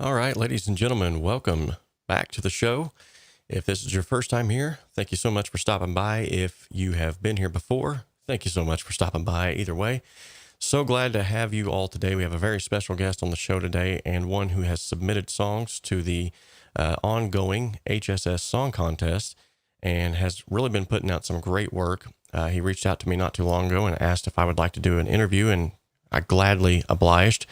All right, ladies and gentlemen, welcome back to the show. If this is your first time here, thank you so much for stopping by. If you have been here before, thank you so much for stopping by either way. So glad to have you all today. We have a very special guest on the show today and one who has submitted songs to the ongoing HSS Song Contest and has really been putting out some great work. He reached out to me not too long ago and asked if I would like to do an interview, and I gladly obliged.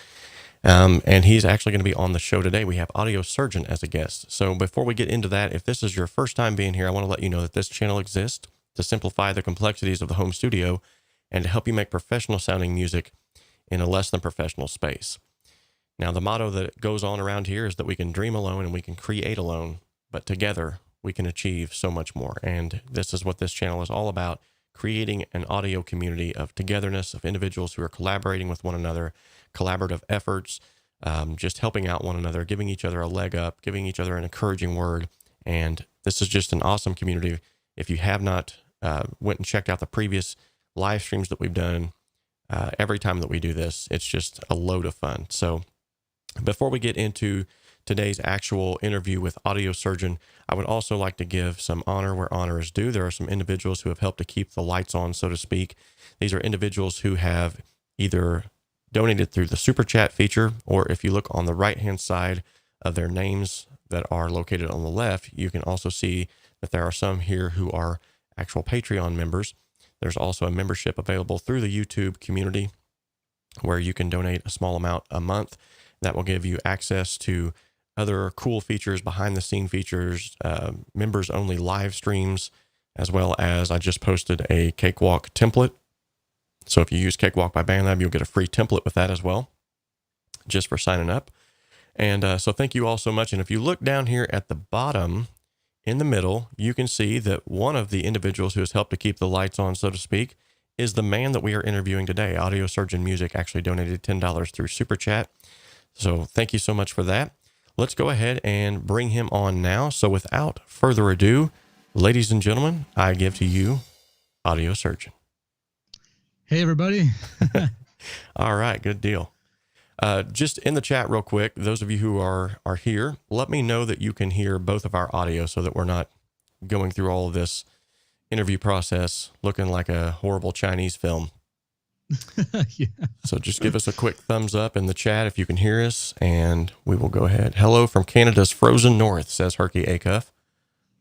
And he's actually going to be on the show today. We have AudiosErgeon as a guest. So before we get into that, if this is your first time being here, I want to let you know that this channel exists to simplify the complexities of the home studio and to help you make professional sounding music in a less than professional space. Now, the motto that goes on around here is that we can dream alone and we can create alone, but together we can achieve so much more. And this is what this channel is all about: creating an audio community of togetherness, of individuals who are collaborating with one another, collaborative efforts, just helping out one another, giving each other a leg up, giving each other an encouraging word. And this is just an awesome community. If you have not went and checked out the previous live streams that we've done, every time that we do this, it's just a load of fun. So before we get into today's actual interview with AudiosErgeon, I would also like to give some honor where honor is due. There are some individuals who have helped to keep the lights on, so to speak. These are individuals who have either donated through the super chat feature, or if you look on the right-hand side of their names that are located on the left, you can also see that there are some here who are actual Patreon members. There's also a membership available through the YouTube community where you can donate a small amount a month. That will give you access to other cool features, behind-the-scene features, members-only live streams, as well as I just posted a Cakewalk template. So if you use Cakewalk by BandLab, you'll get a free template with that as well, just for signing up. And so thank you all so much. And if you look down here at the bottom, in the middle, you can see that one of the individuals who has helped to keep the lights on, so to speak, is the man that we are interviewing today. AudiosErgeon Music actually donated $10 through Super Chat. So thank you so much for that. Let's go ahead and bring him on now. So without further ado, ladies and gentlemen, I give to you AudiosErgeon. Hey, everybody. All right, good deal. Just in the chat real quick, those of you who are here, let me know that you can hear both of our audio so that we're not going through all of this interview process looking like a horrible Chinese film. Yeah. So just give us a quick thumbs up in the chat if you can hear us, and we will go ahead. Hello from Canada's frozen north, says Herky Acuff.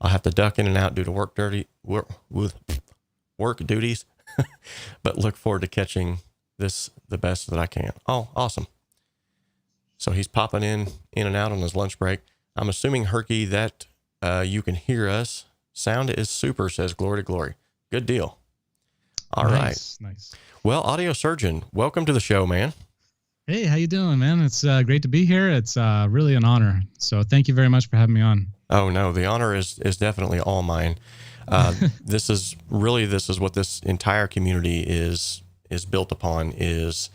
I'll have to duck in and out due to work duties, but look forward to catching this the best that I can. Oh, awesome. So he's popping in and out on his lunch break. I'm assuming, Herky, that you can hear us. Sound is super, says Glory to Glory. Good deal. All right. Nice. Well, AudiosErgeon, welcome to the show, man. Hey, how you doing, man? It's great to be here. It's really an honor. So thank you very much for having me on. Oh, no, the honor is definitely all mine. This is what this entire community is built upon, is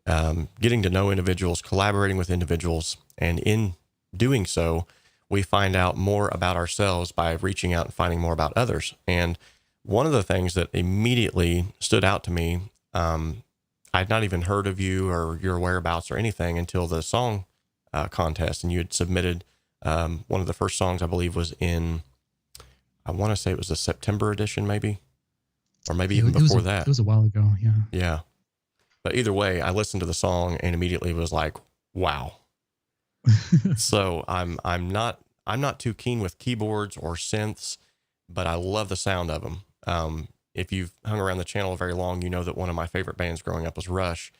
getting to know individuals, collaborating with individuals, and in doing so, we find out more about ourselves by reaching out and finding more about others. And one of the things that immediately stood out to me, I'd not even heard of you or your whereabouts or anything until the song contest, and you had submitted one of the first songs, I believe, was in, I want to say it was the September edition, maybe, or maybe even before that. It was a while ago, yeah. Yeah. But either way, I listened to the song and immediately was like, wow. So I'm not too keen with keyboards or synths, but I love the sound of them. If you've hung around the channel very long, you know that one of my favorite bands growing up was Rush.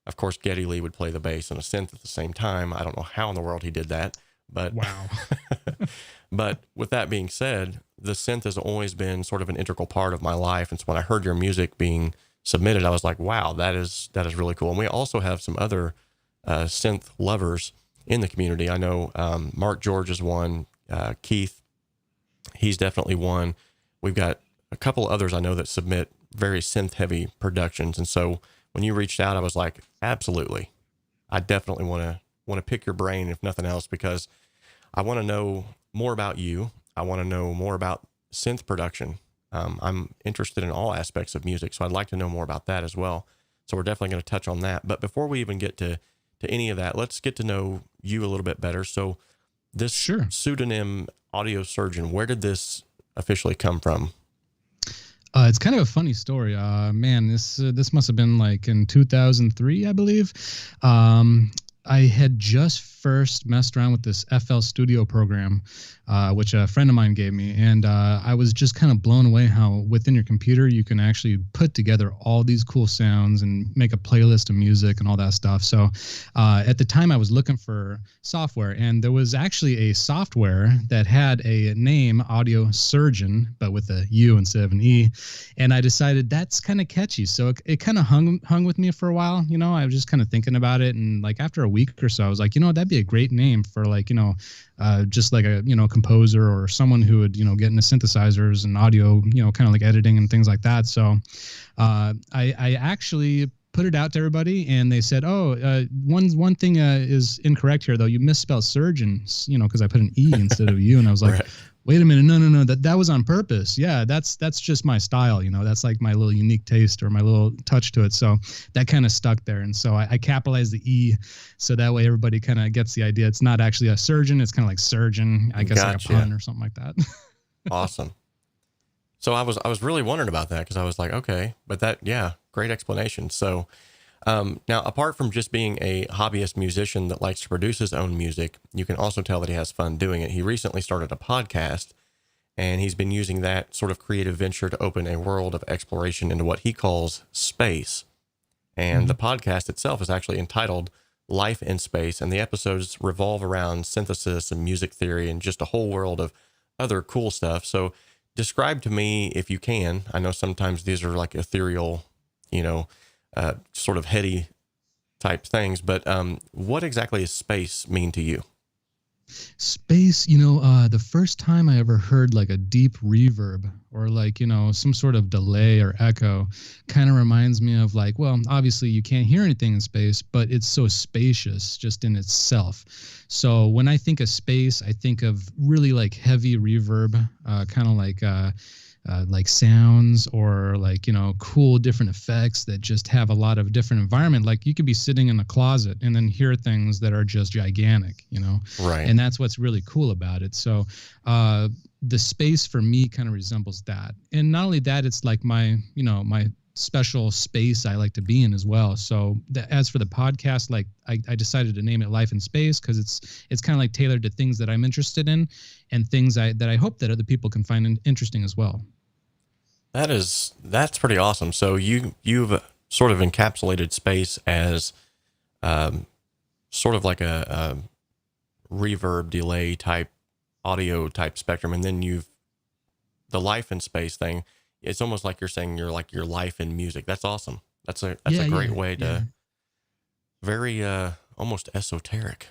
Of course, Geddy Lee would play the bass and a synth at the same time. I don't know how in the world he did that, but wow. But with that being said, the synth has always been sort of an integral part of my life. And so when I heard your music being submitted, I was like, wow, that is really cool. And we also have some other synth lovers in the community. I know Mark George is one, Keith, he's definitely one. We've got a couple others I know that submit very synth heavy productions. And so when you reached out, I was like, absolutely. I definitely want to pick your brain, if nothing else, because I want to know more about you. I want to know more about synth production. I'm interested in all aspects of music, so I'd like to know more about that as well. So we're definitely going to touch on that. But before we even get to to any of that, let's get to know you a little bit better. So this Sure. pseudonym AudiosErgeon, where did this officially come from? It's kind of a funny story. Man, this must have been like in 2003, I believe. I had just first messed around with this FL Studio program, which a friend of mine gave me, and I was just kind of blown away how within your computer you can actually put together all these cool sounds and make a playlist of music and all that stuff. So at the time I was looking for software, and there was actually a software that had a name, AudiosErgeon, but with a U instead of an E, and I decided that's kind of catchy. So it kind of hung with me for a while. I was just kind of thinking about it, and like after a week or so, I was like, that'd be a great name for like, just like a, composer or someone who would, get into synthesizers and audio, kind of like editing and things like that. So I actually put it out to everybody, and they said, one thing is incorrect here, though. You misspelled surgeon, because I put an E instead of U. And I was like, right. Wait a minute. No. That was on purpose. Yeah, that's just my style. That's like my little unique taste or my little touch to it. So that kind of stuck there. And so I capitalized the E, so that way everybody kind of gets the idea. It's not actually a surgeon. It's kind of like surgeon, I guess. Gotcha. Like a pun or something like that. Awesome. So I was really wondering about that, because I was like, okay, but great explanation. So now, apart from just being a hobbyist musician that likes to produce his own music, you can also tell that he has fun doing it. He recently started a podcast, and he's been using that sort of creative venture to open a world of exploration into what he calls space. And the podcast itself is actually entitled Life in Space, and the episodes revolve around synthesis and music theory and just a whole world of other cool stuff. So describe to me, if you can, I know sometimes these are like ethereal, sort of heady type things, but what exactly does space mean to you? Space, the first time I ever heard like a deep reverb or like, some sort of delay or echo kind of reminds me of like, well, obviously you can't hear anything in space, but it's so spacious just in itself. So when I think of space, I think of really like heavy reverb, kind of like sounds or like, cool different effects that just have a lot of different environment. Like you could be sitting in a closet and then hear things that are just gigantic, Right. And that's what's really cool about it. So the space for me kind of resembles that. And not only that, it's like my special space I like to be in as well. So as for the podcast, like I decided to name it Life in Space because it's kind of like tailored to things that I'm interested in and things that I hope that other people can find interesting as well. That's pretty awesome. So you've sort of encapsulated space as sort of like a reverb delay type audio type spectrum, and then the Life in Space thing. It's almost like you're saying you're like your life in music. That's awesome. That's a great way to very almost esoteric.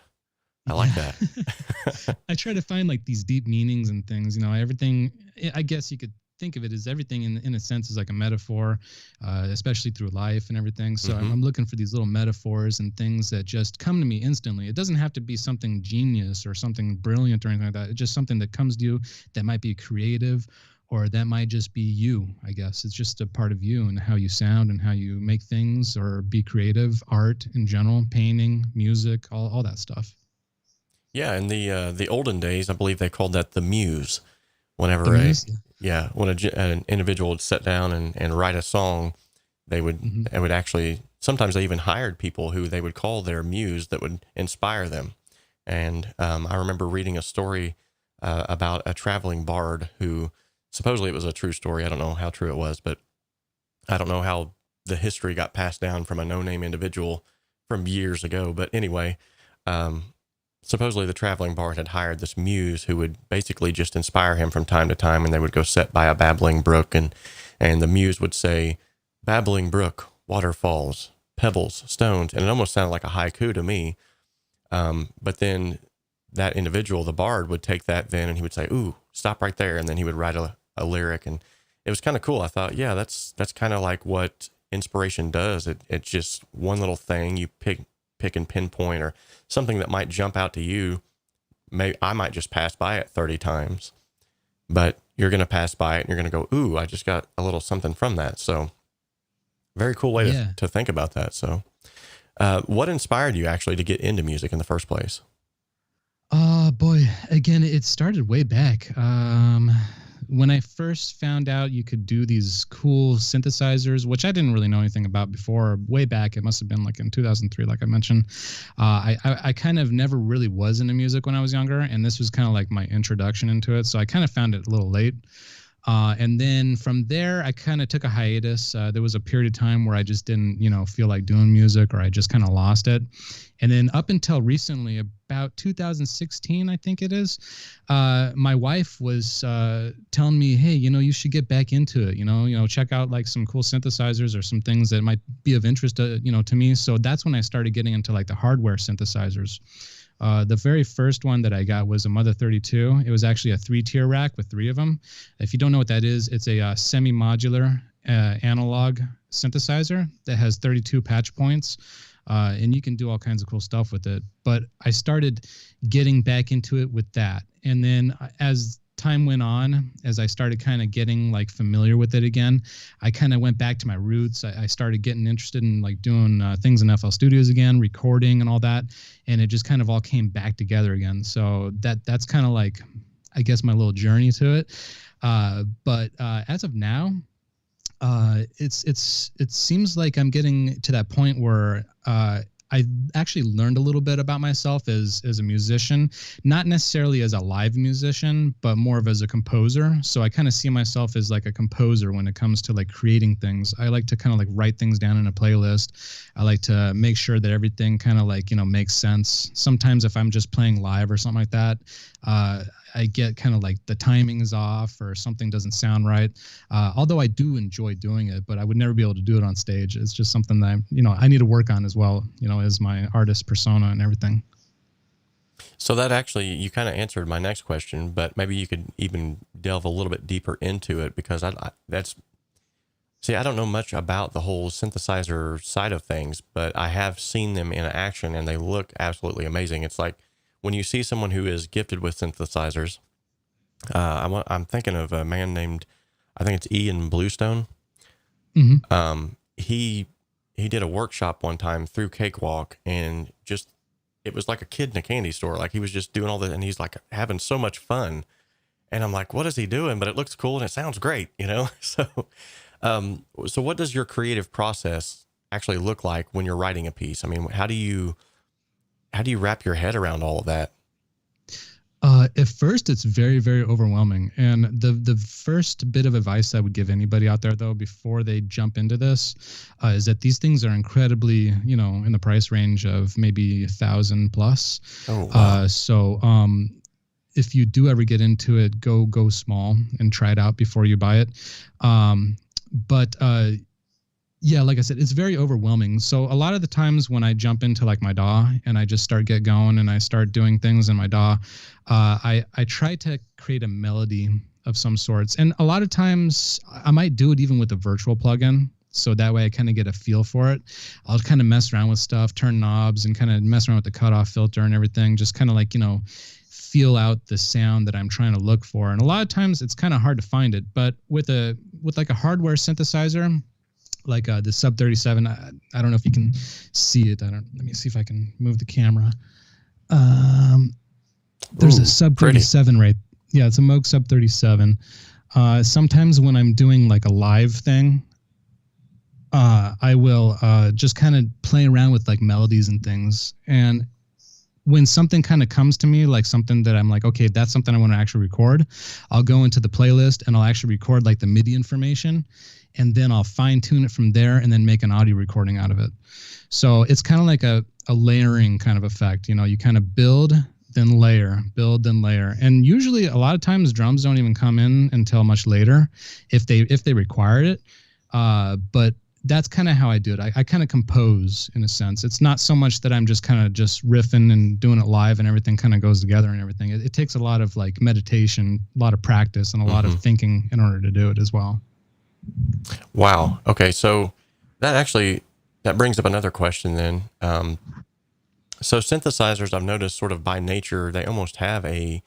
I like that. I try to find like these deep meanings and things, everything. I guess you could think of it as everything in a sense is like a metaphor, especially through life and everything. So I'm looking for these little metaphors and things that just come to me instantly. It doesn't have to be something genius or something brilliant or anything like that. It's just something that comes to you that might be creative, or that might just be you, I guess. It's just a part of you and how you sound and how you make things or be creative, art in general, painting, music, all that stuff. Yeah, in the olden days, I believe they called that the muse. Whenever when an individual would sit down and write a song, they would actually, sometimes they even hired people who they would call their muse that would inspire them. And I remember reading a story about a traveling bard who, supposedly it was a true story. I don't know how true it was, but I don't know how the history got passed down from a no-name individual from years ago. But anyway, supposedly the traveling bard had hired this muse who would basically just inspire him from time to time, and they would go sit by a babbling brook, and the muse would say, "Babbling brook, waterfalls, pebbles, stones," and it almost sounded like a haiku to me. But then that individual, the bard, would take that then and he would say, "Ooh, stop right there," and then he would write a lyric, and it was kind of cool. I thought, yeah, that's kind of like what inspiration does. It's just one little thing you pick and pinpoint, or something that might jump out to you. I might just pass by it 30 times, but you're going to pass by it and you're going to go, "Ooh, I just got a little something from that." So very cool way to think about that. So What inspired you actually to get into music in the first place? Boy, again, it started way back. When I first found out you could do these cool synthesizers, which I didn't really know anything about before, way back, it must have been like in 2003, like I mentioned. I kind of never really was into music when I was younger, and this was kind of like my introduction into it. So I kind of found it a little late. And then from there, I kind of took a hiatus. There was a period of time where I just didn't, feel like doing music, or I just kind of lost it. And then up until recently, about 2016, I think it is, my wife was telling me, hey, you should get back into it. Check out like some cool synthesizers or some things that might be of interest to me. So that's when I started getting into like the hardware synthesizers. The very first one that I got was a Mother 32. It was actually a 3-tier rack with 3 of them. If you don't know what that is, it's a semi-modular analog synthesizer that has 32 patch points, and you can do all kinds of cool stuff with it. But I started getting back into it with that. And then as time went on, as I started kind of getting like familiar with it again, I kind of went back to my roots. I started getting interested in like doing things in FL Studios again, recording and all that, and it just kind of all came back together again. So that's kind of like, I guess, my little journey to it. But as of now, it seems like I'm getting to that point where I actually learned a little bit about myself as a musician, not necessarily as a live musician, but more of as a composer. So I kind of see myself as like a composer when it comes to like creating things. I like to kind of like write things down in a playlist. I like to make sure that everything kind of like, makes sense. Sometimes if I'm just playing live or something like that, I get kind of like the timing is off or something doesn't sound right. Although I do enjoy doing it, but I would never be able to do it on stage. It's just something that I need to work on as well, as my artist persona and everything. So that actually, you kind of answered my next question, but maybe you could even delve a little bit deeper into it, because I don't know much about the whole synthesizer side of things, but I have seen them in action and they look absolutely amazing. It's like, when you see someone who is gifted with synthesizers, I'm thinking of a man named, I think it's Ian Bluestone. Mm-hmm. He did a workshop one time through Cakewalk, and just, it was like a kid in a candy store. Like, he was just doing all this, and he's like having so much fun. And I'm like, what is he doing? But it looks cool and it sounds great, So, so what does your creative process actually look like when you're writing a piece? I mean, how do you wrap your head around all of that? At first, it's very, very overwhelming. And the first bit of advice I would give anybody out there, though, before they jump into this, is that these things are incredibly, in the price range of maybe 1,000 plus. Oh, wow. So if you do ever get into it, go small and try it out before you buy it. But yeah, like I said, it's very overwhelming. So a lot of the times when I jump into like my DAW and I just get going and I start doing things in my DAW, I try to create a melody of some sorts. And a lot of times I might do it even with a virtual plugin. So that way I kind of get a feel for it. I'll kind of mess around with stuff, turn knobs, and kind of mess around with the cutoff filter and everything. Just kind of like, feel out the sound that I'm trying to look for. And a lot of times it's kind of hard to find it. But with like a hardware synthesizer, like the Sub 37, I don't know if you can see it. Let me see if I can move the camera. There's a Sub 37 right. Yeah, it's a Moog Sub 37. Sometimes when I'm doing like a live thing, I will just kind of play around with like melodies and things. And when something kind of comes to me, like something that I'm like, okay, that's something I want to actually record, I'll go into the playlist and I'll actually record like the MIDI information, and then I'll fine tune it from there and then make an audio recording out of it. So it's kind of like a layering kind of effect. You kind of build, then layer, build, then layer. And usually a lot of times drums don't even come in until much later if they require it. But that's kind of how I do it. I kind of compose in a sense. It's not so much that I'm just kind of just riffing and doing it live and everything kind of goes together and everything. It takes a lot of like meditation, a lot of practice, and a lot of thinking in order to do it as well. Wow. Okay. So that brings up another question then. So synthesizers, I've noticed, sort of by nature, they almost have a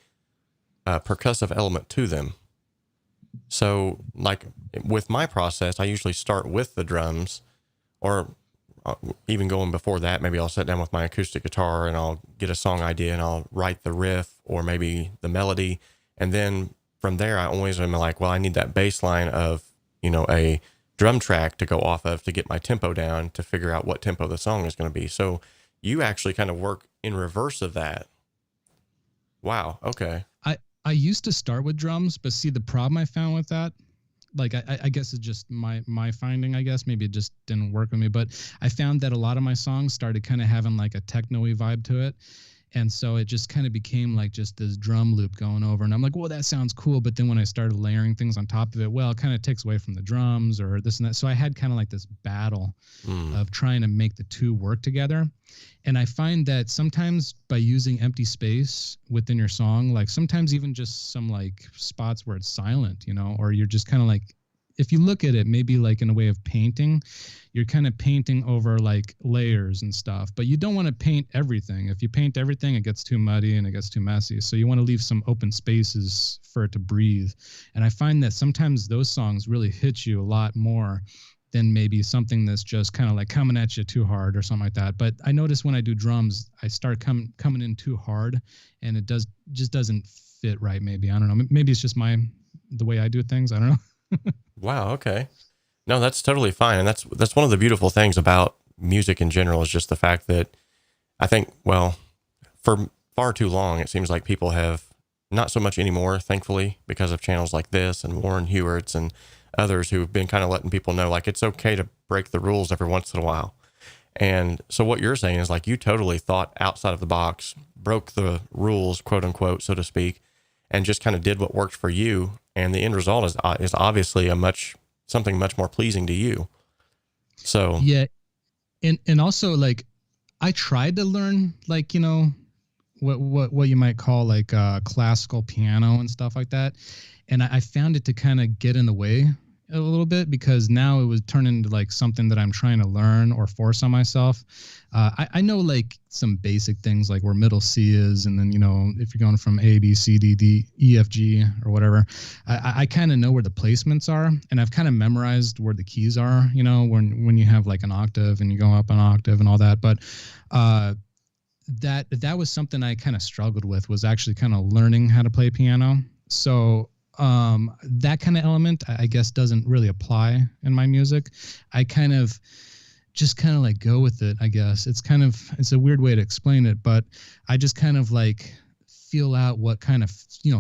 percussive element to them. So like with my process, I usually start with the drums, or even going before that, maybe I'll sit down with my acoustic guitar and I'll get a song idea and I'll write the riff or maybe the melody. And then from there, I always am like, well, I need that bass line of, a drum track to go off of to get my tempo down to figure out what tempo the song is going to be. So you actually kind of work in reverse of that. Wow. Okay. I used to start with drums, but see, the problem I found with that, like, I guess it's just my finding, I guess. Maybe it just didn't work with me, but I found that a lot of my songs started kind of having like a techno-y vibe to it. And so it just kind of became like just this drum loop going over. And I'm like, well, that sounds cool. But then when I started layering things on top of it, well, it kind of takes away from the drums or this and that. So I had kind of like this battle of trying to make the two work together. And I find that sometimes by using empty space within your song, like sometimes even just some like spots where it's silent, or you're just kind of like, if you look at it, maybe like in a way of painting, you're kind of painting over like layers and stuff, but you don't want to paint everything. If you paint everything, it gets too muddy and it gets too messy. So you want to leave some open spaces for it to breathe. And I find that sometimes those songs really hit you a lot more than maybe something that's just kind of like coming at you too hard or something like that. But I notice when I do drums, I start coming in too hard and it just doesn't fit right. Maybe, I don't know. Maybe it's just the way I do things. I don't know. Wow. Okay. No, that's totally fine. And that's one of the beautiful things about music in general is just the fact that I think, well, for far too long, it seems like people have not so much anymore, thankfully, because of channels like this and Warren Hewitt's and others who've been kind of letting people know, like, it's okay to break the rules every once in a while. And so what you're saying is like, you totally thought outside of the box, broke the rules, quote unquote, so to speak, and just kind of did what worked for you. And the end result is obviously something much more pleasing to you. So yeah. And also like I tried to learn like, what you might call like classical piano and stuff like that. And I found it to kind of get in the way a little bit because now it was turning into like something that I'm trying to learn or force on myself. I know like some basic things like where middle C is, and then if you're going from A, B, C, D, D, E, F, G, or whatever, I kind of know where the placements are, and I've kind of memorized where the keys are. When you have like an octave and you go up an octave and all that, but that was something I kind of struggled with, was actually kind of learning how to play piano. So that kind of element, I guess, doesn't really apply in my music. I kind of like go with it, I guess. It's a weird way to explain it, but I just kind of like feel out what kind of,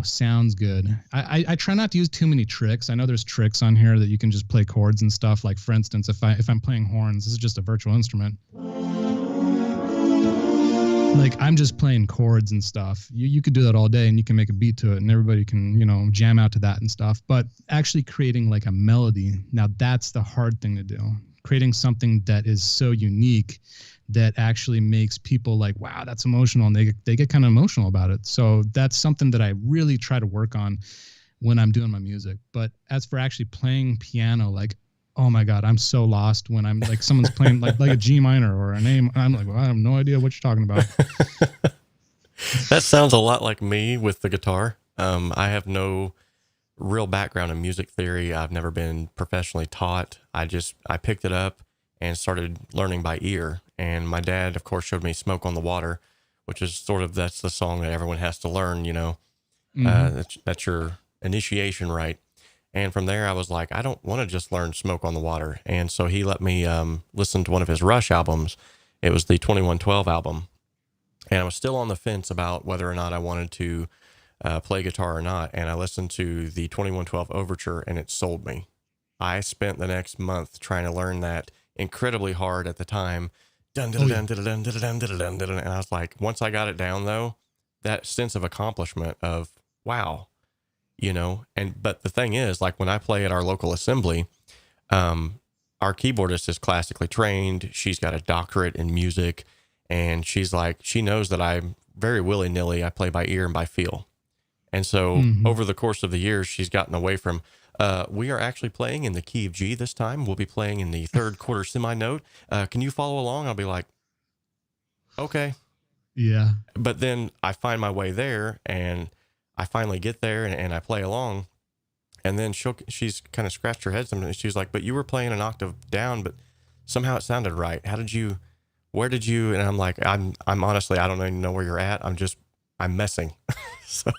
sounds good. I try not to use too many tricks. I know there's tricks on here that you can just play chords and stuff. Like for instance, if I'm playing horns, this is just a virtual instrument. Like I'm just playing chords and stuff. You could do that all day and you can make a beat to it and everybody can, jam out to that and stuff. But actually creating like a melody, now that's the hard thing to do. Creating something that is so unique that actually makes people like, wow, that's emotional. And they get kind of emotional about it. So that's something that I really try to work on when I'm doing my music. But as for actually playing piano, like, oh my God, I'm so lost when I'm like, someone's playing like a G minor or an A. I'm like, well, I have no idea what you're talking about. That sounds a lot like me with the guitar. I have no real background in music theory. I've never been professionally taught. I picked it up and started learning by ear. And my dad, of course, showed me Smoke on the Water, which is that's the song that everyone has to learn, Mm-hmm. That's your initiation, right? And from there, I was like, I don't want to just learn Smoke on the Water. And so he let me listen to one of his Rush albums. It was the 2112 album. And I was still on the fence about whether or not I wanted to play guitar or not. And I listened to the 2112 Overture, and it sold me. I spent the next month trying to learn that incredibly hard at the time. Dun, dun, dun, dun, dun, dun, dun, dun, dun, dun. And I was like, once I got it down, though, that sense of accomplishment of, wow. But the thing is, like when I play at our local assembly, our keyboardist is classically trained. She's got a doctorate in music, and she's like, she knows that I'm very willy-nilly. I play by ear and by feel. And so over the course of the years, she's gotten away from, we are actually playing in the key of G this time. We'll be playing in the third quarter seminote. Can you follow along? I'll be like, okay. Yeah. But then I find my way there, and I finally get there and I play along, and then she's kind of scratched her head something. She's like, but you were playing an octave down, but somehow it sounded right. Where did you, and I'm like, I'm honestly, I don't even know where you're at. I'm messing. So,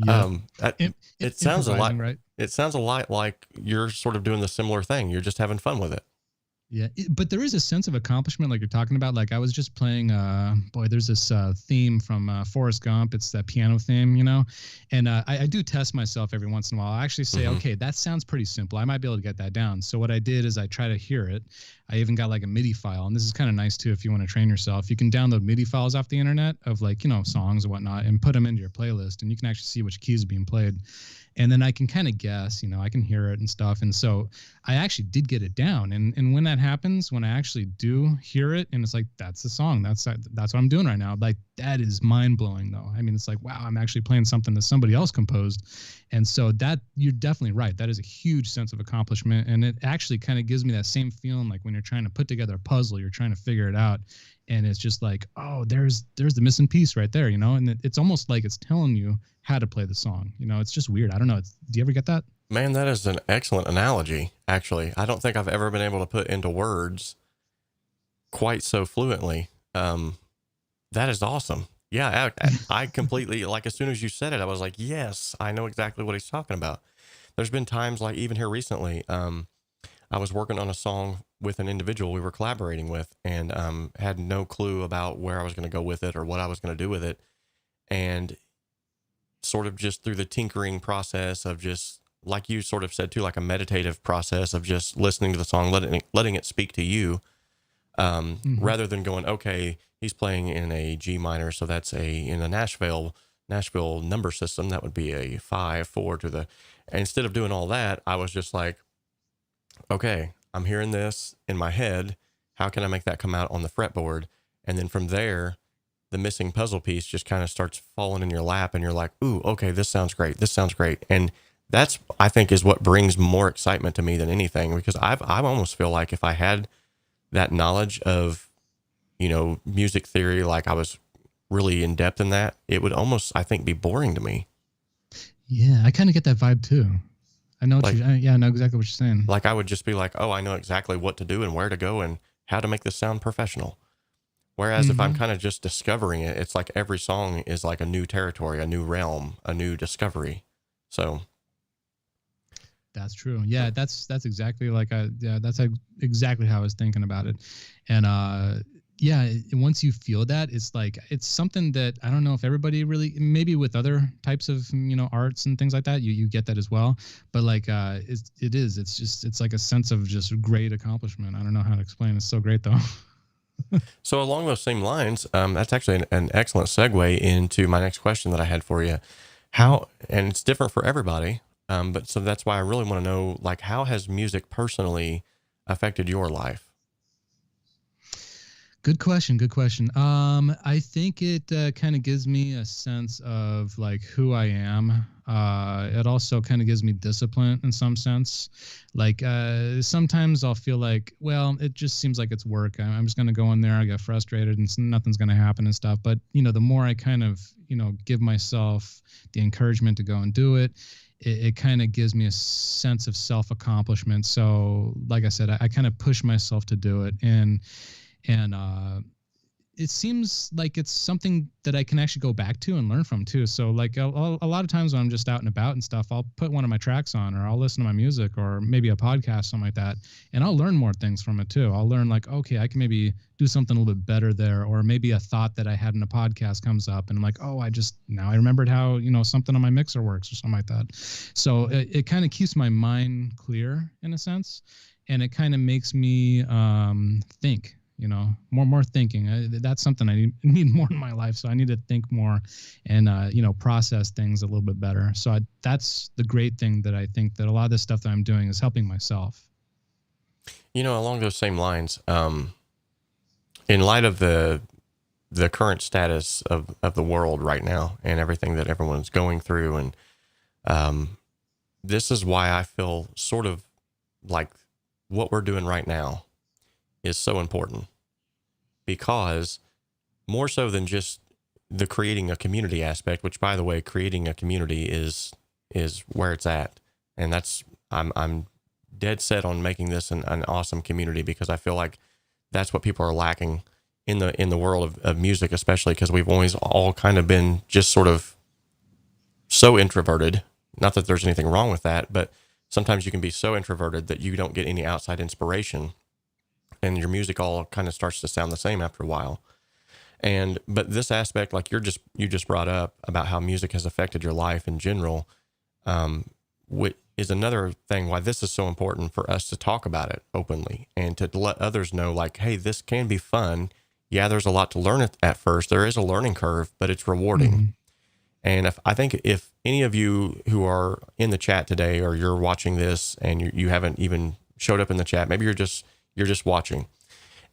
Yeah. that, it sounds a lot, Improvising, right? it sounds a lot like you're sort of doing the similar thing. You're just having fun with it. Yeah, but there is a sense of accomplishment, like you're talking about. Like I was just playing. Boy, there's this theme from Forrest Gump. It's that piano theme, and I do test myself every once in a while. I actually say, Mm-hmm. okay, that sounds pretty simple. I might be able to get that down. So what I did is I try to hear it. I even got like a MIDI file, and this is kind of nice too if you want to train yourself. You can download MIDI files off the internet of like songs and whatnot, and put them into your playlist, and you can actually see which keys are being played. And then I can kind of guess, I can hear it and stuff. And so I actually did get it down. And when that happens, when I actually do hear it and it's like, that's the song, that's what I'm doing right now. Like that is mind blowing though. I mean, it's like, wow, I'm actually playing something that somebody else composed. And so that you're definitely right. That is a huge sense of accomplishment. And it actually kind of gives me that same feeling like when you're trying to put together a puzzle, you're trying to figure it out. And it's just like, oh, there's the missing piece right there, and it's almost like it's telling you how to play the song. It's just weird. I don't know. Do you ever get that? Man, that is an excellent analogy. Actually, I don't think I've ever been able to put into words quite so fluently. That is awesome. Yeah, I completely, like, as soon as you said it, I was like, yes, I know exactly what he's talking about. There's been times, like even here recently, I was working on a song with an individual we were collaborating with, and had no clue about where I was going to go with it or what I was going to do with it. And sort of just through the tinkering process of just, like you sort of said too, like a meditative process of just listening to the song, letting it speak to you, rather than going, okay, he's playing in a G minor, so that's in a Nashville number system, that would be a 5/4 to the. And instead of doing all that, I was just like, okay, I'm hearing this in my head. How can I make that come out on the fretboard? And then from there, the missing puzzle piece just kind of starts falling in your lap, and you're like, ooh, okay, this sounds great. This sounds great. And that's, I think, is what brings more excitement to me than anything, because I almost feel like if I had that knowledge of, music theory, like I was really in depth in that, it would almost, I think, be boring to me. Yeah, I kind of get that vibe too. I know I know exactly what you're saying. Like I would just be like, oh, I know exactly what to do and where to go and how to make this sound professional. Whereas if I'm kind of just discovering it, it's like every song is like a new territory, a new realm, a new discovery. So that's true. Yeah, that's exactly that's exactly how I was thinking about it. And yeah, once you feel that, it's like it's something that I don't know if everybody really, maybe with other types of arts and things like that, you get that as well. But like it's like a sense of just great accomplishment. I don't know how to explain. It's so great though. So along those same lines, that's actually an excellent segue into my next question that I had for you. How, and it's different for everybody, but so that's why I really want to know, like, how has music personally affected your life? Good question. Good question. I think it kind of gives me a sense of like who I am. It also kind of gives me discipline in some sense. Like sometimes I'll feel like, well, it just seems like it's work. I'm just going to go in there. I get frustrated and nothing's going to happen and stuff. But, the more I kind of, give myself the encouragement to go and do it, it kind of gives me a sense of self-accomplishment. So like I said, I kind of push myself to do it. And it seems like it's something that I can actually go back to and learn from too. So like a lot of times when I'm just out and about and stuff, I'll put one of my tracks on, or I'll listen to my music, or maybe a podcast, something like that. And I'll learn more things from it too. I'll learn like, okay, I can maybe do something a little bit better there. Or maybe a thought that I had in a podcast comes up and I'm like, oh, now I remembered how, something on my mixer works or something like that. So it kind of keeps my mind clear in a sense. And it kind of makes me think. More thinking. That's something I need more in my life. So I need to think more and, process things a little bit better. So that's the great thing that I think that a lot of this stuff that I'm doing is helping myself. Along those same lines, in light of the current status of the world right now and everything that everyone's going through, and this is why I feel sort of like what we're doing right now is so important, because more so than just the creating a community aspect, which by the way, creating a community is where it's at. And that's, I'm dead set on making this an awesome community, because I feel like that's what people are lacking in the world of music, especially because we've always all kind of been just sort of so introverted. Not that there's anything wrong with that, but sometimes you can be so introverted that you don't get any outside inspiration, and your music all kind of starts to sound the same after a while. But this aspect, like you just brought up about how music has affected your life in general, is another thing why this is so important for us to talk about it openly and to let others know, like, hey, this can be fun. Yeah, there's a lot to learn at first. There is a learning curve, but it's rewarding. Mm-hmm. And I think if any of you who are in the chat today, or you're watching this and you haven't even showed up in the chat, maybe you're just watching,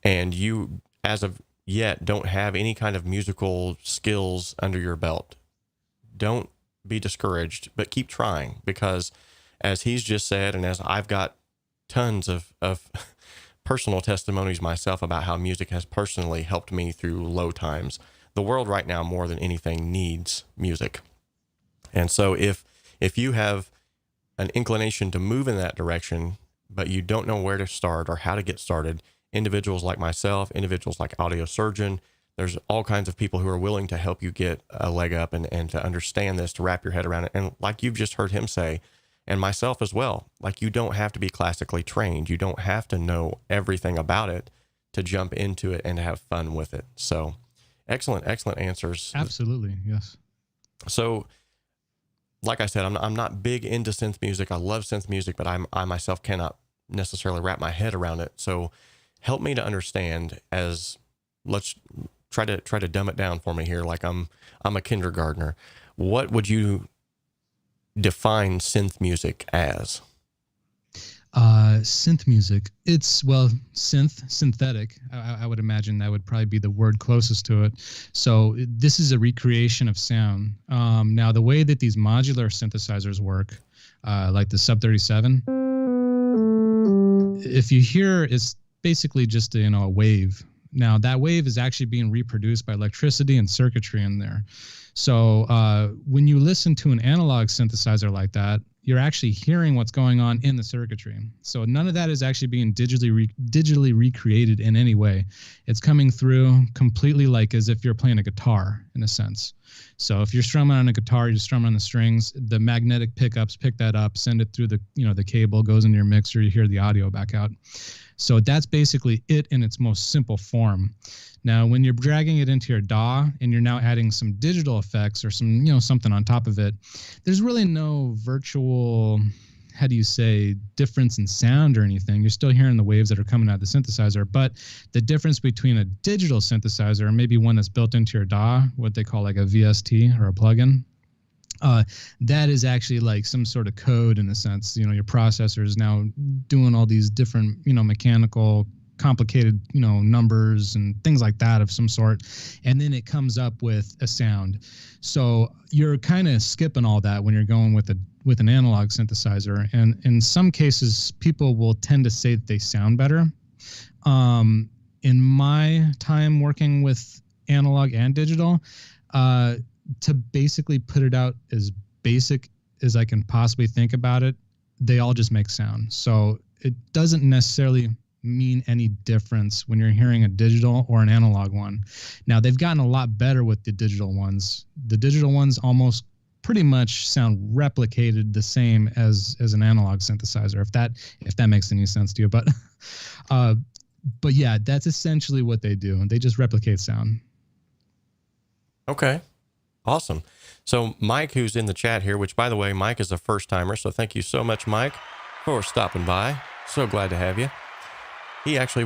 and you, as of yet, don't have any kind of musical skills under your belt, don't be discouraged, but keep trying, because as he's just said, and as I've got tons of personal testimonies myself about how music has personally helped me through low times. The world right now, more than anything, needs music. And so if you have an inclination to move in that direction, but you don't know where to start or how to get started, individuals like myself, individuals like AudiosErgeon, there's all kinds of people who are willing to help you get a leg up and to understand this, to wrap your head around it. And like you've just heard him say, and myself as well, like, you don't have to be classically trained. You don't have to know everything about it to jump into it and have fun with it. So excellent answers. Absolutely. Yes. So like I said, I'm not big into synth music. I love synth music, but I myself cannot necessarily wrap my head around it. So help me to understand, as let's try to dumb it down for me here. Like I'm a kindergartner. What would you define synth music as? Synth music, it's, well, synthetic. I would imagine that would probably be the word closest to it. So this is a recreation of sound. Now, the way that these modular synthesizers work, like the Sub 37, if you hear, it's basically just a wave. Now, that wave is actually being reproduced by electricity and circuitry in there. So when you listen to an analog synthesizer like that, you're actually hearing what's going on in the circuitry. So none of that is actually being digitally recreated in any way. It's coming through completely like as if you're playing a guitar, in a sense. So if you're strumming on a guitar, you're strumming on the strings, the magnetic pickups pick that up, send it through the cable, goes into your mixer, you hear the audio back out. So that's basically it in its most simple form. Now, when you're dragging it into your DAW and you're now adding some digital effects or some, something on top of it, there's really no virtual, how do you say, difference in sound or anything. You're still hearing the waves that are coming out of the synthesizer, but the difference between a digital synthesizer and maybe one that's built into your DAW, what they call like a VST or a plugin, that is actually like some sort of code in a sense. Your processor is now doing all these different, mechanical, complicated, numbers and things like that of some sort. And then it comes up with a sound. So you're kind of skipping all that when you're going with an analog synthesizer. And in some cases, people will tend to say that they sound better. In my time working with analog and digital, to basically put it out as basic as I can possibly think about it, they all just make sound. So it doesn't necessarily mean any difference when you're hearing a digital or an analog one. Now, they've gotten a lot better with the digital ones. The digital ones almost pretty much sound replicated the same as an analog synthesizer, if that makes any sense to you. But yeah, that's essentially what they do. They just replicate sound. Okay. Awesome. So Mike, who's in the chat here, which by the way, Mike is a first timer. So thank you so much, Mike, for stopping by. So glad to have you. He actually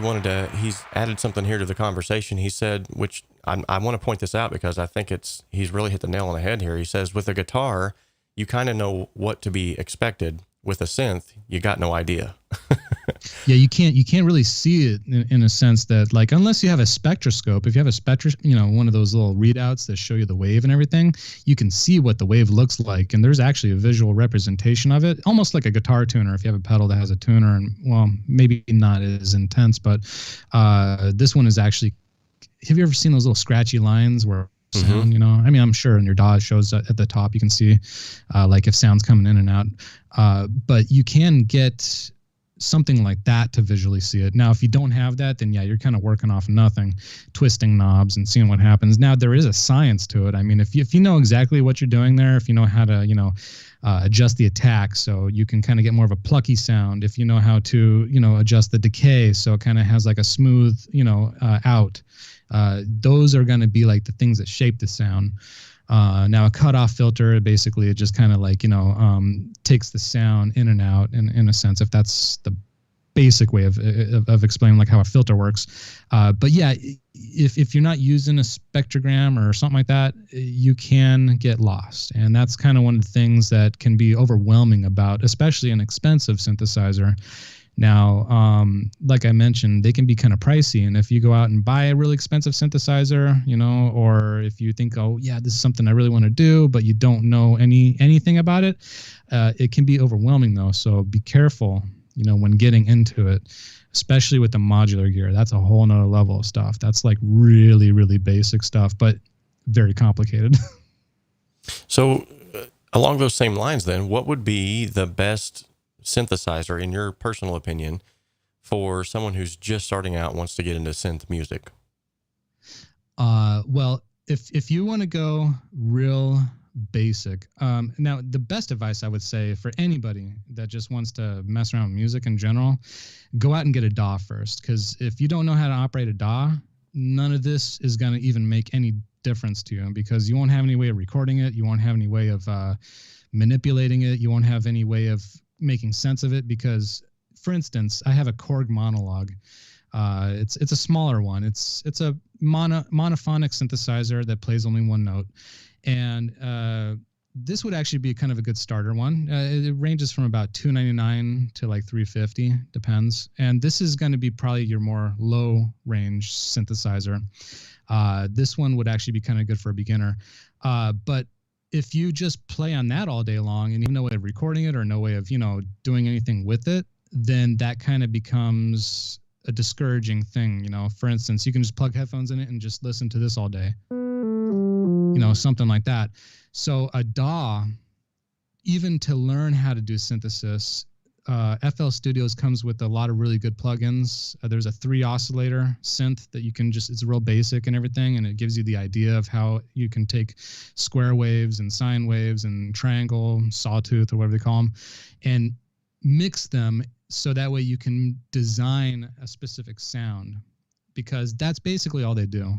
he's added something here to the conversation. He said, which I want to point this out because I think he's really hit the nail on the head here. He says, with a guitar, you kind of know what to be expected. With a synth, you got no idea. Yeah, you can't really see it in a sense that, like, unless you have a spectroscope. If you have a one of those little readouts that show you the wave and everything, you can see what the wave looks like, and there's actually a visual representation of it, almost like a guitar tuner. If you have a pedal that has a tuner, and well, maybe not as intense, but this one is actually. Have you ever seen those little scratchy lines where sound, I mean, I'm sure in your DAW it shows at the top, you can see like if sound's coming in and out, but you can get something like that to visually see it. Now, if you don't have that, then yeah, you're kind of working off nothing, twisting knobs and seeing what happens. Now, there is a science to it. I mean, if you know exactly what you're doing there, if you know how to, adjust the attack so you can kind of get more of a plucky sound, if you know how to, adjust the decay so it kind of has like a smooth, out, those are going to be like the things that shape the sound. Now a cutoff filter, basically it just kind of like, takes the sound in and out in a sense, if that's the basic way of explaining like how a filter works. But yeah, if you're not using a spectrogram or something like that, you can get lost. And that's kind of one of the things that can be overwhelming about, especially an expensive synthesizer. Now, like I mentioned, they can be kind of pricey. And if you go out and buy a really expensive synthesizer, or if you think, oh, yeah, this is something I really want to do, but you don't know anything about it, it can be overwhelming, though. So be careful, when getting into it, especially with the modular gear. That's a whole nother level of stuff. That's like really, really basic stuff, but very complicated. So along those same lines, then, what would be the best synthesizer, in your personal opinion, for someone who's just starting out and wants to get into synth music? Well, if you want to go real basic, now the best advice I would say for anybody that just wants to mess around with music in general, go out and get a DAW first. Because if you don't know how to operate a DAW, none of this is going to even make any difference to you, because you won't have any way of recording it. You won't have any way of manipulating it. You won't have any way of making sense of it, because, for instance, I have a Korg monologue. It's a smaller one. It's a monophonic synthesizer that plays only one note, and this would actually be kind of a good starter one. It ranges from about $299 to like $350, depends. And this is going to be probably your more low range synthesizer. This one would actually be kind of good for a beginner, but if you just play on that all day long and you have no way of recording it or no way of, doing anything with it, then that kind of becomes a discouraging thing. For instance, you can just plug headphones in it and just listen to this all day, something like that. So a DAW, even to learn how to do synthesis, FL Studios comes with a lot of really good plugins. There's a 3 oscillator synth that you can it's real basic and everything, and it gives you the idea of how you can take square waves and sine waves and triangle, sawtooth, or whatever they call them, and mix them so that way you can design a specific sound, because that's basically all they do.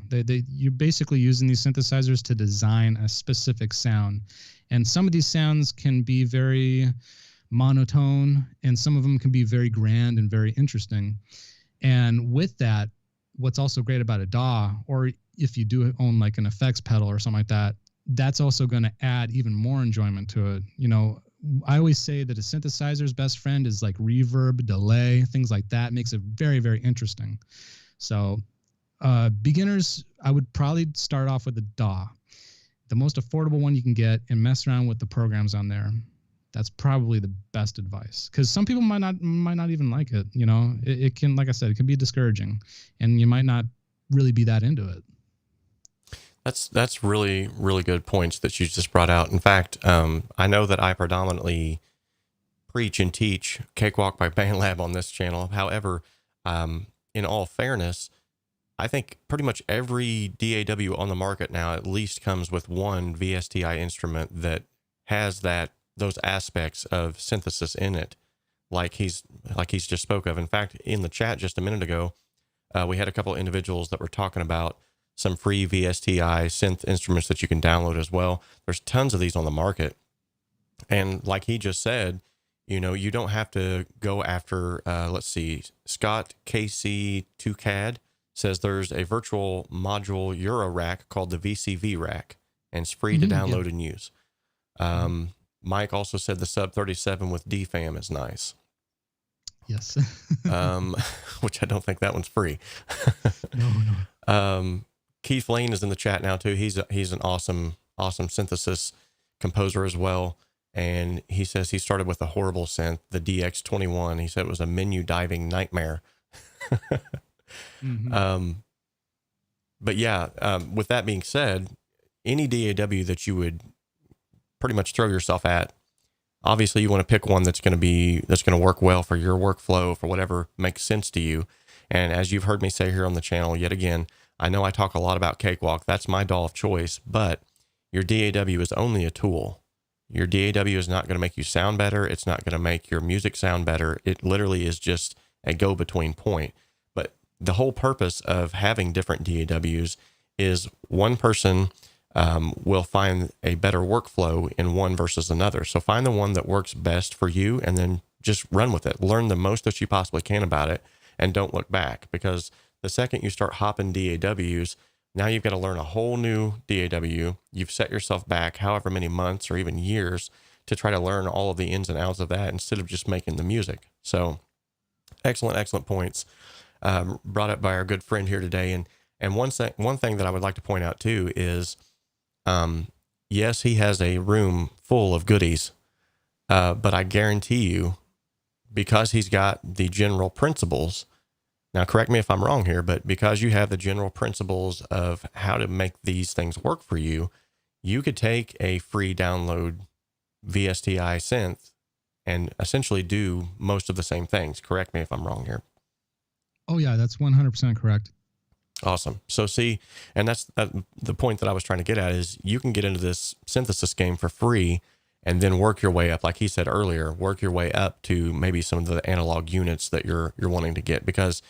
You're basically using these synthesizers to design a specific sound, and some of these sounds can be very monotone, and some of them can be very grand and very interesting. And with that, what's also great about a DAW, or if you do own like an effects pedal or something like that, that's also going to add even more enjoyment to it. I always say that a synthesizer's best friend is like reverb, delay, things like that. Makes it very, very interesting. So beginners, I would probably start off with a DAW, the most affordable one you can get, and mess around with the programs on there. That's probably the best advice, because some people might not even like it. It can, like I said, it can be discouraging, and you might not really be that into it. That's really, really good points that you just brought out. In fact, I know that I predominantly preach and teach Cakewalk by BandLab on this channel. However, in all fairness, I think pretty much every DAW on the market now at least comes with one VSTI instrument that has those aspects of synthesis in it, like he's just spoke of. In fact, in the chat just a minute ago, we had a couple of individuals that were talking about some free VSTI synth instruments that you can download as well. There's tons of these on the market. And like he just said, you don't have to go after, let's see, Scott KC2CAD says there's a virtual module Euro rack called the VCV rack, and it's free to download and use. Mike also said the Sub 37 with DFAM is nice. Yes. Which I don't think that one's free. No. Keith Lane is in the chat now too. He's an awesome synthesis composer as well. And he says he started with a horrible synth, the DX21. He said it was a menu diving nightmare. But yeah, with that being said, any DAW that you would pretty much throw yourself at, Obviously, you want to pick one that's going to work well for your workflow, for whatever makes sense to you. And as you've heard me say here on the channel, yet again, I know I talk a lot about Cakewalk. That's my DAW of choice, but your DAW is only a tool. Your DAW is not going to make you sound better. It's not going to make your music sound better. It literally is just a go-between point. But the whole purpose of having different DAWs is one person will find a better workflow in one versus another. So find the one that works best for you and then just run with it. Learn the most that you possibly can about it and don't look back, because the second you start hopping DAWs, now you've got to learn a whole new DAW. You've set yourself back however many months or even years to try to learn all of the ins and outs of that instead of just making the music. So excellent points brought up by our good friend here today. And one thing that I would like to point out too is, yes, he has a room full of goodies, but I guarantee you, because he's got the general principles. Now, correct me if I'm wrong here, but because you have the general principles of how to make these things work for you, you could take a free download VSTI synth and essentially do most of the same things. Correct me if I'm wrong here. Oh yeah, that's 100% correct. Awesome. So see, and that's the point that I was trying to get at is you can get into this synthesis game for free and then work your way up. Like he said earlier, work your way up to maybe some of the analog units that you're wanting to get, because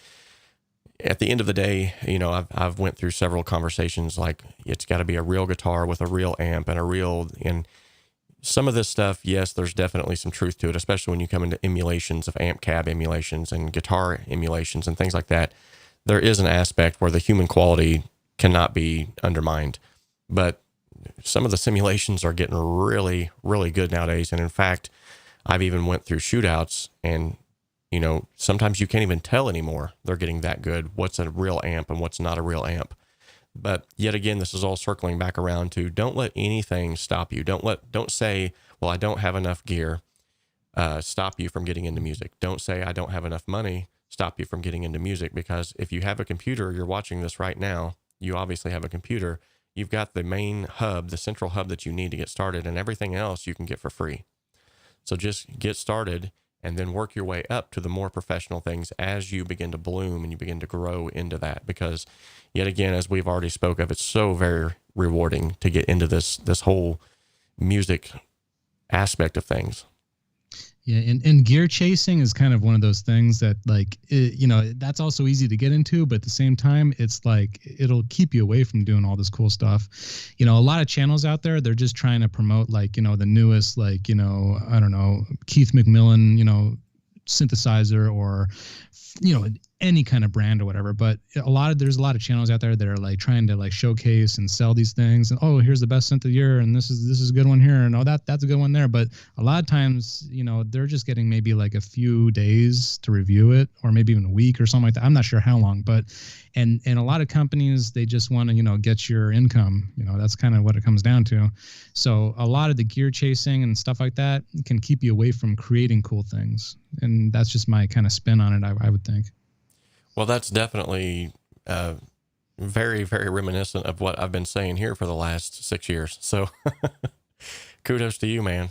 at the end of the day, you know, I've went through several conversations like it's got to be a real guitar with a real amp and some of this stuff. Yes, there's definitely some truth to it, especially when you come into emulations of amp cab emulations and guitar emulations and things like that. There is an aspect where the human quality cannot be undermined, but some of the simulations are getting really, really good nowadays. And in fact, I've even went through shootouts and, you know, sometimes you can't even tell anymore. They're getting that good. What's a real amp and what's not a real amp. But yet again, this is all circling back around to don't let anything stop you. Don't say, well, I don't have enough gear, stop you from getting into music. Don't say I don't have enough money, stop you from getting into music. Because if you have a computer, you're watching this right now, you obviously have a computer. You've got the main hub, the central hub that you need to get started, and everything else you can get for free. So just get started and then work your way up to the more professional things as you begin to bloom and you begin to grow into that. Because yet again, as we've already spoke of, it's so very rewarding to get into this whole music aspect of things. Yeah, and gear chasing is kind of one of those things that, like, you know, that's also easy to get into, but at the same time, it's like it'll keep you away from doing all this cool stuff. You know, a lot of channels out there, they're just trying to promote, like, you know, the newest, like, you know, I don't know, Keith McMillan, you know, synthesizer, or, you know, any kind of brand or whatever. But there's a lot of channels out there that are like trying to like showcase and sell these things, and oh, here's the best synth of the year, and this is a good one here, and oh, that's a good one there. But a lot of times, you know, they're just getting maybe like a few days to review it, or maybe even a week or something like that. I'm not sure how long, but and a lot of companies, they just want to, you know, get your income. You know, that's kind of what it comes down to. So a lot of the gear chasing and stuff like that can keep you away from creating cool things, and that's just my kind of spin on it, I would think. Well, that's definitely very, very reminiscent of what I've been saying here for the last 6 years. So kudos to you, man.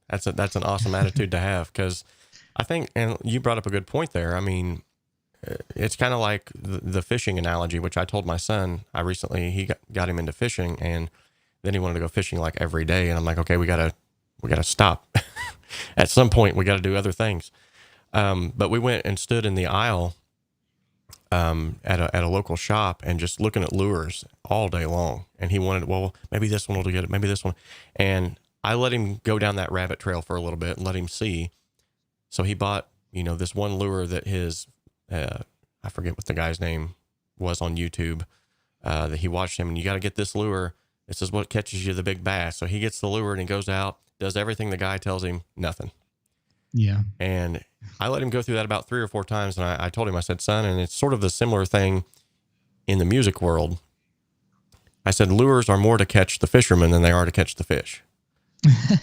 That's an awesome attitude to have, because I think, and you brought up a good point there. I mean, it's kind of like the fishing analogy, which I told my son. He got him into fishing, and then he wanted to go fishing like every day. And I'm like, okay, we gotta stop. At some point, we got to do other things. But we went and stood in the aisle at a local shop and just looking at lures all day long. And he wanted, well, maybe this one will get it, maybe this one. And I let him go down that rabbit trail for a little bit and let him see. So he bought, you know, this one lure that his, I forget what the guy's name was on YouTube, that he watched him, and you got to get this lure. This is what catches you the big bass. So he gets the lure and he goes out, does everything the guy tells him, nothing. Yeah. And I let him go through that about 3 or 4 times. And I told him, I said, son, and it's sort of the similar thing in the music world. I said, lures are more to catch the fishermen than they are to catch the fish.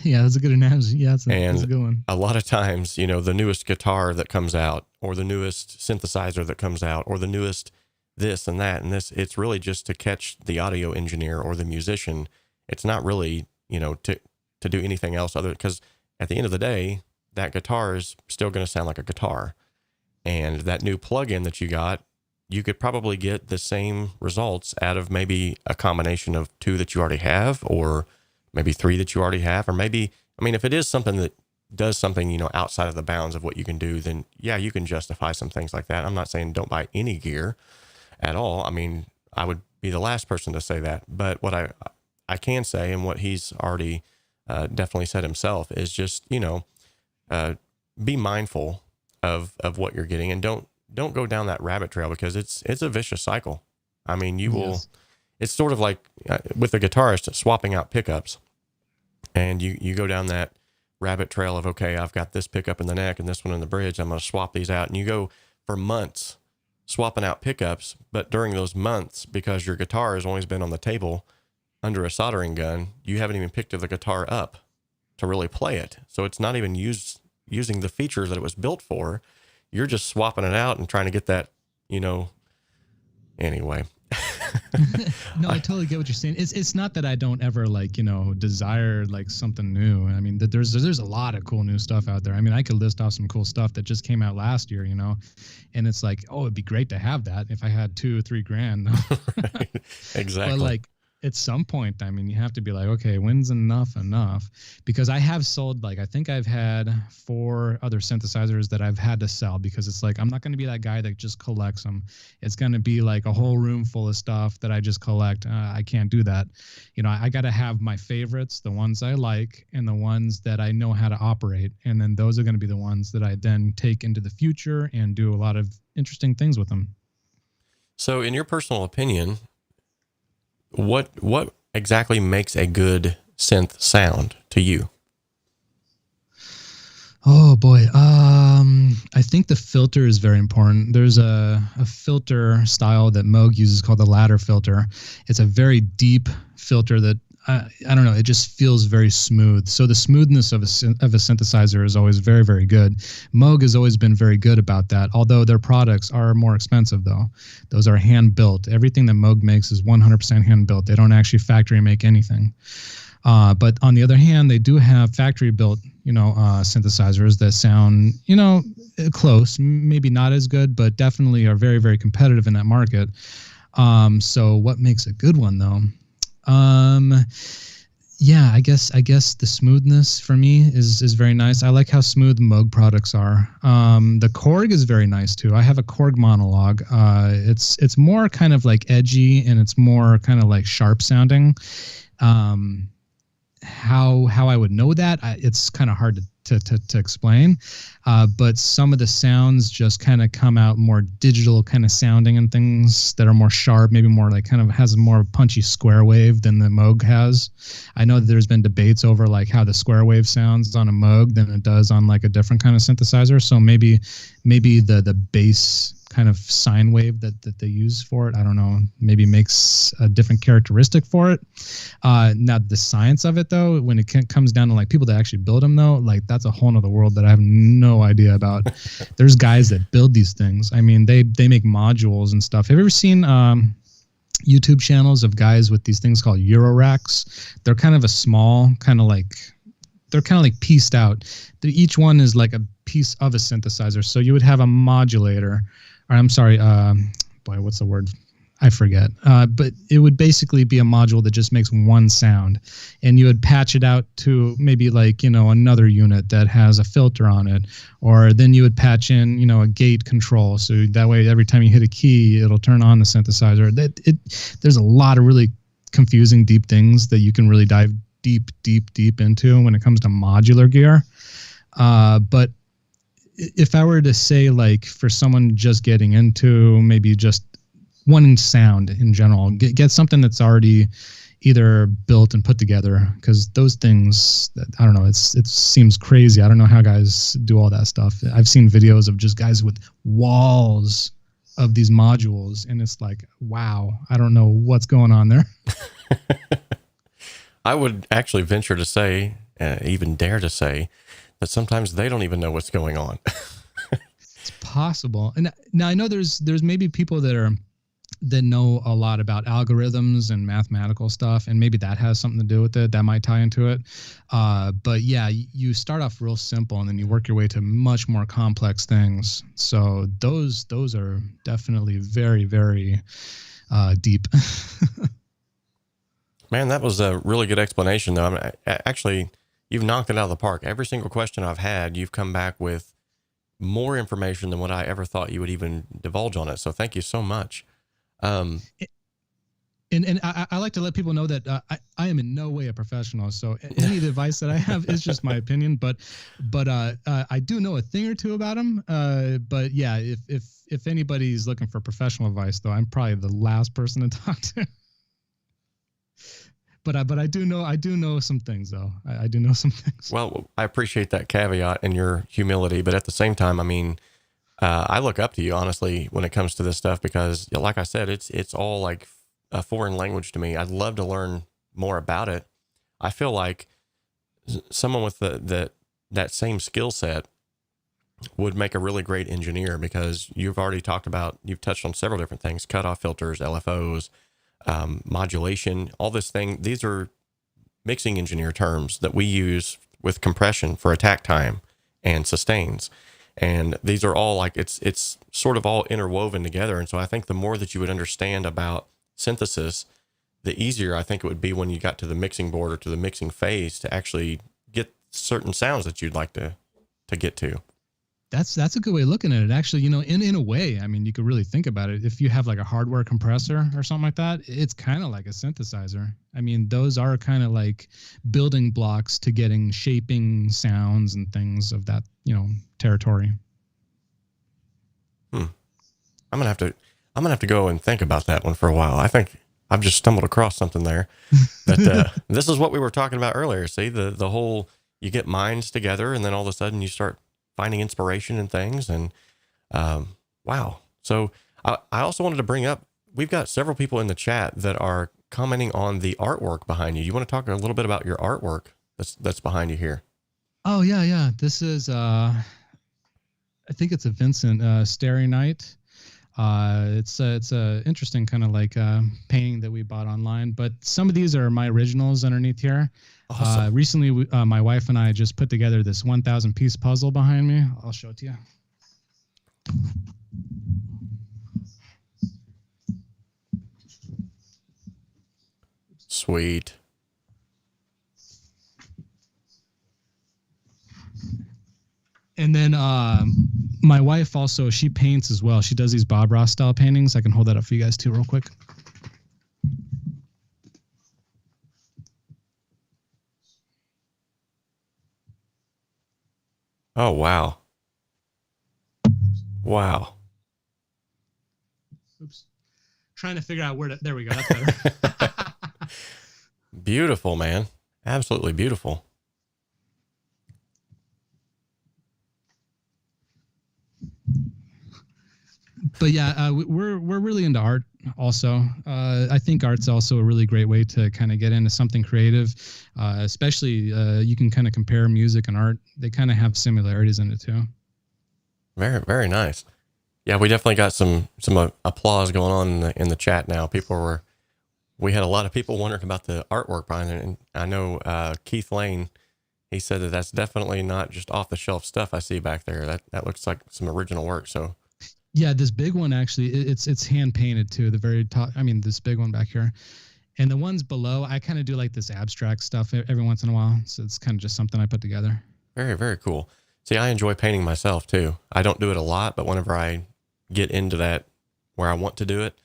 Yeah, that's a good analogy. Yeah, that's a good one. A lot of times, you know, the newest guitar that comes out, or the newest synthesizer that comes out, or the newest this and that and this, it's really just to catch the audio engineer or the musician. It's not really, you know, to do anything else other, because at the end of the day, that guitar is still going to sound like a guitar. And that new plugin that you got, you could probably get the same results out of maybe a combination of two that you already have, or maybe three that you already have, or maybe, I mean, if it is something that does something, you know, outside of the bounds of what you can do, then yeah, you can justify some things like that. I'm not saying don't buy any gear at all. I mean, I would be the last person to say that, but what I can say, and what he's already definitely said himself, is just, you know, be mindful of what you're getting, and don't go down that rabbit trail, because it's a vicious cycle. I mean, you will, it's sort of like with the guitarist swapping out pickups, and you go down that rabbit trail of, okay, I've got this pickup in the neck and this one in the bridge, I'm going to swap these out. And you go for months swapping out pickups, but during those months, because your guitar has always been on the table under a soldering gun, you haven't even picked the guitar up to really play it. So it's not even using the features that it was built for. You're just swapping it out and trying to get that, you know, anyway. No, I totally get what you're saying. It's not that I don't ever, like, you know, desire like something new. I mean, there's a lot of cool new stuff out there. I mean, I could list off some cool stuff that just came out last year, you know, and it's like, oh, it'd be great to have that if I had $2 or $3 grand. Right. Exactly. But like, at some point, I mean, you have to be like, okay, when's enough? Because I have sold, like, I think I've had 4 other synthesizers that I've had to sell, because it's like, I'm not going to be that guy that just collects them. It's going to be like a whole room full of stuff that I just collect. I can't do that. You know, I got to have my favorites, the ones I like, and the ones that I know how to operate. And then those are going to be the ones that I then take into the future and do a lot of interesting things with them. So in your personal opinion, what exactly makes a good synth sound to you? Oh boy. I think the filter is very important. There's a filter style that Moog uses called the ladder filter. It's a very deep filter that I don't know, it just feels very smooth. So the smoothness of a synthesizer is always very, very good. Moog has always been very good about that, although their products are more expensive though. Those are hand built. Everything that Moog makes is 100% hand built. They don't actually factory make anything. But on the other hand, they do have factory built, you know, synthesizers that sound, you know, close, maybe not as good, but definitely are very, very competitive in that market. So what makes a good one though? Yeah, I guess the smoothness for me is very nice. I like how smooth Moog products are. The Korg is very nice too. I have a Korg monologue. It's more kind of like edgy, and it's more kind of like sharp sounding. How I would know that, it's kind of hard to explain, but some of the sounds just kind of come out more digital kind of sounding, and things that are more sharp, maybe more like kind of has a more punchy square wave than the Moog has. I know that there's been debates over like how the square wave sounds on a Moog than it does on like a different kind of synthesizer. So maybe the bass kind of sine wave that they use for it, I don't know, maybe makes a different characteristic for it. Now the science of it though, when it comes down to like people that actually build them though, like that's a whole nother world that I have no idea about. There's guys that build these things. I mean, they make modules and stuff. Have you ever seen YouTube channels of guys with these things called Euro racks? They're kind of a small, they're kind of like pieced out. Each one is like a piece of a synthesizer. So you would have a modulator, or I'm sorry, boy, what's the word? I forget. But it would basically be a module that just makes one sound, and you would patch it out to maybe like, you know, another unit that has a filter on it, or then you would patch in, you know, a gate control. So that way, every time you hit a key, it'll turn on the synthesizer. There's a lot of really confusing, deep things that you can really dive deep into when it comes to modular gear. But if I were to say, like, for someone just getting into maybe just wanting sound in general, get something that's already either built and put together, because those things, I don't know, it seems crazy. I don't know how guys do all that stuff. I've seen videos of just guys with walls of these modules, and it's like, wow, I don't know what's going on there. I would actually venture to say, even dare to say, that sometimes they don't even know what's going on. It's possible. And now I know there's maybe people that are that know a lot about algorithms and mathematical stuff, and maybe that has something to do with it. That might tie into it. But yeah, you start off real simple, and then you work your way to much more complex things. So those are definitely very, very deep. Man, that was a really good explanation, though. I mean, actually, you've knocked it out of the park. Every single question I've had, you've come back with more information than what I ever thought you would even divulge on it. So thank you so much. And I like to let people know that I am in no way a professional. So any of the advice that I have is just my opinion. But I do know a thing or two about them. But yeah, if anybody's looking for professional advice, though, I'm probably the last person to talk to. But I do know some things, though. I do know some things. Well, I appreciate that caveat and your humility, but at the same time, I mean, I look up to you, honestly, when it comes to this stuff, because like I said, it's all like a foreign language to me. I'd love to learn more about it. I feel like someone with that same skill set would make a really great engineer, because you've touched on several different things: cutoff filters, LFOs, modulation, all this thing. These are mixing engineer terms that we use with compression for attack time and sustains. And these are all like, it's sort of all interwoven together. And so I think the more that you would understand about synthesis, the easier I think it would be when you got to the mixing board or to the mixing phase to actually get certain sounds that you'd like to get to. That's a good way of looking at it. Actually, in a way, I mean, you could really think about it. If you have like a hardware compressor or something like that, it's kind of like a synthesizer. I mean, those are kind of like building blocks to getting shaping sounds and things of that, territory. I'm gonna have to go and think about that one for a while. I think I've just stumbled across something there. But this is what we were talking about earlier. See, the whole, you get minds together, and then all of a sudden you start finding inspiration in things. And wow. So I also wanted to bring up, we've got several people in the chat that are commenting on the artwork behind you. You want to talk a little bit about your artwork that's behind you here? Oh yeah. This is I think it's a Vincent Starry Night. It's a interesting kind of like painting that we bought online, but some of these are my originals underneath here. Awesome. Recently, my wife and I just put together this 1,000 piece puzzle behind me. I'll show it to you. Sweet. And then my wife also, she paints as well. She does these Bob Ross style paintings. I can hold that up for you guys too real quick. Oh, wow. Wow. Oops. Trying to figure out where to, there we go. That's better. Beautiful, man. Absolutely beautiful. But yeah, we're really into art also. I think art's also a really great way to kind of get into something creative, especially you can kind of compare music and art. They kind of have similarities in it too. Very, very nice. Yeah, we definitely got some applause going on in the chat now. We had a lot of people wondering about the artwork behind it. And I know Keith Lane, he said that's definitely not just off the shelf stuff I see back there. That looks like some original work. So yeah, this big one actually, it's hand painted too. The very top, I mean, this big one back here, and the ones below, I kind of do like this abstract stuff every once in a while. So it's kind of just something I put together. Very, very cool. See, I enjoy painting myself too. I don't do it a lot, but whenever I get into that where I want to do it,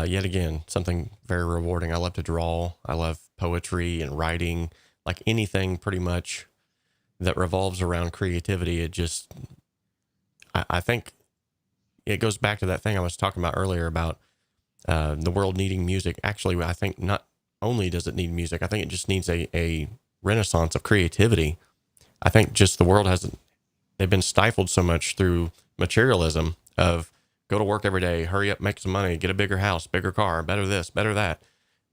yet again, something very rewarding. I love to draw. I love poetry and writing, like anything pretty much that revolves around creativity. It just, I think it goes back to that thing I was talking about earlier about the world needing music. Actually, I think not only does it need music, I think it just needs a renaissance of creativity. I think just the world they've been stifled so much through materialism of go to work every day, hurry up, make some money, get a bigger house, bigger car, better this, better that.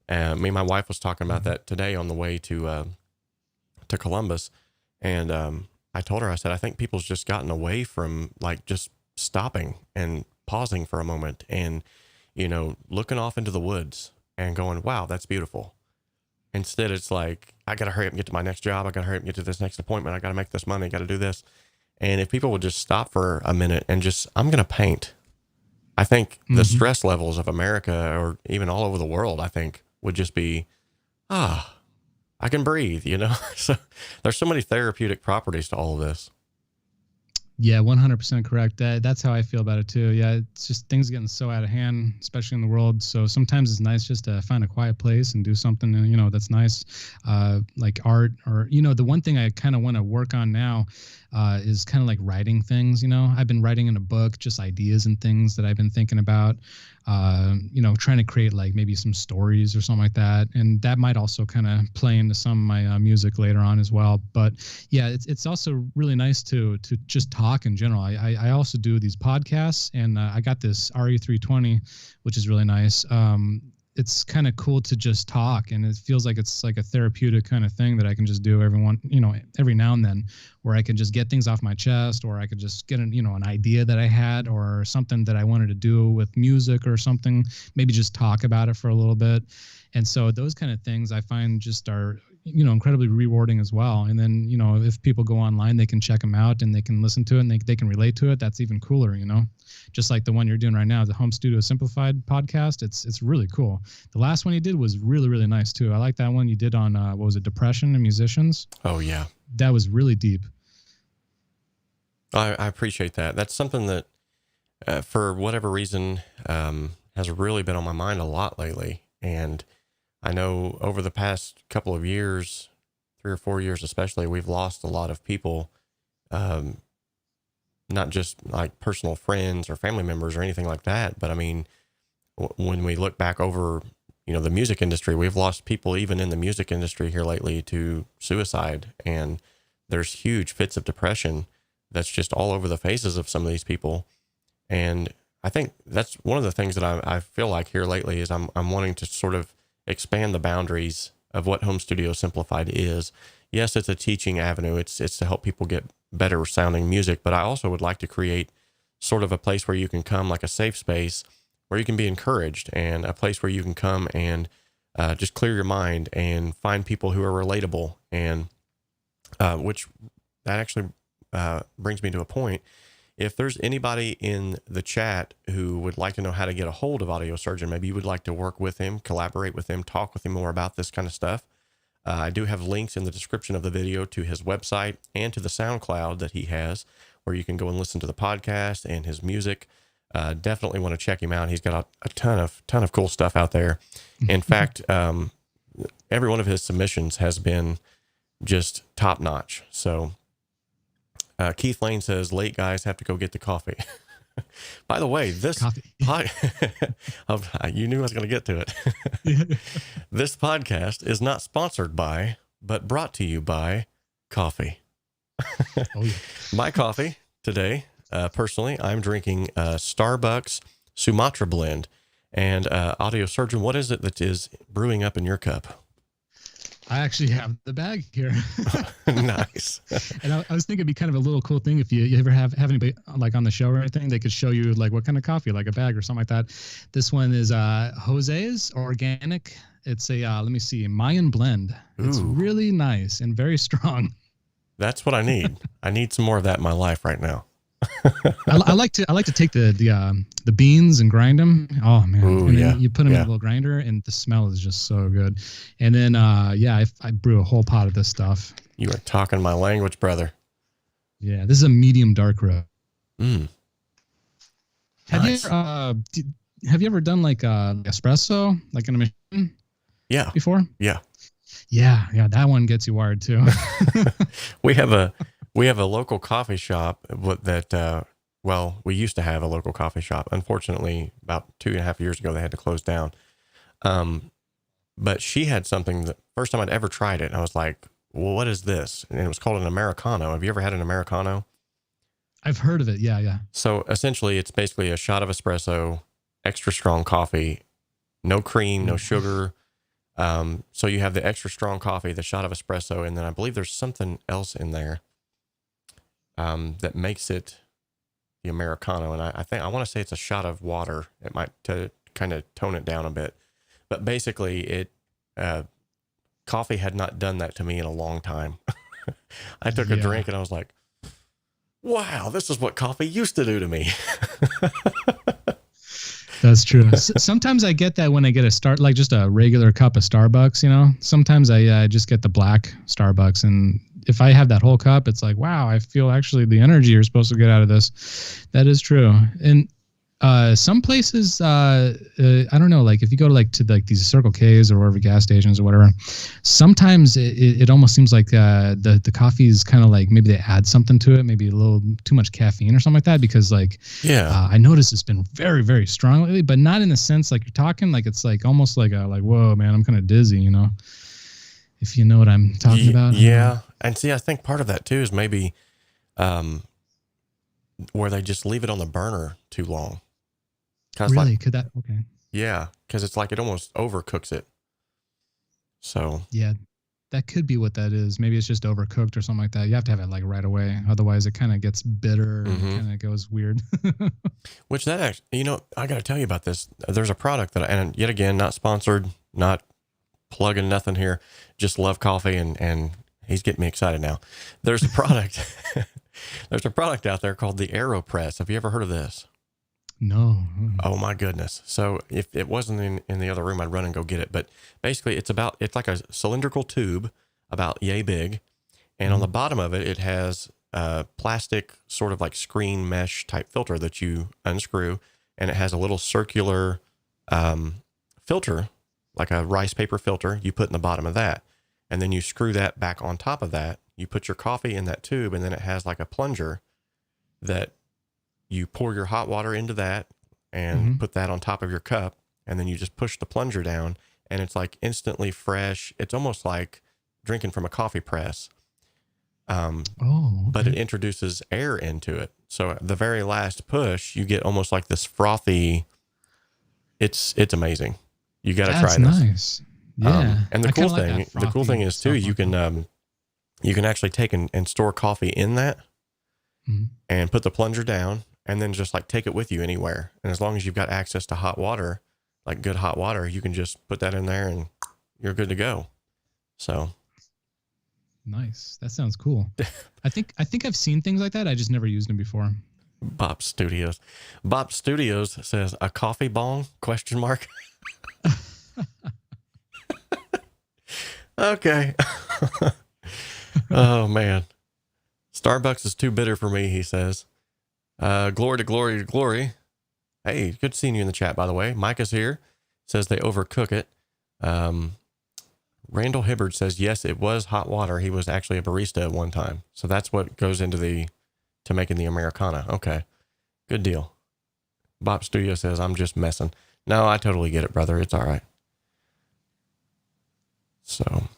Me and my wife was talking about that today on the way to Columbus. And I told her, I said, I think people's just gotten away from like just stopping and pausing for a moment and looking off into the woods and going, wow, that's beautiful. Instead, it's like, I got to hurry up and get to my next job. I got to hurry up and get to this next appointment. I got to make this money. I got to do this. And if people would just stop for a minute and just, I'm going to paint. I think the stress levels of America, or even all over the world, I think would just be, I can breathe, So there's so many therapeutic properties to all of this. Yeah, 100% correct. That's how I feel about it too. Yeah, it's just things getting so out of hand, especially in the world. So sometimes it's nice just to find a quiet place and do something, that's nice, like art, or the one thing I kind of want to work on now is kind of like writing things. I've been writing in a book, just ideas and things that I've been thinking about. Trying to create like maybe some stories or something like that, and that might also kind of play into some of my music later on as well. But yeah, it's also really nice to just talk in general. I also do these podcasts, and I got this RE320, which is really nice. It's kind of cool to just talk, and it feels like it's like a therapeutic kind of thing that I can just do every now and then, where I can just get things off my chest, or I could just get an idea that I had, or something that I wanted to do with music or something, maybe just talk about it for a little bit. And so those kind of things I find just are, incredibly rewarding as well. And then, if people go online, they can check them out and they can listen to it and they can relate to it. That's even cooler, just like the one you're doing right now, the Home Studio Simplified podcast. It's really cool. The last one you did was really, really nice too. I like that one you did on, what was it? Depression and musicians. Oh yeah. That was really deep. I appreciate that. That's something that, for whatever reason, has really been on my mind a lot lately. And I know over the past couple of years, 3 or 4 years especially, we've lost a lot of people, not just like personal friends or family members or anything like that. But I mean, when we look back over, the music industry, we've lost people even in the music industry here lately to suicide. And there's huge fits of depression that's just all over the faces of some of these people. And I think that's one of the things that I feel like here lately is I'm wanting to sort of expand the boundaries of what Home Studio Simplified is. Yes, it's a teaching avenue. It's to help people get better sounding music, but I also would like to create sort of a place where you can come, like a safe space where you can be encouraged, and a place where you can come and just clear your mind and find people who are relatable. And which that actually brings me to a point. If there's anybody in the chat who would like to know how to get a hold of AudiosErgeon, maybe you would like to work with him, collaborate with him, talk with him more about this kind of stuff, I do have links in the description of the video to his website and to the Soundcloud that he has, where you can go and listen to the podcast and his music. Definitely want to check him out. He's got a ton of cool stuff out there. In fact, every one of his submissions has been just top notch. So Keith Lane says, late guys have to go get the coffee. By the way, this you knew I was going to get to it. This podcast is not sponsored by, but brought to you by coffee. Oh, yeah. My coffee today, personally, I'm drinking Starbucks Sumatra blend. And AudiosErgeon, what is it that is brewing up in your cup? I actually have the bag here. Nice. And I was thinking it'd be kind of a little cool thing if you ever have anybody like on the show or anything, they could show you like what kind of coffee, like a bag or something like that. This one is Jose's Organic. It's a, let me see, Mayan blend. It's really nice and very strong. That's what I need. I need some more of that in my life right now. I like to take the beans and grind them. Oh man! Ooh, and then you put them in a little grinder, and the smell is just so good. And then I brew a whole pot of this stuff. You are talking my language, brother. Yeah, this is a medium dark roast. Nice. Have you ever done like espresso, like in a machine? Yeah. Before? Yeah. Yeah, that one gets you wired too. We have a local coffee shop that, we used to have a local coffee shop. Unfortunately, about 2.5 years ago, they had to close down. But she had something that first time I'd ever tried it. And I was like, well, what is this? And it was called an Americano. Have you ever had an Americano? I've heard of it. Yeah. So essentially it's basically a shot of espresso, extra strong coffee, no cream, no sugar. So you have the extra strong coffee, the shot of espresso, and then I believe there's something else in there that makes it the Americano. And I want to say it's a shot of water. It might, to kind of tone it down a bit. But basically, coffee had not done that to me in a long time. I took a drink and I was like, wow, this is what coffee used to do to me. That's true. Sometimes I get that when I get like just a regular cup of Starbucks, you know. Sometimes I just get the black Starbucks, and if I have that whole cup, it's like, wow, I feel actually the energy you're supposed to get out of this. That is true. And some places, I don't know, like if you go to these Circle K's or wherever gas stations or whatever, sometimes it almost seems like the coffee is kind of like maybe they add something to it, maybe a little too much caffeine or something like that. Because I noticed it's been very, very strong lately, but not in the sense like you're talking, like it's like almost like whoa, man, I'm kind of dizzy, you know, if you know what I'm talking about. Yeah. And see, I think part of that too is maybe where they just leave it on the burner too long. Really? Could that? Okay. Yeah, because it's like it almost overcooks it. So yeah, that could be what that is. Maybe it's just overcooked or something like that. You have to have it like right away, otherwise it kind of gets bitter and kind of goes weird. Which that actually, you know, I got to tell you about this. There's a product that, and yet again, not sponsored, not plugging nothing here. Just love coffee, and he's getting me excited now. There's a product. There's a product out there called the AeroPress. Have you ever heard of this? No. Oh my goodness. So if it wasn't in the other room, I'd run and go get it. But basically it's like a cylindrical tube about yay big. And on the bottom of it, it has a plastic sort of like screen mesh type filter that you unscrew. And it has a little circular filter, like a rice paper filter you put in the bottom of that. And then you screw that back on top of that. You put your coffee in that tube, and then it has like a plunger that you pour your hot water into that and put that on top of your cup. And then you just push the plunger down, and it's like instantly fresh. It's almost like drinking from a coffee press. But it introduces air into it. So at the very last push, you get almost like this frothy. It's amazing. You got to try this. That's nice. Yeah. And the cool thing is too, you can actually take and store coffee in that and put the plunger down, and then just like take it with you anywhere. And as long as you've got access to hot water, like good hot water, you can just put that in there and you're good to go. So nice. That sounds cool. I think I've seen things like that. I just never used them before. Bop Studios says a coffee bong ? Okay. Oh man. Starbucks is too bitter for me, he says. Glory to glory to glory. Hey, good seeing you in the chat, by the way. Micah's here. Says they overcook it. Randall Hibbard says, yes, it was hot water. He was actually a barista at one time. So that's what goes into to making the Americana. Okay. Good deal. Bop Studio says, I'm just messing. No, I totally get it, brother. It's all right. So,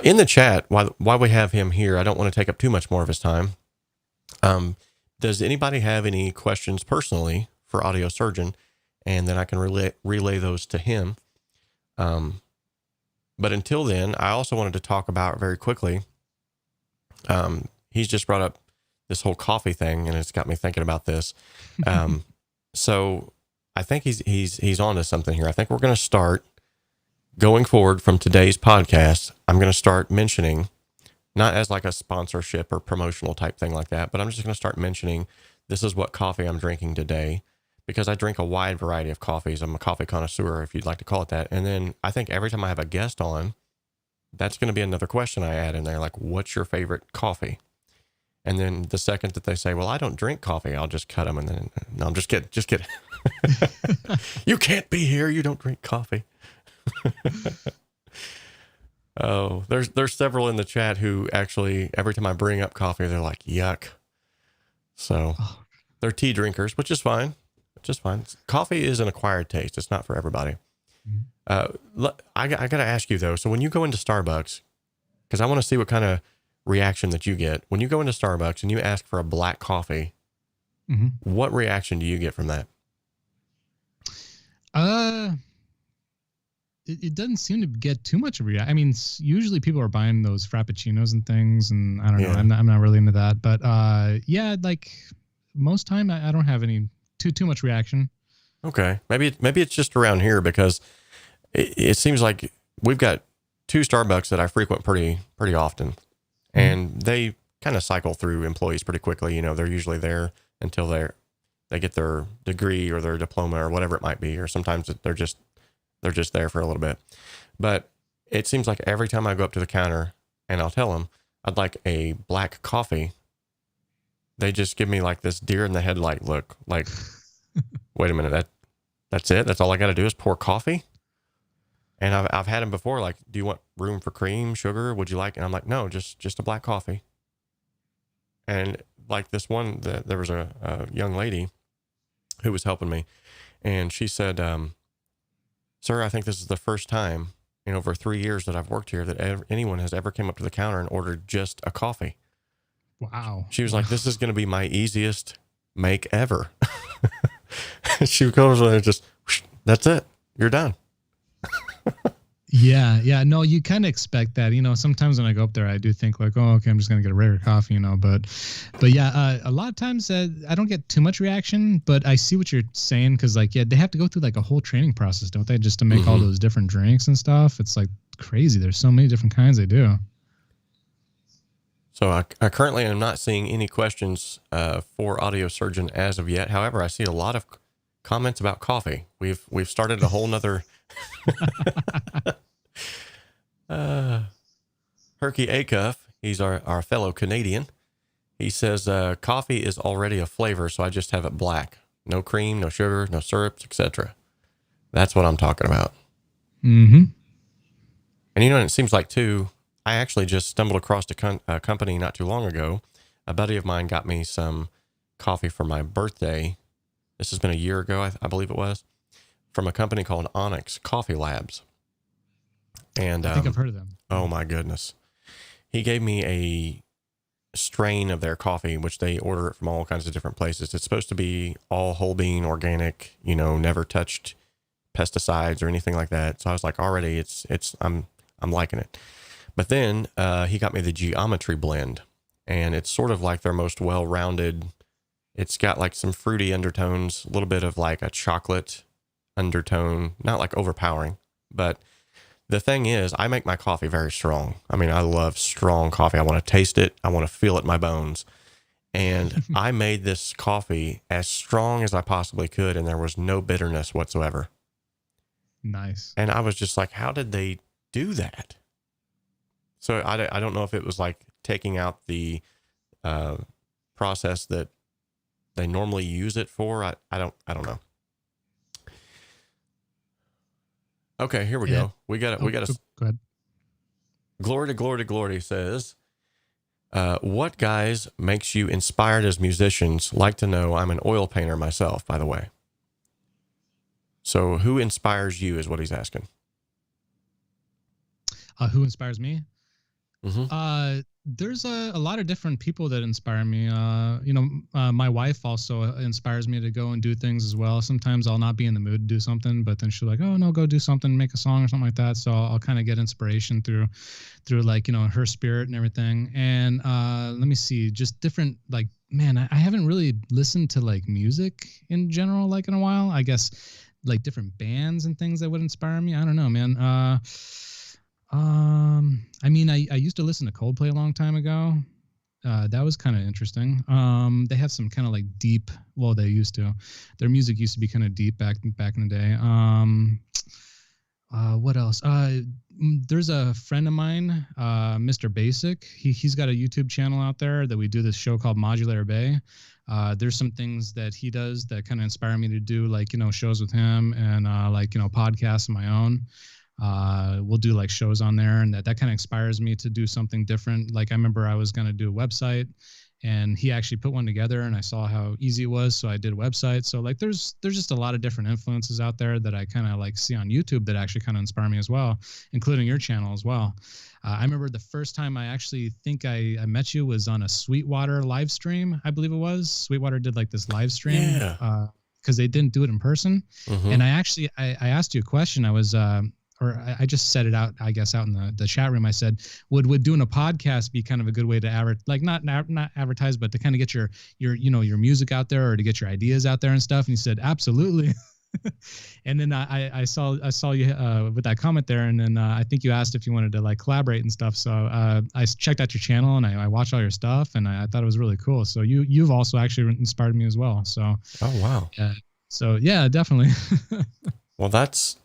in the chat, while we have him here, I don't want to take up too much more of his time. Does anybody have any questions personally for AudiosErgeon? And then I can relay those to him. But until then, I also wanted to talk about very quickly. He's just brought up this whole coffee thing, and it's got me thinking about this. So I think he's on to something here. I think we're going to start going forward from today's podcast. I'm going to start mentioning, not as like a sponsorship or promotional type thing like that, but I'm just going to start mentioning this is what coffee I'm drinking today, because I drink a wide variety of coffees. I'm a coffee connoisseur, if you'd like to call it that. And then I think every time I have a guest on, that's going to be another question I add in there, like, what's your favorite coffee? And then the second that they say, well, I don't drink coffee, I'll just cut them. And then, no, I'm just kidding. You can't be here. You don't drink coffee. Oh, there's several in the chat who actually, every time I bring up coffee, they're like, yuck. So they're tea drinkers, which is fine. Coffee is an acquired taste. It's not for everybody. I got to ask you though. So when you go into Starbucks, because I want to see what kind of reaction that you get when you go into Starbucks and you ask for a black coffee, what reaction do you get from that? It doesn't seem to get too much of a reaction. I mean, usually people are buying those frappuccinos and things, and I don't know. I'm not really into that, but yeah, like most time I don't have any too much reaction. Okay. Maybe it's just around here because it seems like we've got two Starbucks that I frequent pretty often, and they kind of cycle through employees pretty quickly. You know, they're usually there until they get their degree or their diploma or whatever it might be, or sometimes they're just there for a little bit. But it seems like every time I go up to the counter and I'll tell them I'd like a black coffee, they just give me like this deer in the headlight look. Like, wait a minute, that's it? That's all I got to do is pour coffee? And I've had them before. Like, do you want room for cream, sugar? Would you like? And I'm like, no, just a black coffee. And like this one, there was a young lady who was helping me, and she said, "Sir, I think this is the first time in over 3 years that I've worked here that anyone has ever came up to the counter and ordered just a coffee." Wow. She was like, "This is going to be my easiest make ever." She goes and just, that's it. You're done. Yeah. No, you kind of expect that. You know, sometimes when I go up there, I do think like, oh, okay, I'm just gonna get a regular coffee, you know. But yeah, a lot of times I don't get too much reaction. But I see what you're saying because, like, yeah, they have to go through like a whole training process, don't they, just to make all those different drinks and stuff. It's like crazy. There's so many different kinds they do. So I currently am not seeing any questions for AudiosErgeon as of yet. However, I see a lot of comments about coffee. We've started a whole nother Herky Acuff. He's our fellow Canadian. He says coffee is already a flavor, so I just have it black. No cream, no sugar, no syrups, etc. That's what I'm talking about. Mm-hmm. And you know, it seems like too, I actually just stumbled across a company not too long ago. A buddy of mine got me some coffee for my birthday. This has been a year ago, I believe it was, from a company called Onyx Coffee Labs. And I think I've heard of them. Oh my goodness. He gave me a strain of their coffee, which they order it from all kinds of different places. It's supposed to be all whole bean, organic, you know, never touched pesticides or anything like that. So I was like, already I'm liking it. But then he got me the geometry blend, and it's sort of like their most well-rounded. It's got like some fruity undertones, a little bit of like a chocolate undertone, not like overpowering. But the thing is, I make my coffee very strong. I mean, I love strong coffee. I want to taste it. I want to feel it in my bones. And I made this coffee as strong as I possibly could, and there was no bitterness whatsoever. Nice. And I was just like, how did they do that? So I don't know if it was like taking out the process that they normally use it for. I don't know. Okay, here we go. We got Go ahead. Glory to Glory says, what guys makes you inspired as musicians? Like to know. I'm an oil painter myself, by the way. So who inspires you is what he's asking. Who inspires me? Mm-hmm. There's a lot of different people that inspire me. You know, my wife also inspires me to go and do things as well. Sometimes I'll not be in the mood to do something, but then she's like, "Oh no, go do something, make a song or something like that." So I'll kind of get inspiration through like, you know, her spirit and everything. And let me see, just different, like, man, I haven't really listened to like music in general like in a while. I guess like different bands and things that would inspire me. I don't know, man. I mean, I used to listen to Coldplay a long time ago. That was kind of interesting. They have some kind of like deep, well, they used to, their music used to be kind of deep back in the day. What else? There's a friend of mine, Mr. Basic. He's got a YouTube channel out there that we do this show called Modular Bay. There's some things that he does that kind of inspire me to do, like, you know, shows with him and like, you know, podcasts of my own. We'll do like shows on there, and that kind of inspires me to do something different. Like I remember I was going to do a website, and he actually put one together, and I saw how easy it was, so I did a website. So like there's just a lot of different influences out there that I kind of like see on YouTube that actually kind of inspire me as well, including your channel as well. I remember the first time I actually think I met you was on a Sweetwater live stream, I believe it was. Sweetwater did like this live stream. Yeah. Because they didn't do it in person. Mm-hmm. And I asked you a question. I just said it out, I guess, out in the chat room. I said, would doing a podcast be kind of a good way to not advertise, but to kind of get your you know, your music out there, or to get your ideas out there and stuff? And he said, absolutely. And then I saw you with that comment there, and then I think you asked if you wanted to like collaborate and stuff. So I checked out your channel and I watched all your stuff, and I thought it was really cool. So you've also actually inspired me as well. So Oh, wow. so yeah, definitely. Well,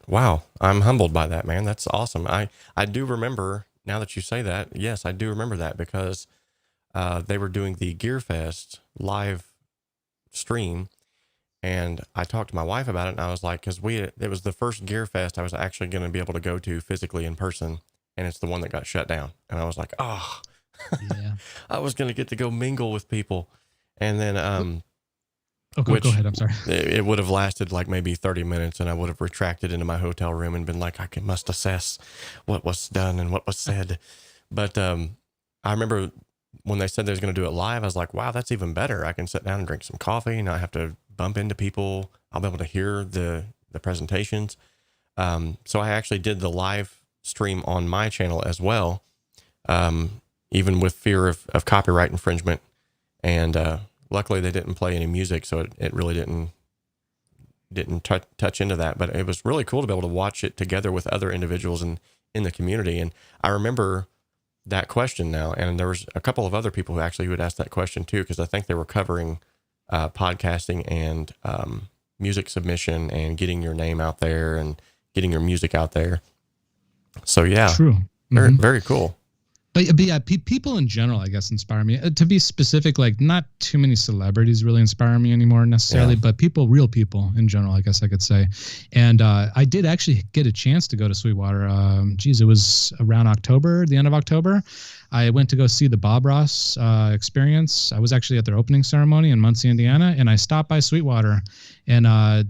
wow. I'm humbled by that, man. That's awesome. I do remember, now that you say that, yes, I do remember that because they were doing the Gear Fest live stream, and I talked to my wife about it, and I was like, because it was the first Gear Fest I was actually going to be able to go to physically in person, and it's the one that got shut down. And I was like, oh, Yeah. I was going to get to go mingle with people. And then, Go ahead. I'm sorry. it would have lasted like maybe 30 minutes, and I would have retracted into my hotel room and been like, must assess what was done and what was said. But I remember when they said they was going to do it live, I was like, wow, that's even better. I can sit down and drink some coffee and not have to bump into people. I'll be able to hear the presentations. So I actually did the live stream on my channel as well, even with fear of copyright infringement. And luckily they didn't play any music, so it really didn't touch into that. But it was really cool to be able to watch it together with other individuals in the community. And I remember that question now, and there was a couple of other people who actually would ask that question too, because I think they were covering podcasting and music submission and getting your name out there and getting your music out there. So yeah, True. very, very cool. But yeah, people in general, I guess, inspire me. To be specific, like not too many celebrities really inspire me anymore necessarily, but real people in general, I guess I could say. And I did actually get a chance to go to Sweetwater. It was around October, the end of October. I went to go see the Bob Ross experience. I was actually at their opening ceremony in Muncie, Indiana, and I stopped by Sweetwater. And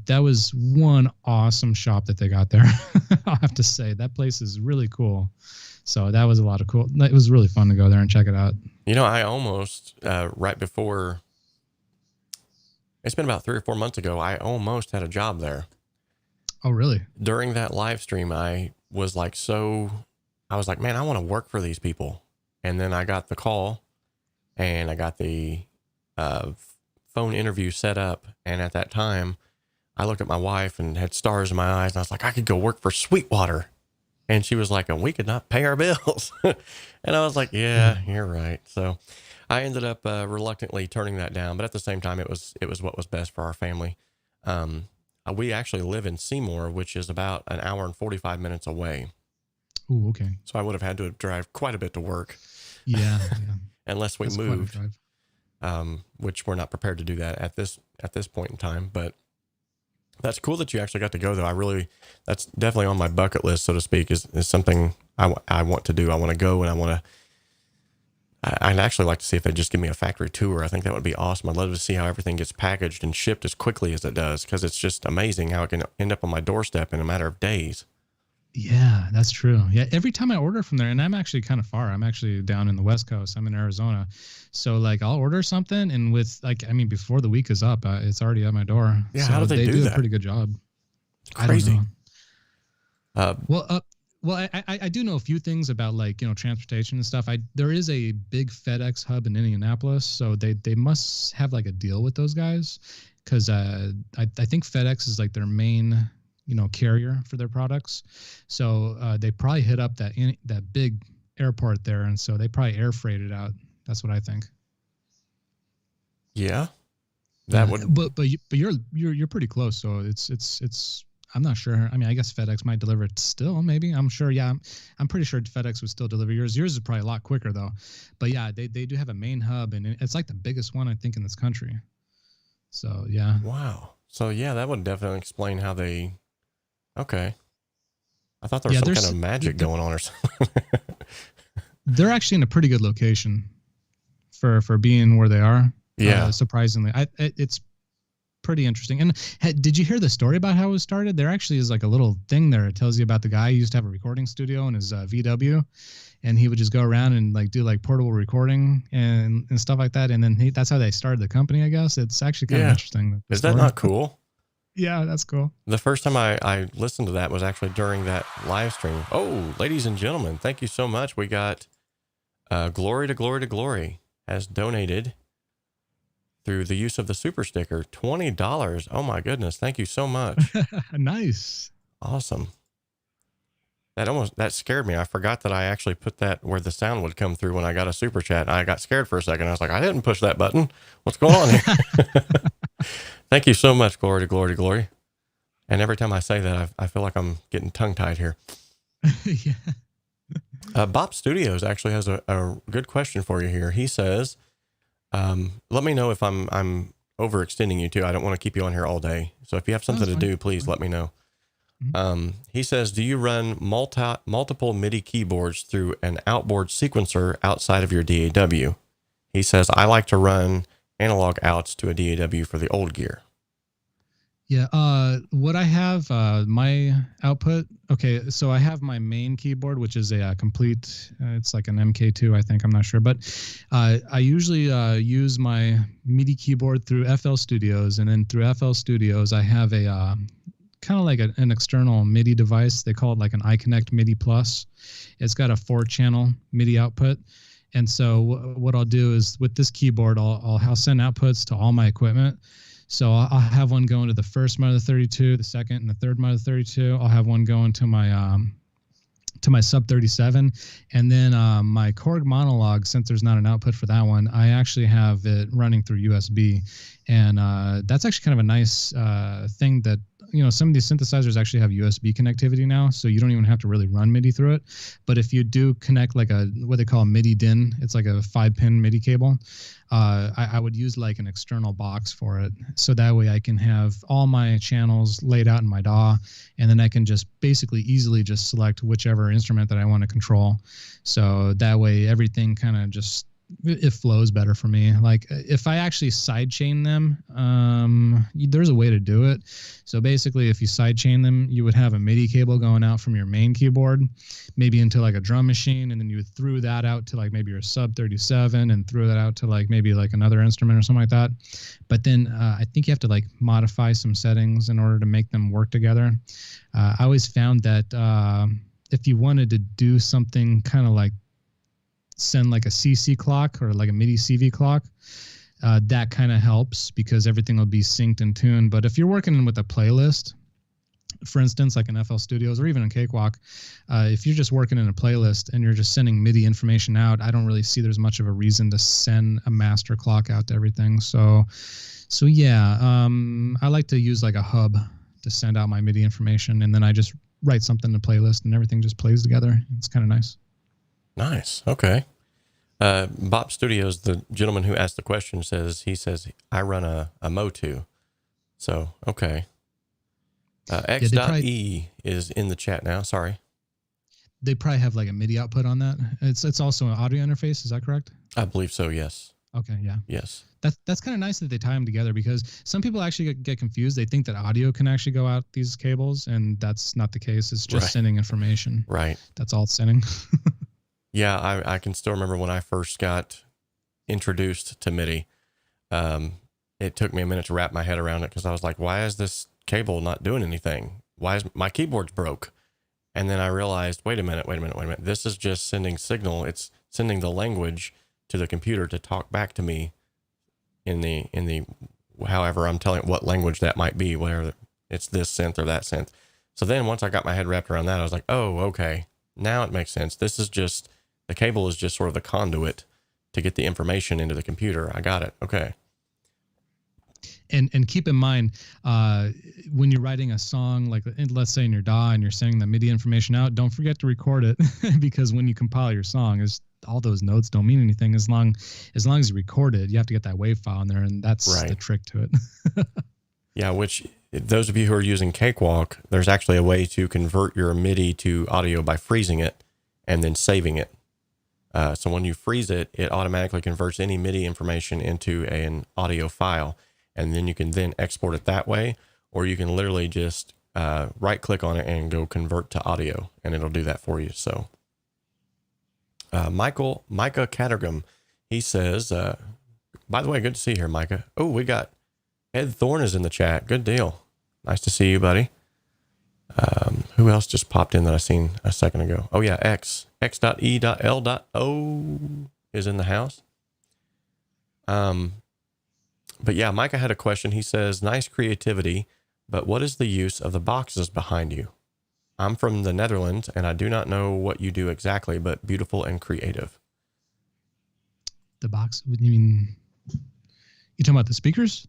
that was one awesome shop that they got there. I'll have to say, that place is really cool. So that was a lot of cool. It was really fun to go there and check it out. You know, I almost, right before, it's been about 3 or 4 months ago, I almost had a job there. Oh, really? During that live stream, I was like, man, I want to work for these people. And then I got the call and I got the phone interview set up. And at that time, I looked at my wife and had stars in my eyes. And I was like, I could go work for Sweetwater. And she was like, and we could not pay our bills. And I was like, yeah, you're right. So I ended up reluctantly turning that down. But at the same time, it was what was best for our family. We actually live in Seymour, which is about an hour and 45 minutes away. Oh, okay. So I would have had to drive quite a bit to work. Yeah. Unless we moved, which we're not prepared to do that at this point in time. But that's cool that you actually got to go, though. That's definitely on my bucket list, so to speak, is something I want to do. I want to go, and I'd actually like to see if they just give me a factory tour. I think that would be awesome. I'd love to see how everything gets packaged and shipped as quickly as it does, because it's just amazing how it can end up on my doorstep in a matter of days. Yeah, that's true. Yeah, every time I order from there, and I'm actually kind of far. I'm actually down in the West Coast. I'm in Arizona. So like I'll order something, and before the week is up, it's already at my door. Yeah, so how do they do that? A pretty good job. It's crazy. I don't know. Well, I do know a few things about transportation and stuff. There is a big FedEx hub in Indianapolis, so they must have like a deal with those guys, because I think FedEx is like their main carrier for their products. So they probably hit up that big airport there, and so they probably air freight it out. That's what I think. Yeah, that would. But you're pretty close. So it's. I'm not sure. I mean, I guess FedEx might deliver it still. Maybe. I'm sure. Yeah, I'm pretty sure FedEx would still deliver yours. Yours is probably a lot quicker though. But yeah, they do have a main hub, and it's like the biggest one I think in this country. So yeah. Wow. So yeah, that would definitely explain how they. Okay. I thought there was some kind of magic going on or something. They're actually in a pretty good location for being where they are. Yeah. Surprisingly, it's pretty interesting. And did you hear the story about how it was started? There actually is like a little thing there. It tells you about the guy who used to have a recording studio in his VW, and he would just go around and like do like portable recording and stuff like that. And then that's how they started the company, I guess. It's actually kind of interesting. Is that not cool? Yeah, that's cool. The first time I listened to that was actually during that live stream. Oh, ladies and gentlemen, thank you so much. We got Glory to Glory to Glory has donated through the use of the super sticker. $20. Oh my goodness. Thank you so much. Nice. Awesome. That scared me. I forgot that I actually put that where the sound would come through when I got a super chat. I got scared for a second. I was like, I didn't push that button. What's going on here? Thank you so much. Glory to glory to glory. And every time I say that, I feel like I'm getting tongue tied here. Yeah. Bob Studios actually has a good question for you here. He says, let me know if I'm overextending you too. I don't want to keep you on here all day. So if you have something to do, please let me know. He says, do you run multiple MIDI keyboards through an outboard sequencer outside of your DAW? He says, I like to run analog outs to a DAW for the old gear. Yeah. What I have, my output. Okay. So I have my main keyboard, which is a complete, it's like an MK2, I think. I'm not sure. But I usually use my MIDI keyboard through FL Studios. And then through FL Studios, I have a kind of like an external MIDI device. They call it like an iConnect MIDI Plus. It's got a 4-channel MIDI output. And so what I'll do is with this keyboard, I'll send outputs to all my equipment. So I'll have one going to the first mother 32, the second and the third mother 32. I'll have one going to my sub 37, and then my Korg monologue, since there's not an output for that one, I actually have it running through USB, and that's actually kind of a nice thing that, you know, some of these synthesizers actually have USB connectivity now, so you don't even have to really run MIDI through it. But if you do connect like what they call a MIDI DIN, it's like a 5-pin MIDI cable. I would use like an external box for it, so that way I can have all my channels laid out in my DAW, and then I can just basically easily just select whichever instrument that I want to control. So that way everything kind of just, it flows better for me. Like if I actually sidechain them, there's a way to do it. So basically if you sidechain them, you would have a MIDI cable going out from your main keyboard, maybe into like a drum machine. And then you would through that out to like maybe your sub 37 and through that out to like maybe like another instrument or something like that. But then I think you have to like modify some settings in order to make them work together. I always found that if you wanted to do something kind of like send like a CC clock or like a MIDI CV clock, that kind of helps because everything will be synced and tuned. But if you're working with a playlist, for instance, like in FL Studios or even in Cakewalk, if you're just working in a playlist and you're just sending MIDI information out, I don't really see there's much of a reason to send a master clock out to everything. So yeah, I like to use like a hub to send out my MIDI information, and then I just write something in the playlist and everything just plays together. It's kind of nice. Nice. Okay. Bob Studios, the gentleman who asked the question, says I run a Motu. So, okay. X.E is in the chat now. Sorry. They probably have like a MIDI output on that. It's also an audio interface. Is that correct? I believe so. Yes. Okay. Yeah. Yes. That's kind of nice that they tie them together, because some people actually get confused. They think that audio can actually go out these cables, and that's not the case. It's just sending information. Right. That's all it's sending. Yeah, I can still remember when I first got introduced to MIDI. It took me a minute to wrap my head around it, because I was like, why is this cable not doing anything? Why is my keyboard's broke? And then I realized, wait a minute. This is just sending signal. It's sending the language to the computer to talk back to me in the however I'm telling it what language that might be, whether it's this synth or that synth. So then once I got my head wrapped around that, I was like, oh, okay. Now it makes sense. This is just, the cable is just sort of the conduit to get the information into the computer. I got it. Okay. And keep in mind, when you're writing a song, like let's say in your DAW and you're sending the MIDI information out, don't forget to record it, because when you compile your song, all those notes don't mean anything as long as you record it. You have to get that WAV file in there, and that's the trick to it. Yeah, which those of you who are using Cakewalk, there's actually a way to convert your MIDI to audio by freezing it and then saving it. So when you freeze it, it automatically converts any MIDI information into an audio file, and then you can then export it that way, or you can literally just right-click on it and go convert to audio, and it'll do that for you. So Micah Cattergum, he says, by the way, good to see you here, Micah. Oh, we got Ed Thorne is in the chat. Good deal. Nice to see you, buddy. Who else just popped in that I seen a second ago? Oh yeah, X.E.L.O is in the house. But yeah, Micah had a question. He says, nice creativity, but what is the use of the boxes behind you? I'm from the Netherlands and I do not know what you do exactly, but beautiful and creative. The box? You mean, you talking about the speakers?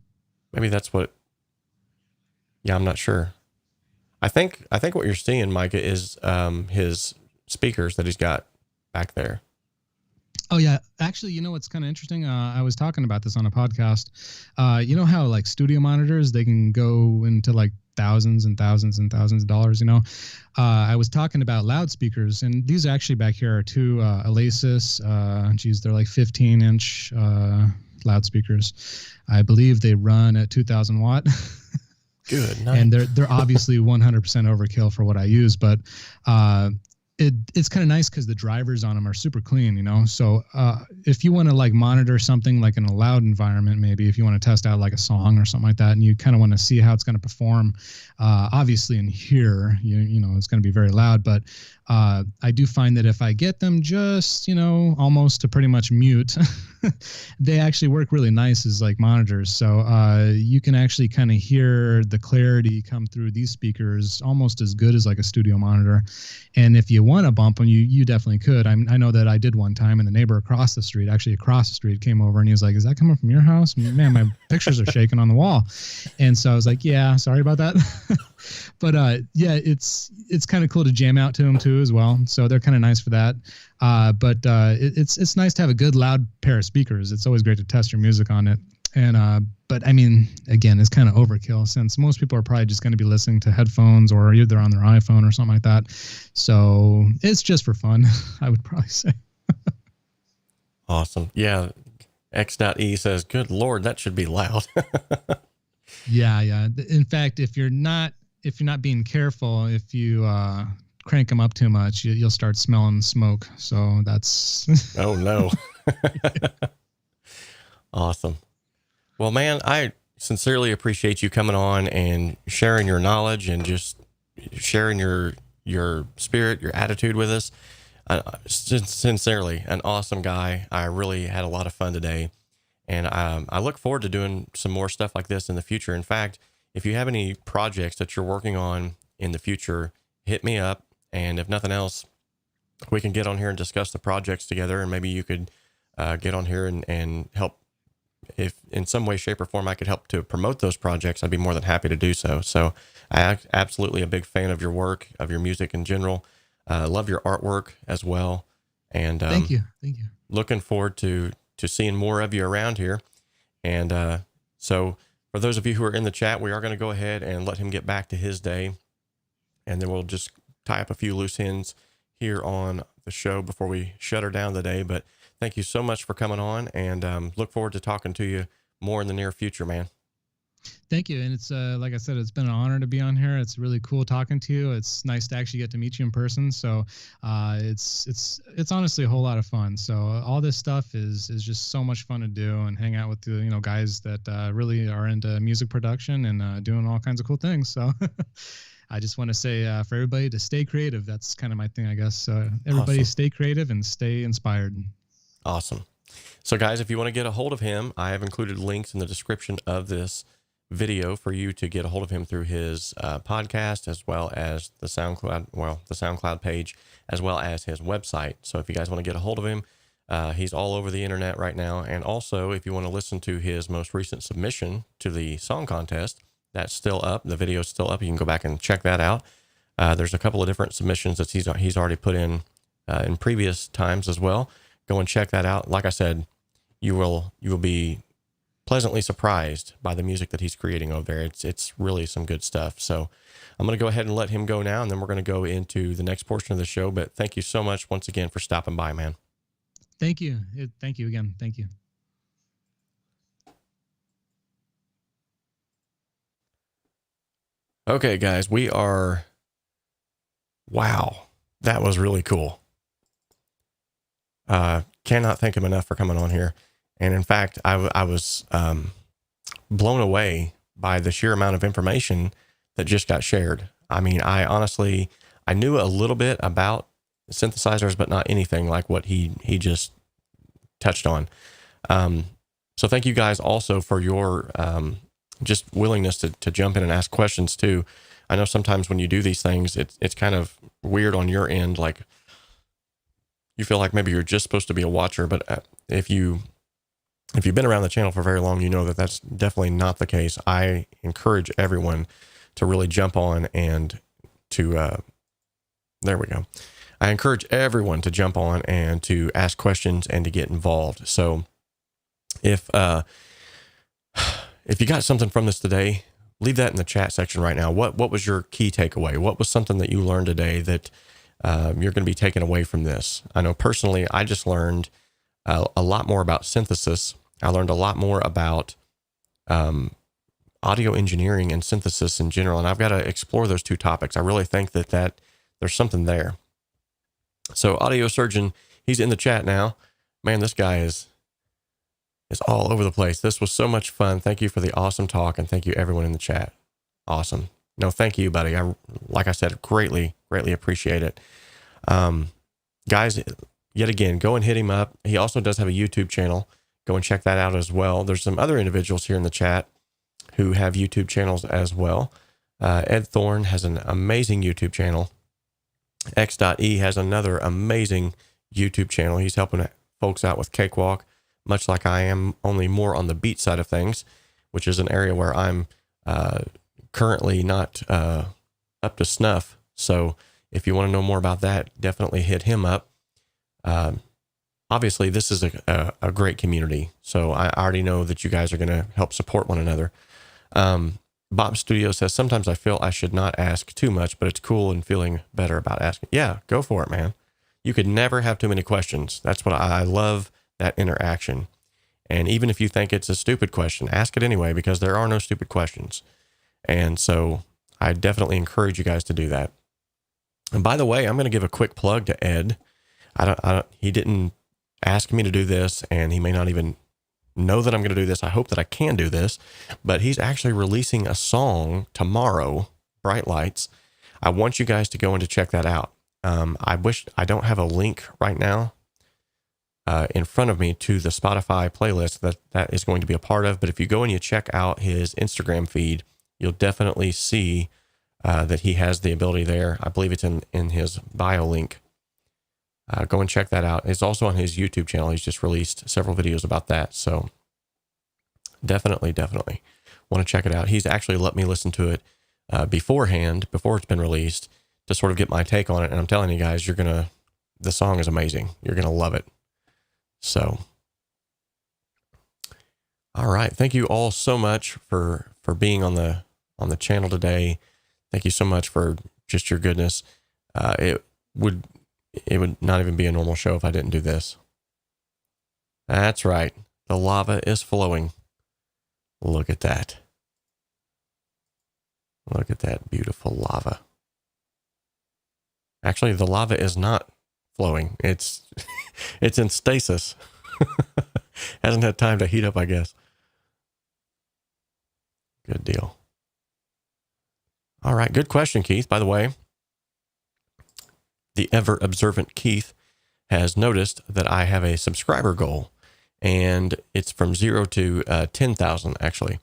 Maybe that's what, yeah, I'm not sure. I think what you're seeing, Micah, is his speakers that he's got back there. Oh yeah, actually, you know what's kind of interesting? I was talking about this on a podcast. You know how like studio monitors, they can go into like thousands and thousands and thousands of dollars. I was talking about loudspeakers, and these actually back here are two Alesis. They're like 15-inch loudspeakers. I believe they run at 2,000 watt. Good, nice. And they're obviously 100% overkill for what I use, but it's kind of nice because the drivers on them are super clean, so if you want to like monitor something like in a loud environment, maybe if you want to test out like a song or something like that, and you kind of want to see how it's going to perform, obviously in here it's going to be very loud, but I do find that if I get them just almost to pretty much mute, they actually work really nice as like monitors. So you can actually kind of hear the clarity come through these speakers almost as good as like a studio monitor. And if you want to bump them, you definitely could. I know that I did one time, and the neighbor across the street, came over, and he was like, "Is that coming from your house? Man, my pictures are shaking on the wall." And so I was like, "Yeah, sorry about that." But yeah, it's kind of cool to jam out to them too as well. So they're kind of nice for that. But it's nice to have a good loud pair of speakers. It's always great to test your music on it. And but I mean, again, it's kind of overkill since most people are probably just going to be listening to headphones or either on their iPhone or something like that. So it's just for fun, I would probably say. Awesome. Yeah. X.E says, good Lord, that should be loud. Yeah. In fact, if you're not being careful, if you crank them up too much, you'll start smelling smoke. So that's oh no. Awesome. Well, man, I sincerely appreciate you coming on and sharing your knowledge and just sharing your spirit, your attitude with us. Sincerely, an awesome guy. I really had a lot of fun today, and I look forward to doing some more stuff like this in the future. In fact, if you have any projects that you're working on in the future, hit me up, and if nothing else, we can get on here and discuss the projects together, and maybe you could get on here and help. If in some way, shape, or form I could help to promote those projects, I'd be more than happy to do so. So I absolutely a big fan of your work, of your music in general. Love your artwork as well. And thank you. Looking forward to seeing more of you around here. And so for those of you who are in the chat, we are going to go ahead and let him get back to his day. And then we'll just tie up a few loose ends here on the show before we shut her down today. But thank you so much for coming on, and look forward to talking to you more in the near future, man. Thank you. And it's like I said, it's been an honor to be on here. It's really cool talking to you. It's nice to actually get to meet you in person. So it's honestly a whole lot of fun. So all this stuff is just so much fun to do and hang out with the guys that really are into music production and doing all kinds of cool things. So I just want to say for everybody to stay creative. That's kind of my thing, I guess. Everybody Awesome. Stay creative and stay inspired. Awesome. So guys, if you want to get a hold of him, I have included links in the description of this video for you to get a hold of him through his podcast, as well as the SoundCloud page, as well as his website. So if you guys want to get a hold of him, he's all over the internet right now. And also, if you want to listen to his most recent submission to the song contest, that's still up. The video is still up. You can go back and check that out. There's a couple of different submissions that he's already put in previous times as well. Go and check that out. Like I said, you will be pleasantly surprised by the music that he's creating over there. It's really some good stuff. So I'm going to go ahead and let him go now, and then we're going to go into the next portion of the show. But thank you so much once again for stopping by, man. Thank you. Thank you again. Thank you. Okay, guys, wow, that was really cool. Cannot thank him enough for coming on here. And in fact, I was blown away by the sheer amount of information that just got shared. I mean, I knew a little bit about synthesizers, but not anything like what he just touched on. So thank you guys also for your just willingness to jump in and ask questions too. I know sometimes when you do these things, it's kind of weird on your end. Like you feel like maybe you're just supposed to be a watcher, but if you've been around the channel for very long, you know that that's definitely not the case. I encourage everyone to really jump on and to, there we go. I encourage everyone to jump on and to ask questions and to get involved. So if you got something from this today, leave that in the chat section right now. What was your key takeaway? What was something that you learned today that you're going to be taking away from this? I know personally, I just learned a lot more about synthesis. I learned a lot more about audio engineering and synthesis in general, and I've got to explore those two topics. I really think that there's something there. So AudiosErgeon, he's in the chat now. Man, this guy is all over the place. This was so much fun. Thank you for the awesome talk, and thank you everyone in the chat. Awesome. No, thank you, buddy. Like I said, greatly appreciate it. Guys, yet again, go and hit him up. He also does have a YouTube channel. Go and check that out as well. There's some other individuals here in the chat who have YouTube channels as well. Ed Thorne has an amazing YouTube channel. X.E has another amazing YouTube channel. He's helping folks out with Cakewalk, much like I am, only more on the beat side of things, which is an area where I'm currently not up to snuff. So if you want to know more about that, definitely hit him up. Obviously, this is a great community, so I already know that you guys are going to help support one another. Bob Studio says, sometimes I feel I should not ask too much, but it's cool and feeling better about asking. Yeah, go for it, man. You could never have too many questions. That's what I love, that interaction. And even if you think it's a stupid question, ask it anyway, because there are no stupid questions. And so I definitely encourage you guys to do that. And by the way, I'm going to give a quick plug to Ed. He didn't ask me to do this, and he may not even know that I'm going to do this. I hope that I can do this, but he's actually releasing a song tomorrow, Bright Lights. I want you guys to go and to check that out. I wish I don't have a link right now in front of me to the Spotify playlist that is going to be a part of, but if you go and you check out his Instagram feed, you'll definitely see that he has the ability there. I believe it's in his bio link. Go and check that out. It's also on his YouTube channel. He's just released several videos about that. So definitely want to check it out. He's actually let me listen to it beforehand, before it's been released, to sort of get my take on it. And I'm telling you guys, the song is amazing. You're going to love it. So, all right. Thank you all so much for being on the channel today. Thank you so much for just your goodness. It would not even be a normal show if I didn't do this. That's right. The lava is flowing. Look at that. Look at that beautiful lava. Actually, the lava is not flowing. It's in stasis. Hasn't had time to heat up, I guess. Good deal. All right. Good question, Keith. By the way, the ever observant Keith has noticed that I have a subscriber goal, and it's from 0 to 10,000 actually.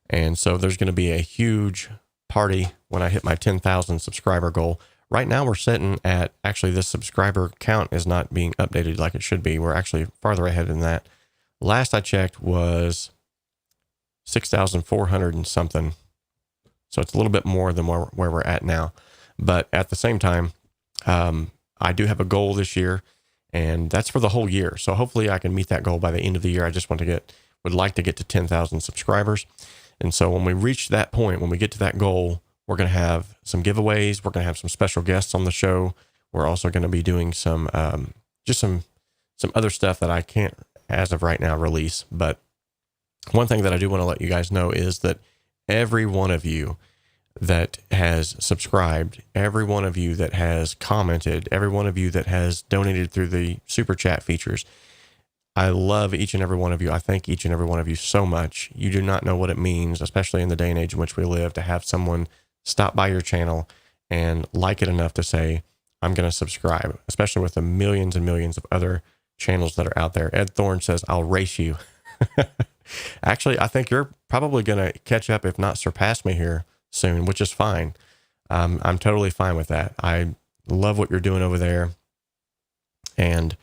And so there's going to be a huge party when I hit my 10,000 subscriber goal. Right now we're sitting at, actually this subscriber count is not being updated like it should be. We're actually farther ahead than that. Last I checked was 6,400 and something. So it's a little bit more than where we're at now. But at the same time, I do have a goal this year, and that's for the whole year. So hopefully I can meet that goal by the end of the year. I just would like to get to 10,000 subscribers. And so when we reach that point, when we get to that goal, we're going to have some giveaways. We're going to have some special guests on the show. We're also going to be doing some other stuff that I can't, as of right now, release. But one thing that I do want to let you guys know is that every one of you that has subscribed, every one of you that has commented, every one of you that has donated through the super chat features, I love each and every one of you. I thank each and every one of you so much. You do not know what it means, especially in the day and age in which we live, to have someone stop by your channel and like it enough to say, I'm going to subscribe, especially with the millions and millions of other channels that are out there. Ed Thorne says, I'll race you. Actually, I think you're probably going to catch up, if not surpass me here soon, which is fine. I'm totally fine with that. I love what you're doing over there. And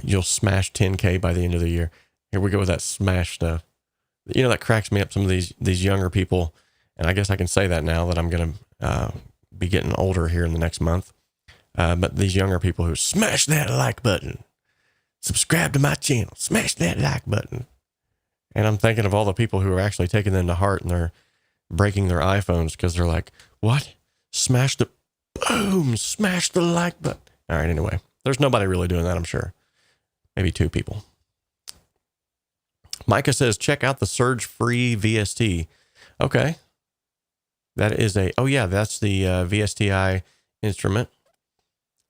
you'll smash 10K by the end of the year. Here we go with that smash stuff. You know, that cracks me up, some of these younger people. And I guess I can say that now that I'm going to be getting older here in the next month. But these younger people who smash that like button, subscribe to my channel, smash that like button. And I'm thinking of all the people who are actually taking them to heart, and they're breaking their iPhones because they're like, what? Smash the, boom, smash the like button. All right, anyway, there's nobody really doing that, I'm sure. Maybe 2 people. Micah says, check out the Surge Free VST. Okay. That is oh yeah, that's the VSTi instrument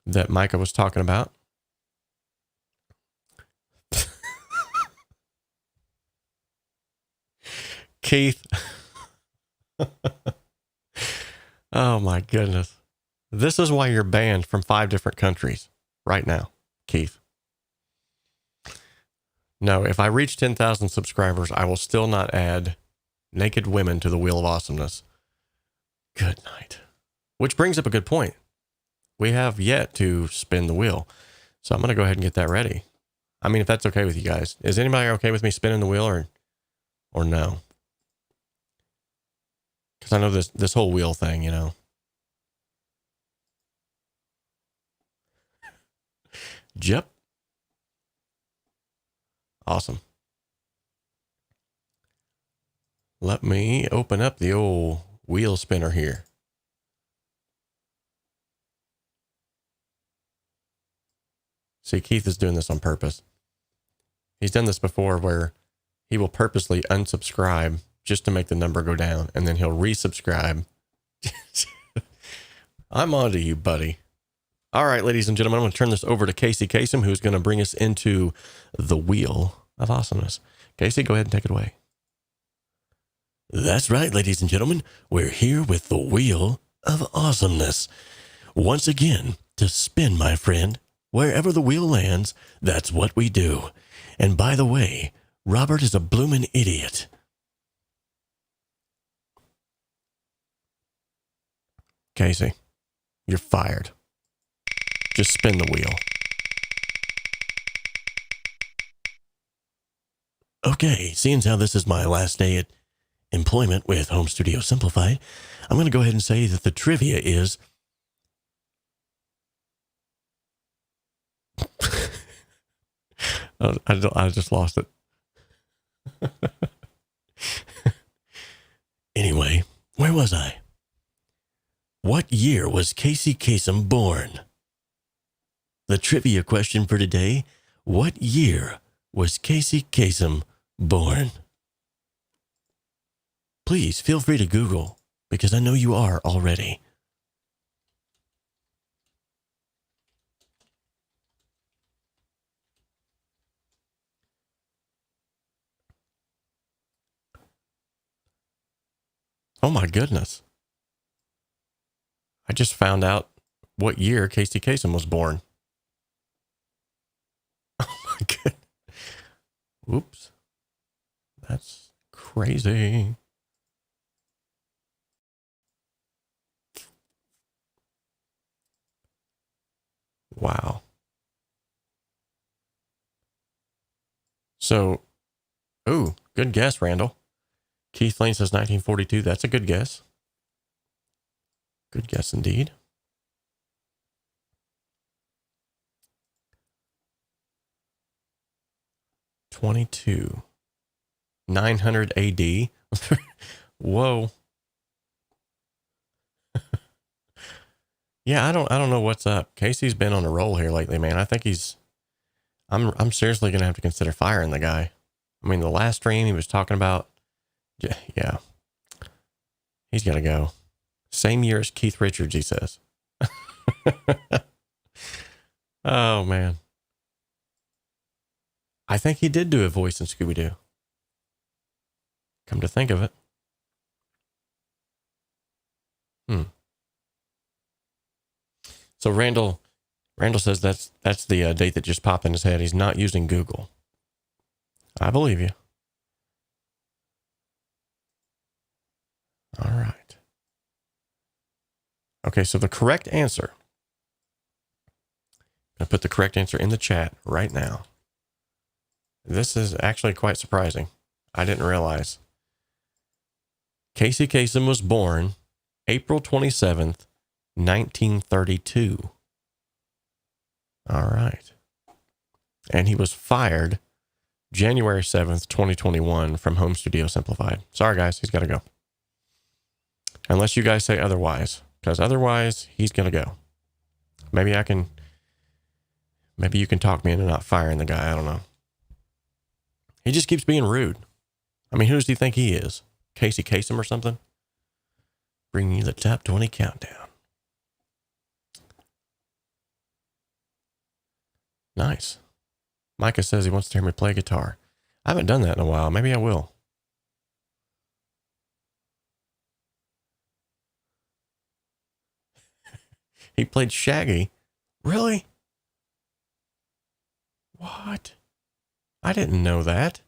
that Micah was talking about. Keith. Oh my goodness. This is why you're banned from 5 different countries right now, Keith. No, if I reach 10,000 subscribers, I will still not add naked women to the Wheel of Awesomeness. Good night. Which brings up a good point. We have yet to spin the wheel. So I'm going to go ahead and get that ready. I mean, if that's okay with you guys. Is anybody okay with me spinning the wheel or no? Because I know this whole wheel thing, you know. Yep. Awesome. Let me open up the old wheel spinner here. See, Keith is doing this on purpose. He's done this before where he will purposely unsubscribe just to make the number go down, and then he'll resubscribe. I'm on to you, buddy. All right, ladies and gentlemen, I'm going to turn this over to Casey Kasem, who's going to bring us into the Wheel of Awesomeness. Casey, go ahead and take it away. That's right, ladies and gentlemen. We're here with the Wheel of Awesomeness. Once again, to spin, my friend. Wherever the wheel lands, that's what we do. And by the way, Robert is a bloomin' idiot. Casey, you're fired. Just spin the wheel. Okay, seeing as how this is my last day at employment with Home Studio Simplified, I'm going to go ahead and say that the trivia is... I just lost it. Anyway, where was I? What year was Casey Kasem born? The trivia question for today, what year was Casey Kasem born? Please feel free to Google, because I know you are already. Oh my goodness. I just found out what year Casey Kasem was born. Oh my goodness. Whoops. That's crazy. Wow. So, ooh, good guess, Randall. Keith Lane says 1942. That's a good guess. Good guess indeed. '22. 900 AD. Whoa. Yeah, I don't know what's up. Casey's been on a roll here lately, man. I think I'm seriously gonna have to consider firing the guy. I mean, the last stream he was talking about, yeah. He's gotta go. Same year as Keith Richards, he says. Oh man. I think he did do a voice in Scooby-Doo. Come to think of it. So Randall says that's the date that just popped in his head. He's not using Google. I believe you. All right. Okay, so the correct answer, I'm going to put the correct answer in the chat right now. This is actually quite surprising. I didn't realize. Casey Kasem was born April 27th, 1932. All right. And he was fired January 7th, 2021 from Home Studio Simplified. Sorry, guys, he's got to go. Unless you guys say otherwise, because otherwise he's going to go. Maybe you can talk me into not firing the guy. I don't know. He just keeps being rude. I mean, who does he think he is? Casey Kasem or something? Bringing you the top 20 countdown. Nice. Micah says he wants to hear me play guitar. I haven't done that in a while. Maybe I will. He played Shaggy. Really? What? I didn't know that.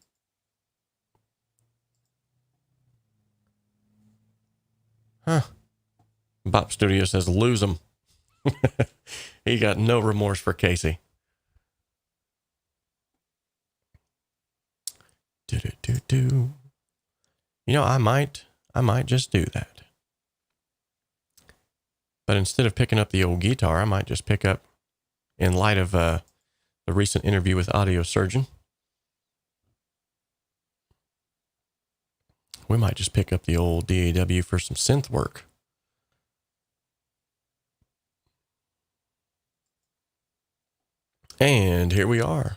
Huh. Bop Studio says lose him. He got no remorse for Casey. Do. You know, I might just do that. But instead of picking up the old guitar, I might just pick up, in light of the recent interview with AudiosErgeon, we might just pick up the old DAW for some synth work. And here we are.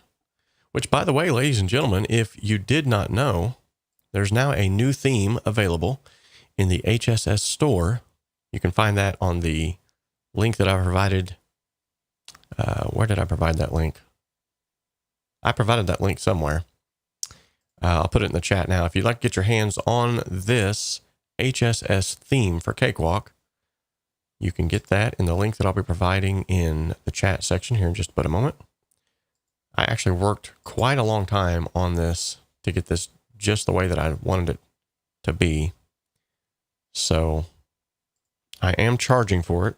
Which, by the way, ladies and gentlemen, if you did not know, there's now a new theme available in the HSS store. You can find that on the link that I provided. Where did I provide that link? I provided that link somewhere. I'll put it in the chat now. If you'd like to get your hands on this HSS theme for Cakewalk, you can get that in the link that I'll be providing in the chat section here in just about a moment. I actually worked quite a long time on this to get this just the way that I wanted it to be. So I am charging for it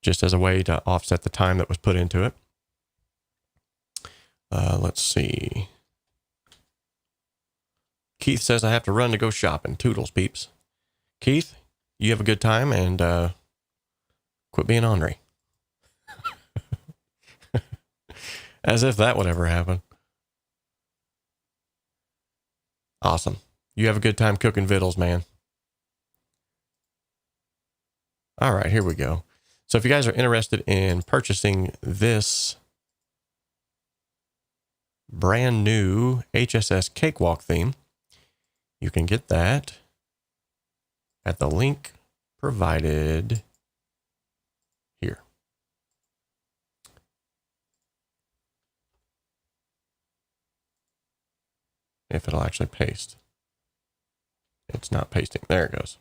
just as a way to offset the time that was put into it. Let's see. Keith says I have to run to go shopping. Toodles, peeps. Keith, you have a good time and quit being ornery. As if that would ever happen. Awesome. You have a good time cooking vittles, man. All right, here we go. So if you guys are interested in purchasing this brand new HSS Cakewalk theme, you can get that at the link provided here. If it'll actually paste. It's not pasting. There it goes.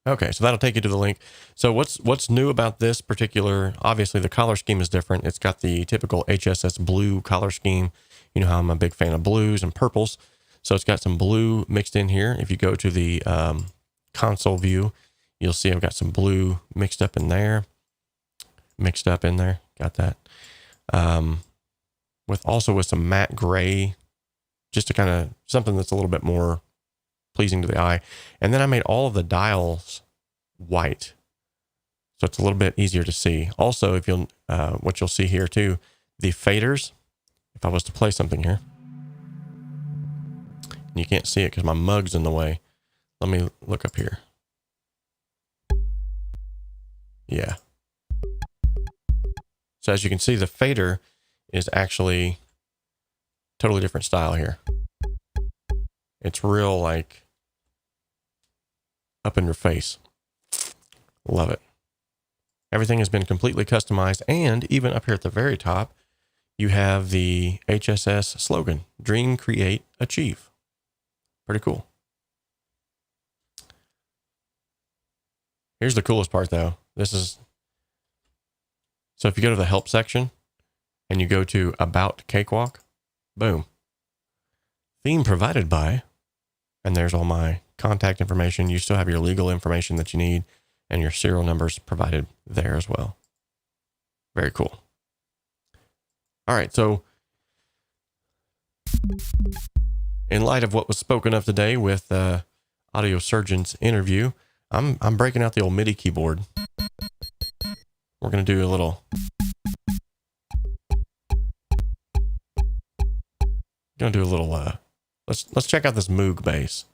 Okay, so that'll take you to the link. So what's new about this particular, obviously the color scheme is different. It's got the typical HSS blue color scheme. You know how I'm a big fan of blues and purples. So it's got some blue mixed in here. If you go to the console view, you'll see I've got some blue mixed up in there. Got that. With some matte gray, just to kind of something that's a little bit more pleasing to the eye. And then I made all of the dials white, so it's a little bit easier to see. Also, if you'll what you'll see here too, the faders. If I was to play something here, and you can't see it because my mug's in the way. Let me look up here. Yeah. So as you can see, the fader is actually totally different style here. It's real like up in your face. Love it. Everything has been completely customized, and even up here at the very top, you have the HSS slogan, Dream, Create, Achieve. Pretty cool. Here's the coolest part though. So if you go to the help section and you go to About Cakewalk, Boom. Theme provided by, and there's all my contact information. You still have your legal information that you need and your serial numbers provided there as well. Very cool. All right. So in light of what was spoken of today with AudiosErgeon's interview, I'm breaking out the old MIDI keyboard. We're going to do a little... Let's check out this Moog bass.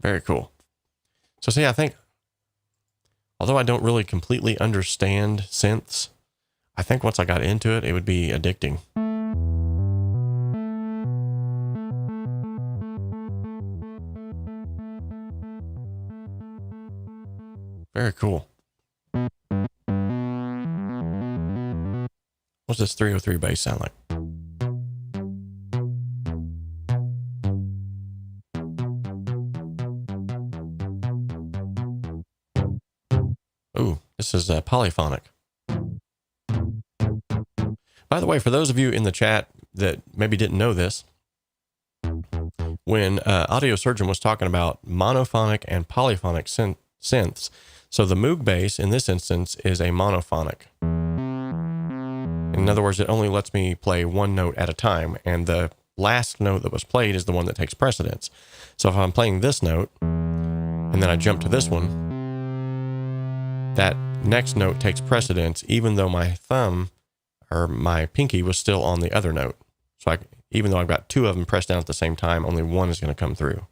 Very cool. So see, I think, although I don't really completely understand synths, I think once I got into it, it would be addicting. Very cool. What's this 303 bass sound like? Ooh, this is polyphonic. By the way, for those of you in the chat that maybe didn't know this, when AudiosErgeon was talking about monophonic and polyphonic synths, so the Moog bass in this instance is a monophonic. In other words, it only lets me play one note at a time, and the last note that was played is the one that takes precedence. So if I'm playing this note, and then I jump to this one, that next note takes precedence, even though my thumb or my pinky was still on the other note. So even though I've got two of them pressed down at the same time, only one is going to come through.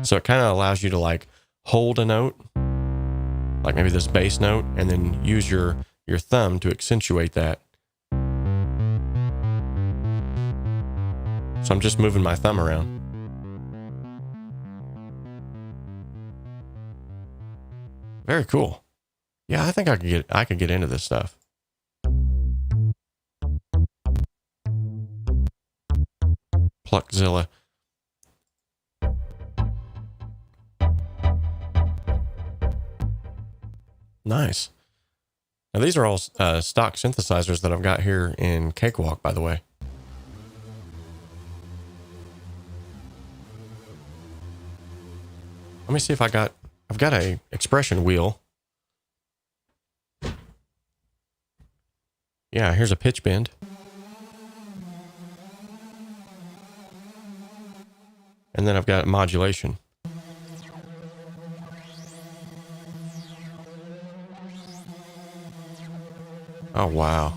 So it kind of allows you to like hold a note, like maybe this bass note, and then use your thumb to accentuate that. So I'm just moving my thumb around. Very cool. Yeah, I think I could get into this stuff. Pluckzilla. Nice. Now these are all stock synthesizers that I've got here in Cakewalk, by the way. Let me see if I've got a expression wheel. Yeah, here's a pitch bend. And then I've got modulation. Oh, wow.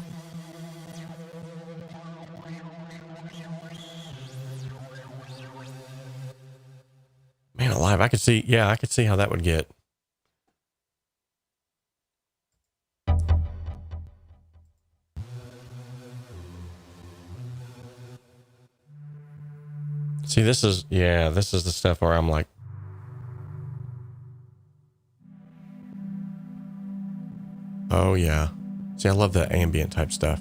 Man alive, I could see how that would get. See, this is the stuff where I'm like, oh yeah. See, I love the ambient type stuff.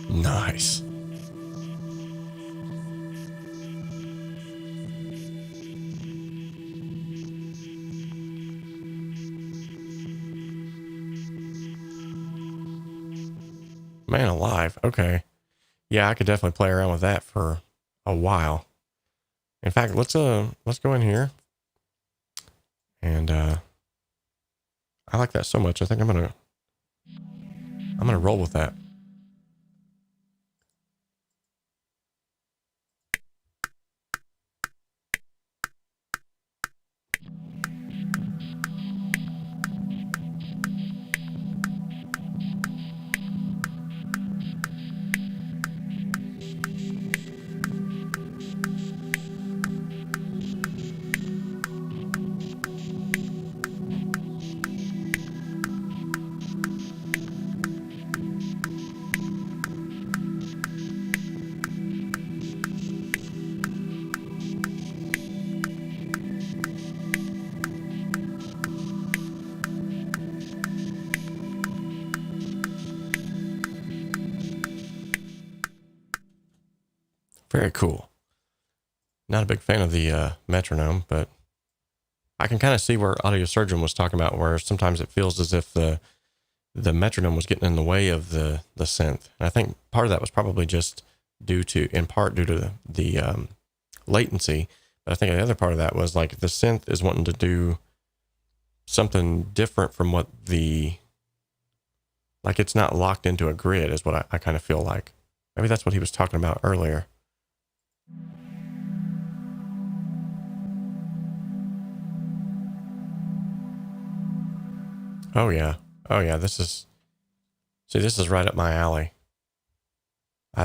Nice. Man alive. Okay. Yeah, I could definitely play around with that for a while. In fact, let's go in here And I like that so much. I think I'm gonna roll with that. Very cool. Not a big fan of the metronome, but I can kind of see where AudiosErgeon was talking about, where sometimes it feels as if the metronome was getting in the way of the synth. And I think part of that was probably just in part due to the latency. But I think the other part of that was like the synth is wanting to do something different from what like it's not locked into a grid is what I kind of feel like. Maybe that's what he was talking about earlier. Oh yeah. Oh yeah. This is right up my alley. I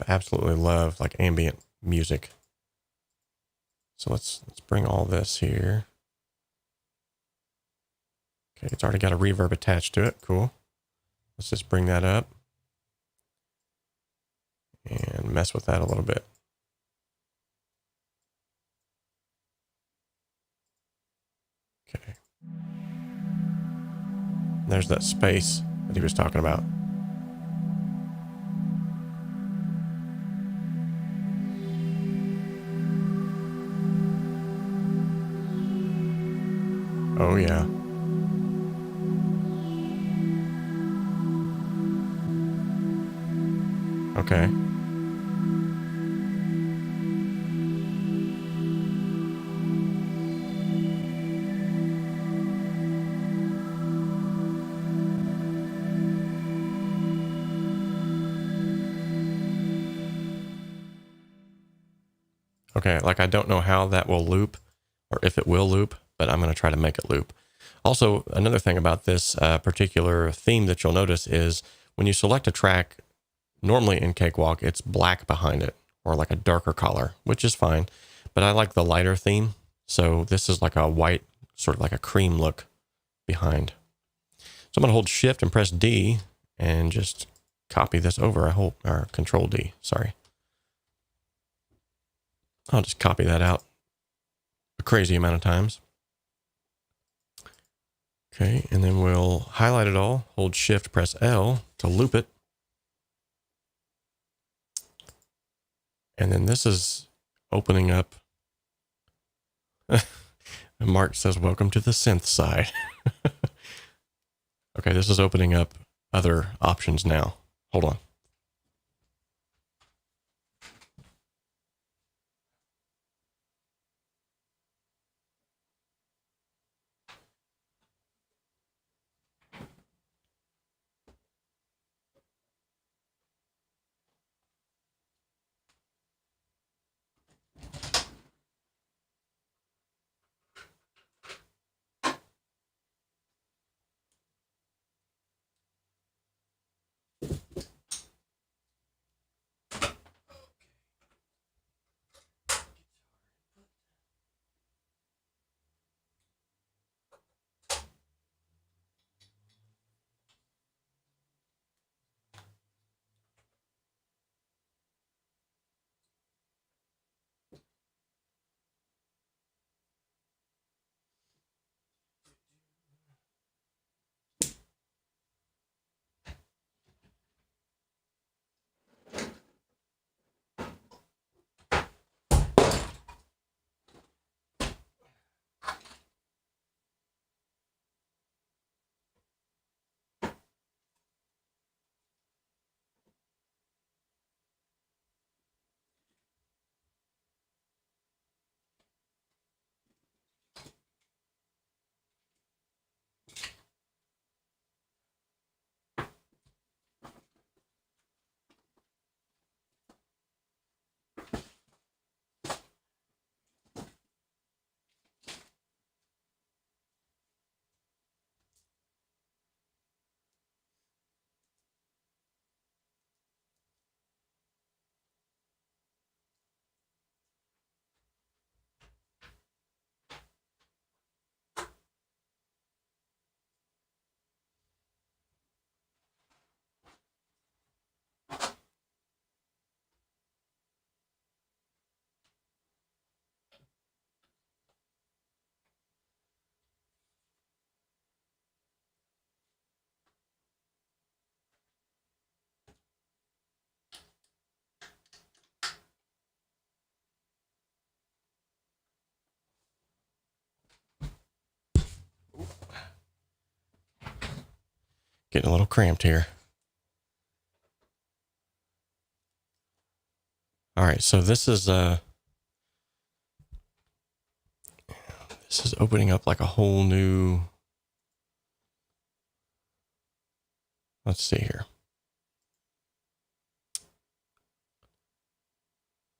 absolutely love like ambient music. So let's bring all this here. Okay, it's already got a reverb attached to it. Cool. Let's just bring that up and mess with that a little bit. Okay. There's that space that he was talking about. Oh yeah. Okay. Okay, like I don't know how that will loop or if it will loop, but I'm going to try to make it loop. Also, another thing about this particular theme that you'll notice is when you select a track, normally in Cakewalk, it's black behind it or like a darker color, which is fine. But I like the lighter theme. So this is like a white, sort of like a cream look behind. So I'm going to hold Shift and press D and just copy this over. Or Control D, sorry. I'll just copy that out a crazy amount of times. Okay, and then we'll highlight it all, hold Shift, press L to loop it. And then this is opening up. Mark says, welcome to the synth side. Okay, this is opening up other options now. Hold on. Getting a little cramped here. All right, so this is opening up like a whole new. Let's see here.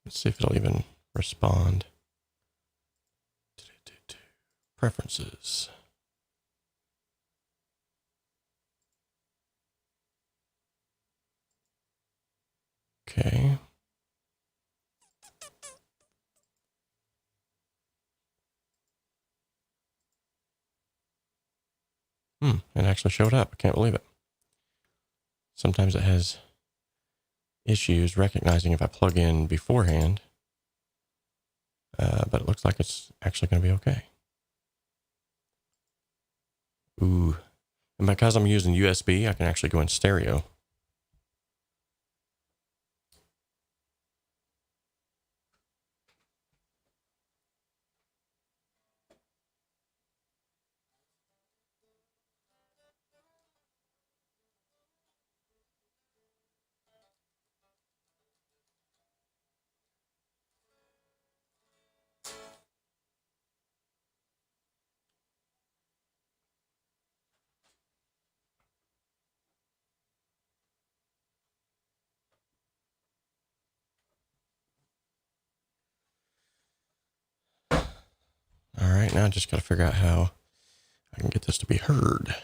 Let's see if it'll even respond. Preferences. Okay. It actually showed up. I can't believe it. Sometimes it has issues recognizing if I plug in beforehand. But it looks like it's actually going to be okay. Ooh. And because I'm using USB, I can actually go in stereo. All right, now I just got to figure out how I can get this to be heard.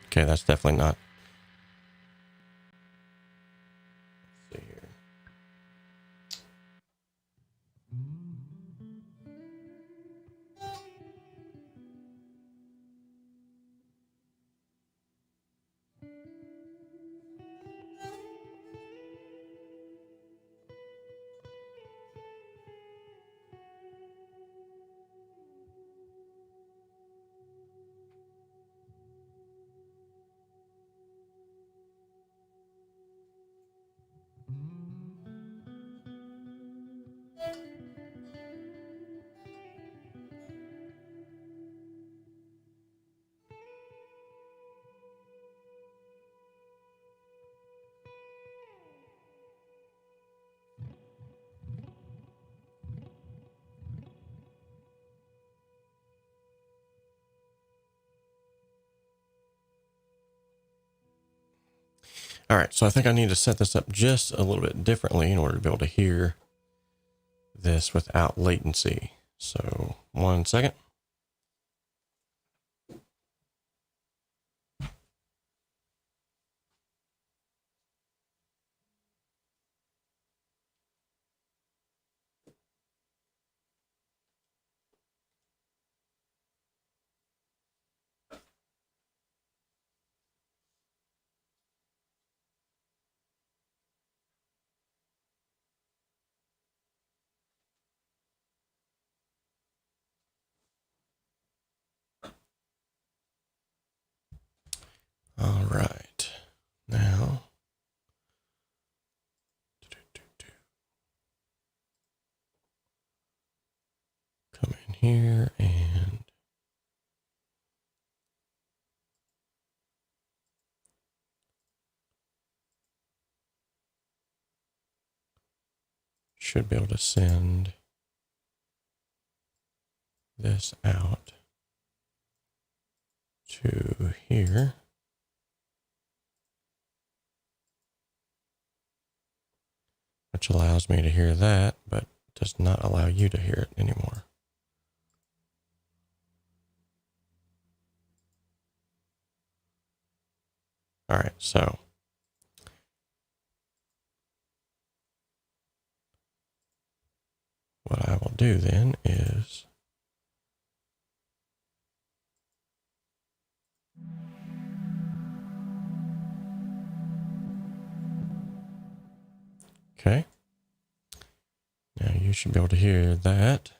Okay, that's definitely not. Let's see here. All right, so I think I need to set this up just a little bit differently in order to be able to hear this without latency. So 1 second. All right, now come in here and should be able to send this out to here. Which allows me to hear that, but does not allow you to hear it anymore. All right, so what I will do then is okay. Now you should be able to hear that.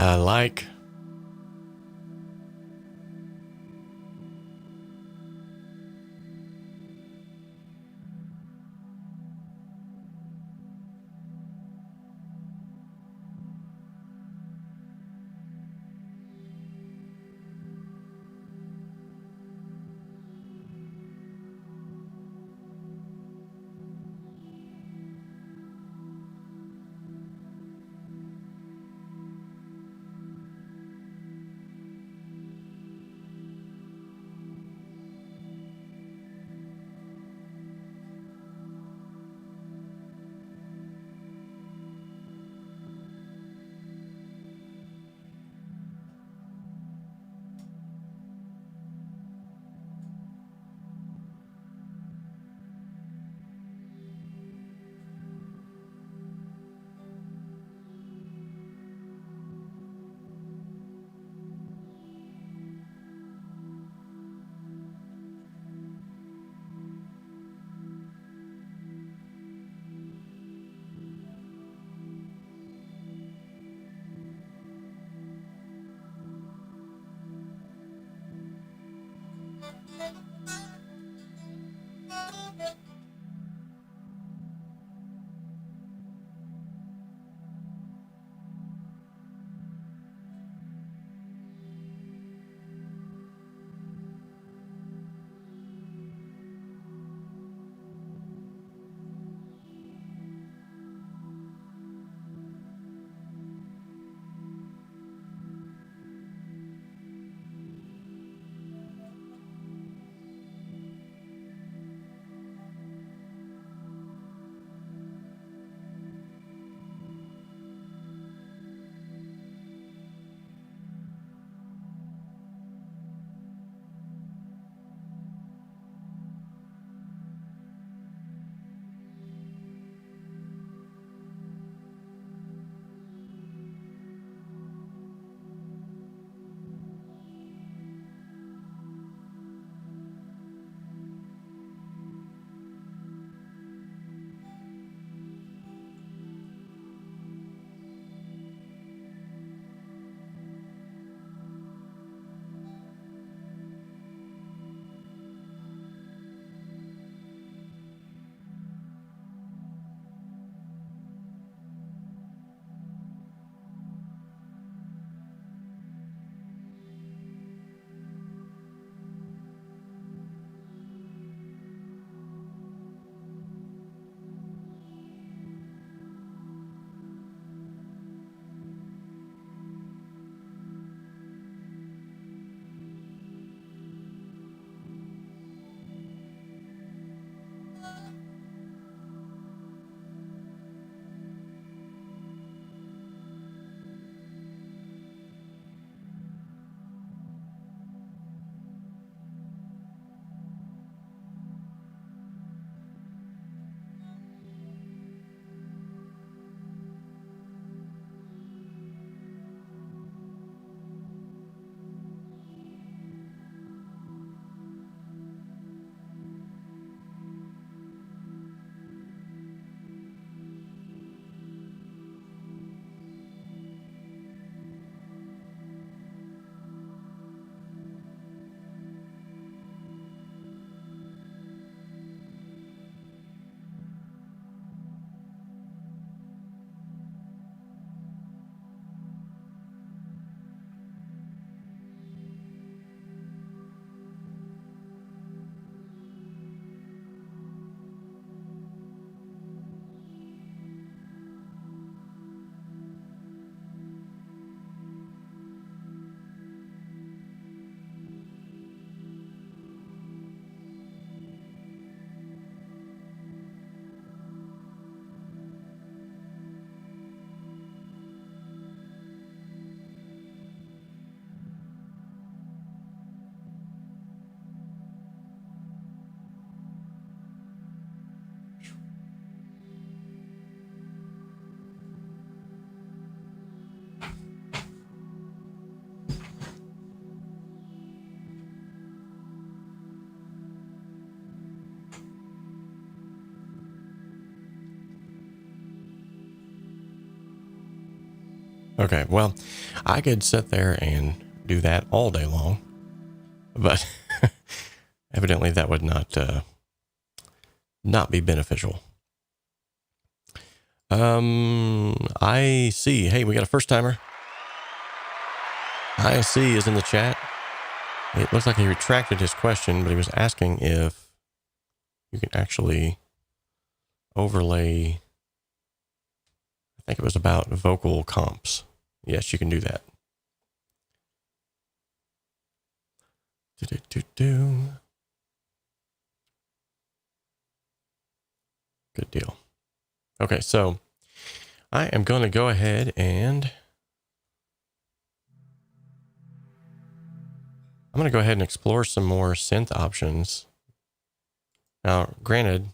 I like. Okay, well, I could sit there and do that all day long, but evidently that would not be beneficial. I see. Hey, we got a first timer. I see is in the chat. It looks like he retracted his question, but he was asking if you can actually overlay. I think it was about vocal comps. Yes, you can do that. Good deal. Okay, so I am going to go ahead and explore some more synth options. Now, granted,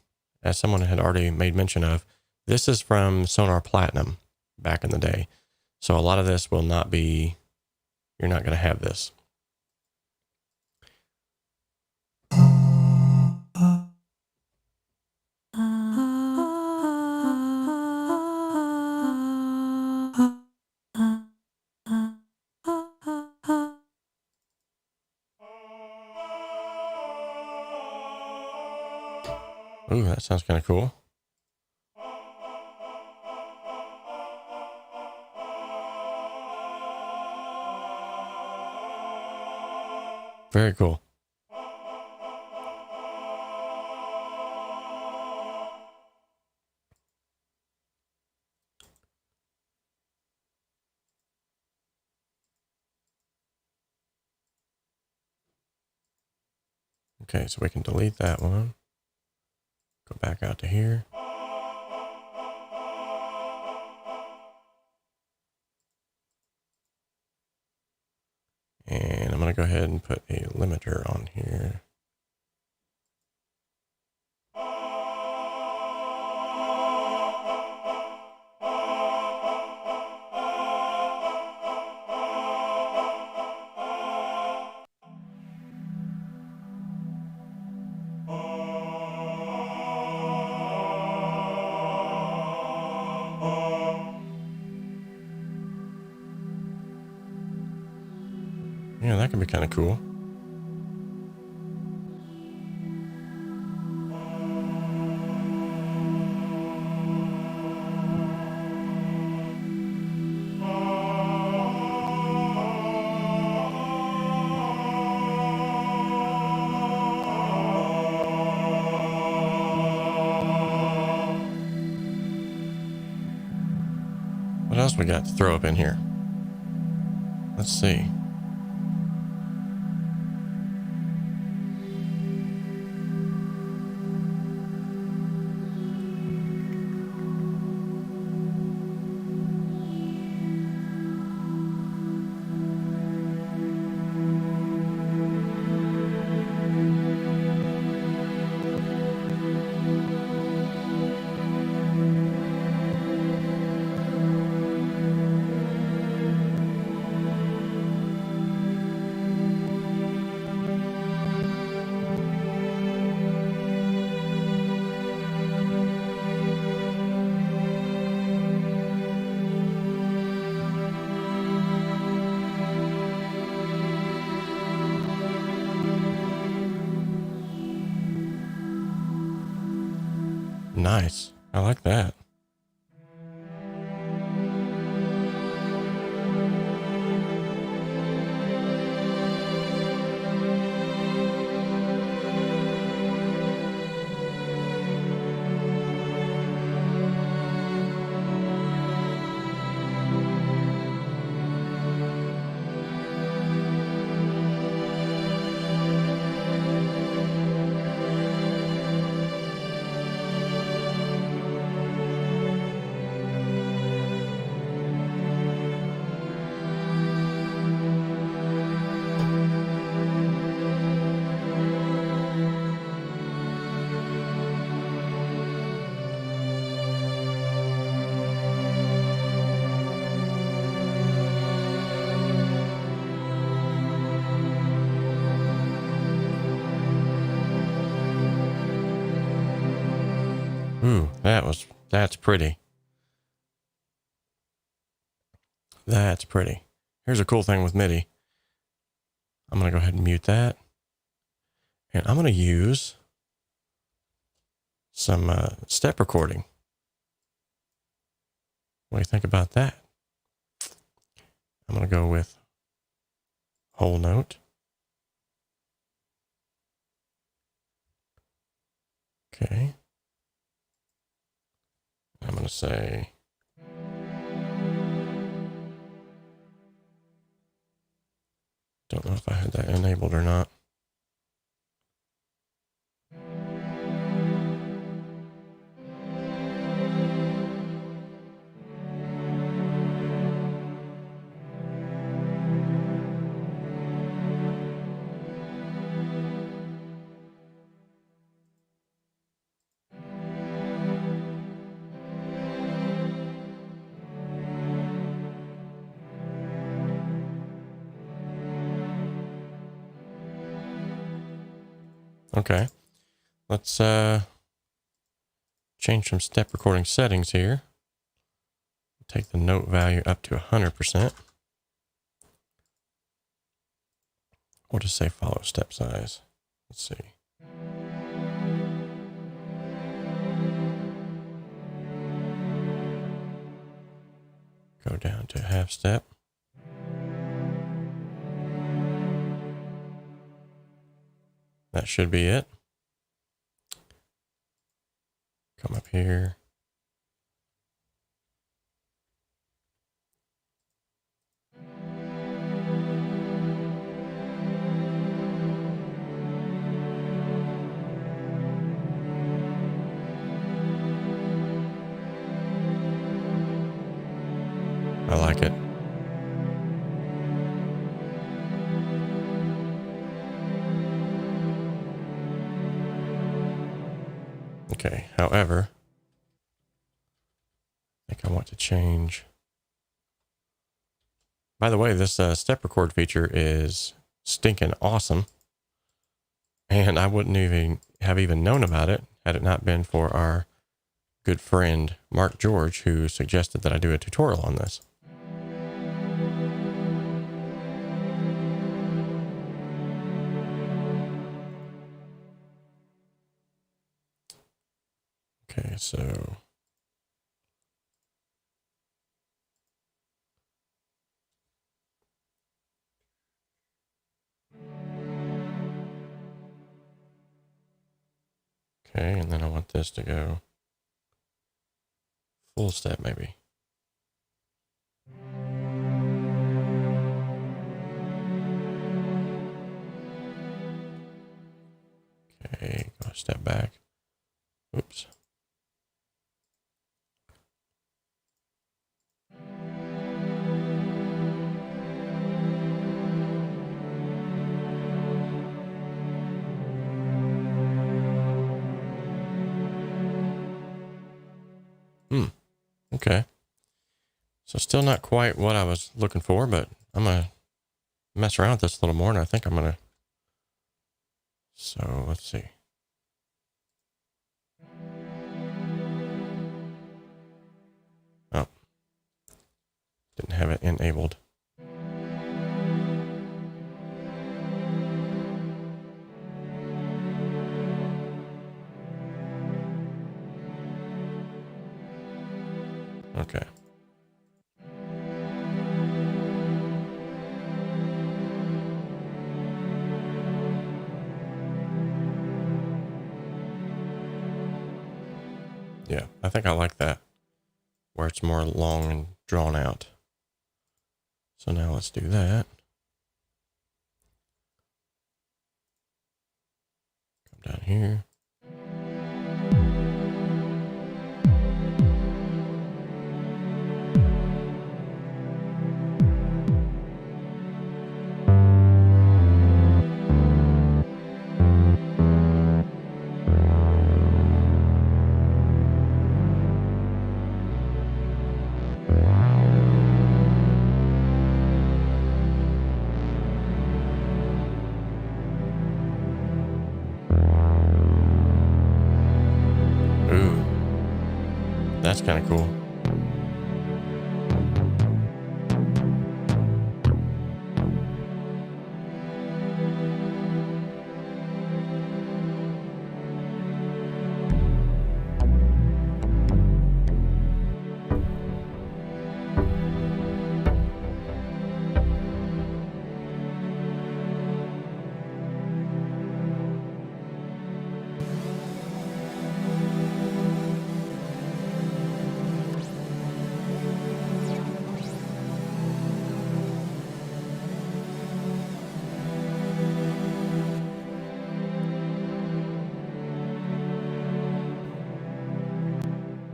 as someone had already made mention of, this is from Sonar Platinum back in the day. So a lot of this will not be, you're not going to have this. Ooh, that sounds kind of cool. Very cool. Okay, so we can delete that one. Go back out to here. And I'm going to go ahead and put a limiter on here. Yeah, that could be kind of cool. What else we got to throw up in here? Let's see. Nice. I like that. Ooh, that's pretty. That's pretty. Here's a cool thing with MIDI. I'm going to go ahead and mute that. And I'm going to use some step recording. What do you think about that? I'm going to go with whole note. Okay. I'm going to say... Don't know if I had that enabled or not. Okay, let's change some step recording settings here. Take the note value up to 100%. We'll just say follow step size. Let's see. Go down to half step. That should be it. Come up here. I like it. Okay, however, I think I want to change. By the way, this step record feature is stinking awesome. And I wouldn't even have known about it had it not been for our good friend, Mark George, who suggested that I do a tutorial on this. Okay, so okay, and then I want this to go full step maybe. Okay, go a step back. Oops. Okay. So still not quite what I was looking for, but I'm going to mess around with this a little more, and I think I'm going to... So, let's see. Oh. Didn't have it enabled. Okay. Yeah, I think I like that, where it's more long and drawn out. So now let's do that. Come down here.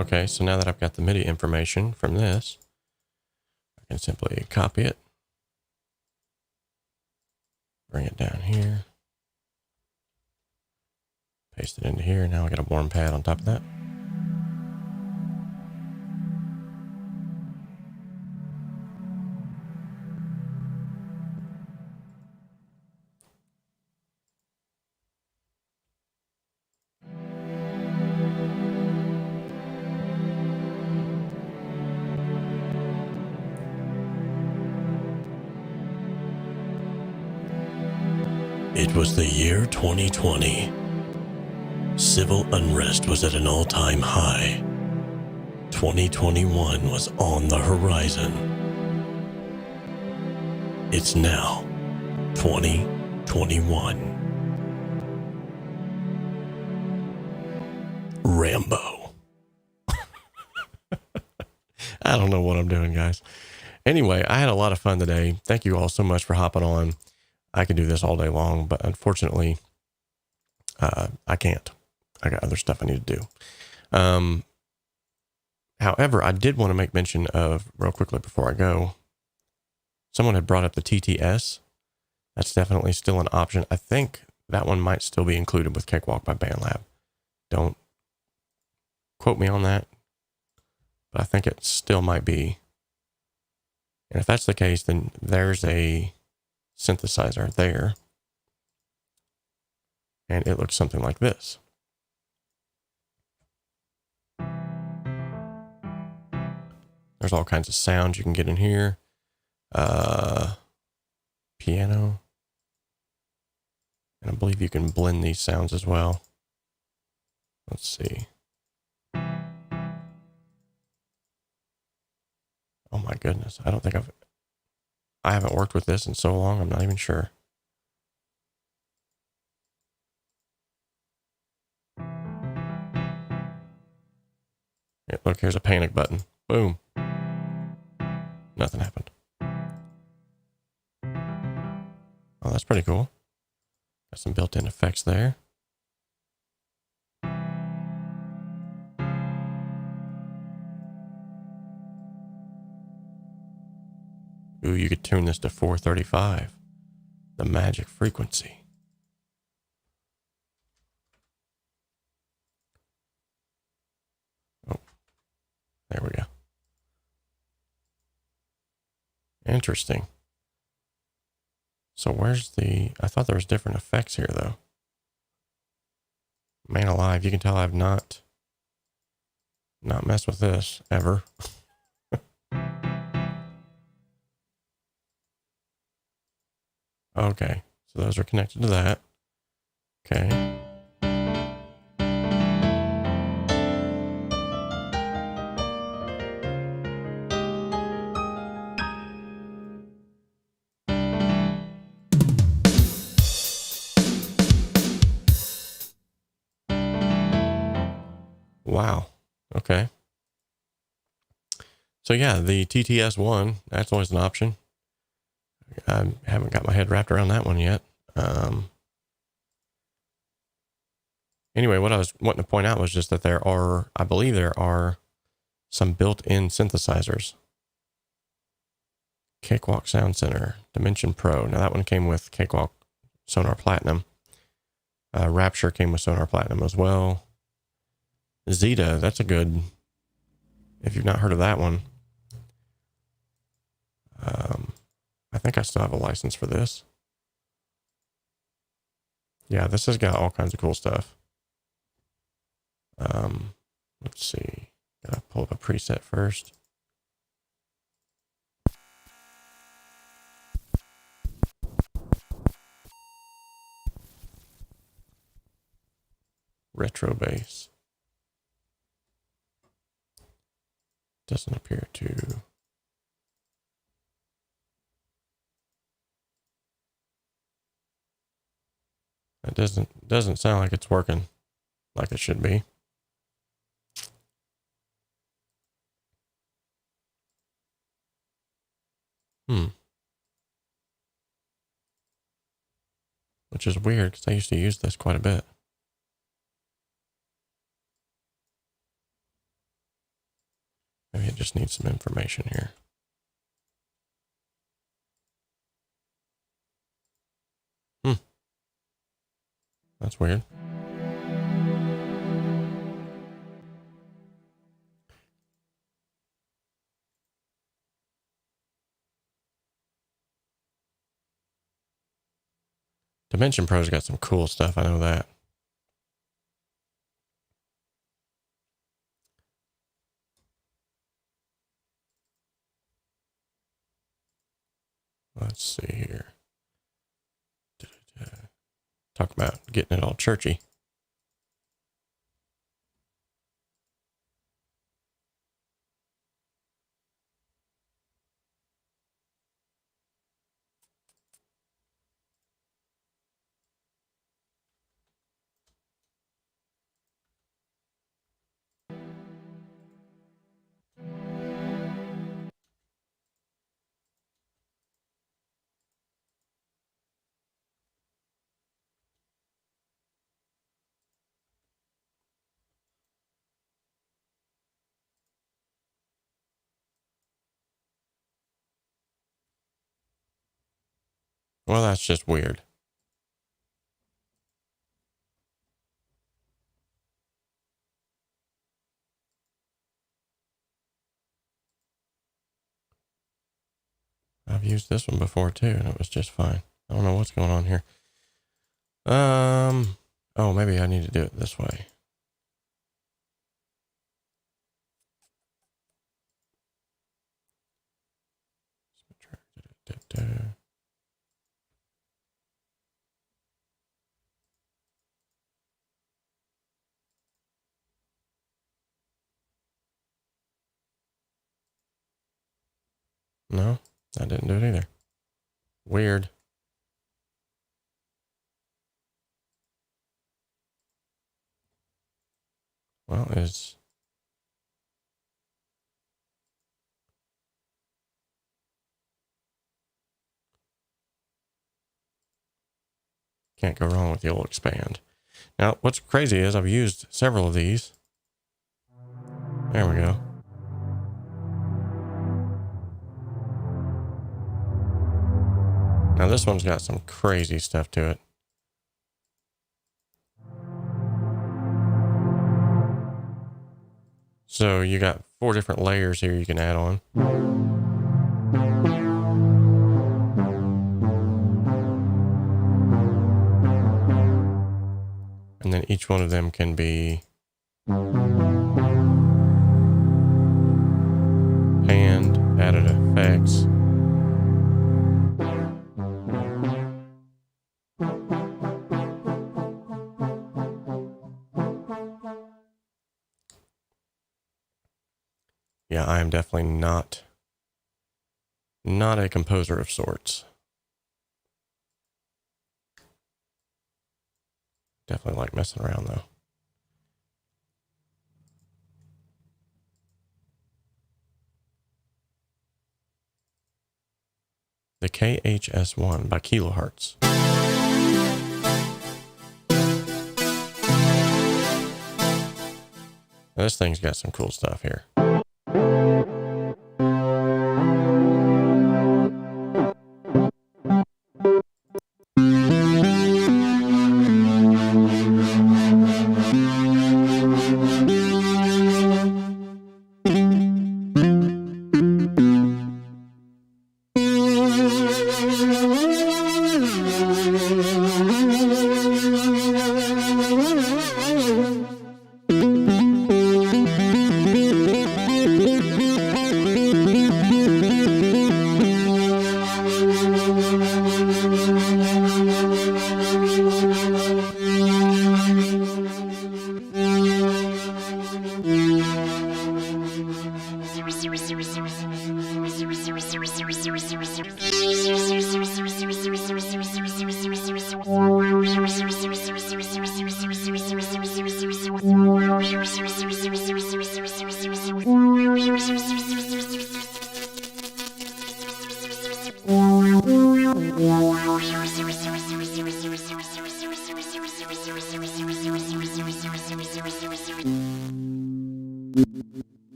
Okay, so now that I've got the MIDI information from this, I can simply copy it, bring it down here, paste it into here. Now I got a warm pad on top of that. It was the year 2020. Civil unrest was at an all-time high. 2021 was on the horizon. It's now 2021. Rambo. I don't know what I'm doing, guys. Anyway, I had a lot of fun today. Thank you all so much for hopping on. I could do this all day long, but unfortunately, I can't. I got other stuff I need to do. However, I did want to make mention of, real quickly before I go, someone had brought up the TTS. That's definitely still an option. I think that one might still be included with Cakewalk by BandLab. Don't quote me on that, but I think it still might be. And if that's the case, then there's a synthesizer there. And it looks something like this. There's all kinds of sounds you can get in here. Piano. And I believe you can blend these sounds as well. Let's see. Oh my goodness. I haven't worked with this in so long, I'm not even sure. Yeah, look, here's a panic button. Boom. Nothing happened. Oh, that's pretty cool. Got some built-in effects there. Ooh, you could tune this to 435. The magic frequency. Oh, there we go. Interesting. So where's I thought there was different effects here though. Man alive, you can tell I've not messed with this ever. Okay, so those are connected to that. Okay. Wow. Okay. So yeah, the TTS1, that's always an option. I haven't got my head wrapped around that one yet. Anyway, what I was wanting to point out was just that I believe there are some built-in synthesizers. Cakewalk Sound Center, Dimension Pro. Now that one came with Cakewalk Sonar Platinum. Rapture came with Sonar Platinum as well. Zeta, that's a good, if you've not heard of that one. I think I still have a license for this. Yeah, this has got all kinds of cool stuff. Let's see. Gotta pull up a preset first. Retro bass. Doesn't appear to. It doesn't sound like it's working like it should be. Which is weird because I used to use this quite a bit. just need some information here. That's weird. Dimension Pro's got some cool stuff. I know that. Let's see here. Talk about getting it all churchy. Well, that's just weird. I've used this one before too, and it was just fine. I don't know what's going on here. Oh, maybe I need to do it this way. No, I didn't do it either. Weird. Well, it's... Can't go wrong with the old expand. Now, what's crazy is I've used several of these. There we go. Now this one's got some crazy stuff to it. So you got 4 different layers here you can add on. And then each one of them can be panned, added effects. Yeah, I am definitely not a composer of sorts. Definitely like messing around though. The KHS1 by Kilohertz. Now, this thing's got some cool stuff here.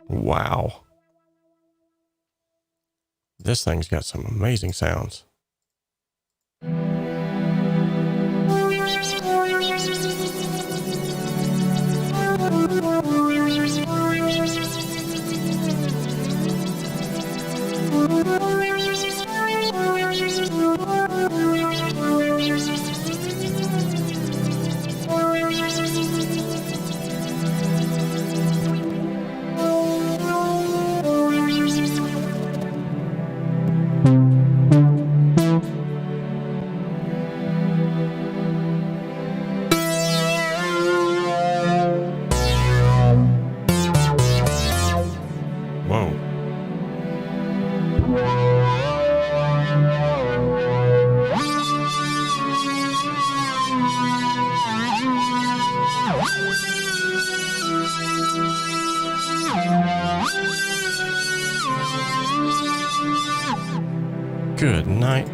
Wow. This thing's got some amazing sounds. Whoa. Good night.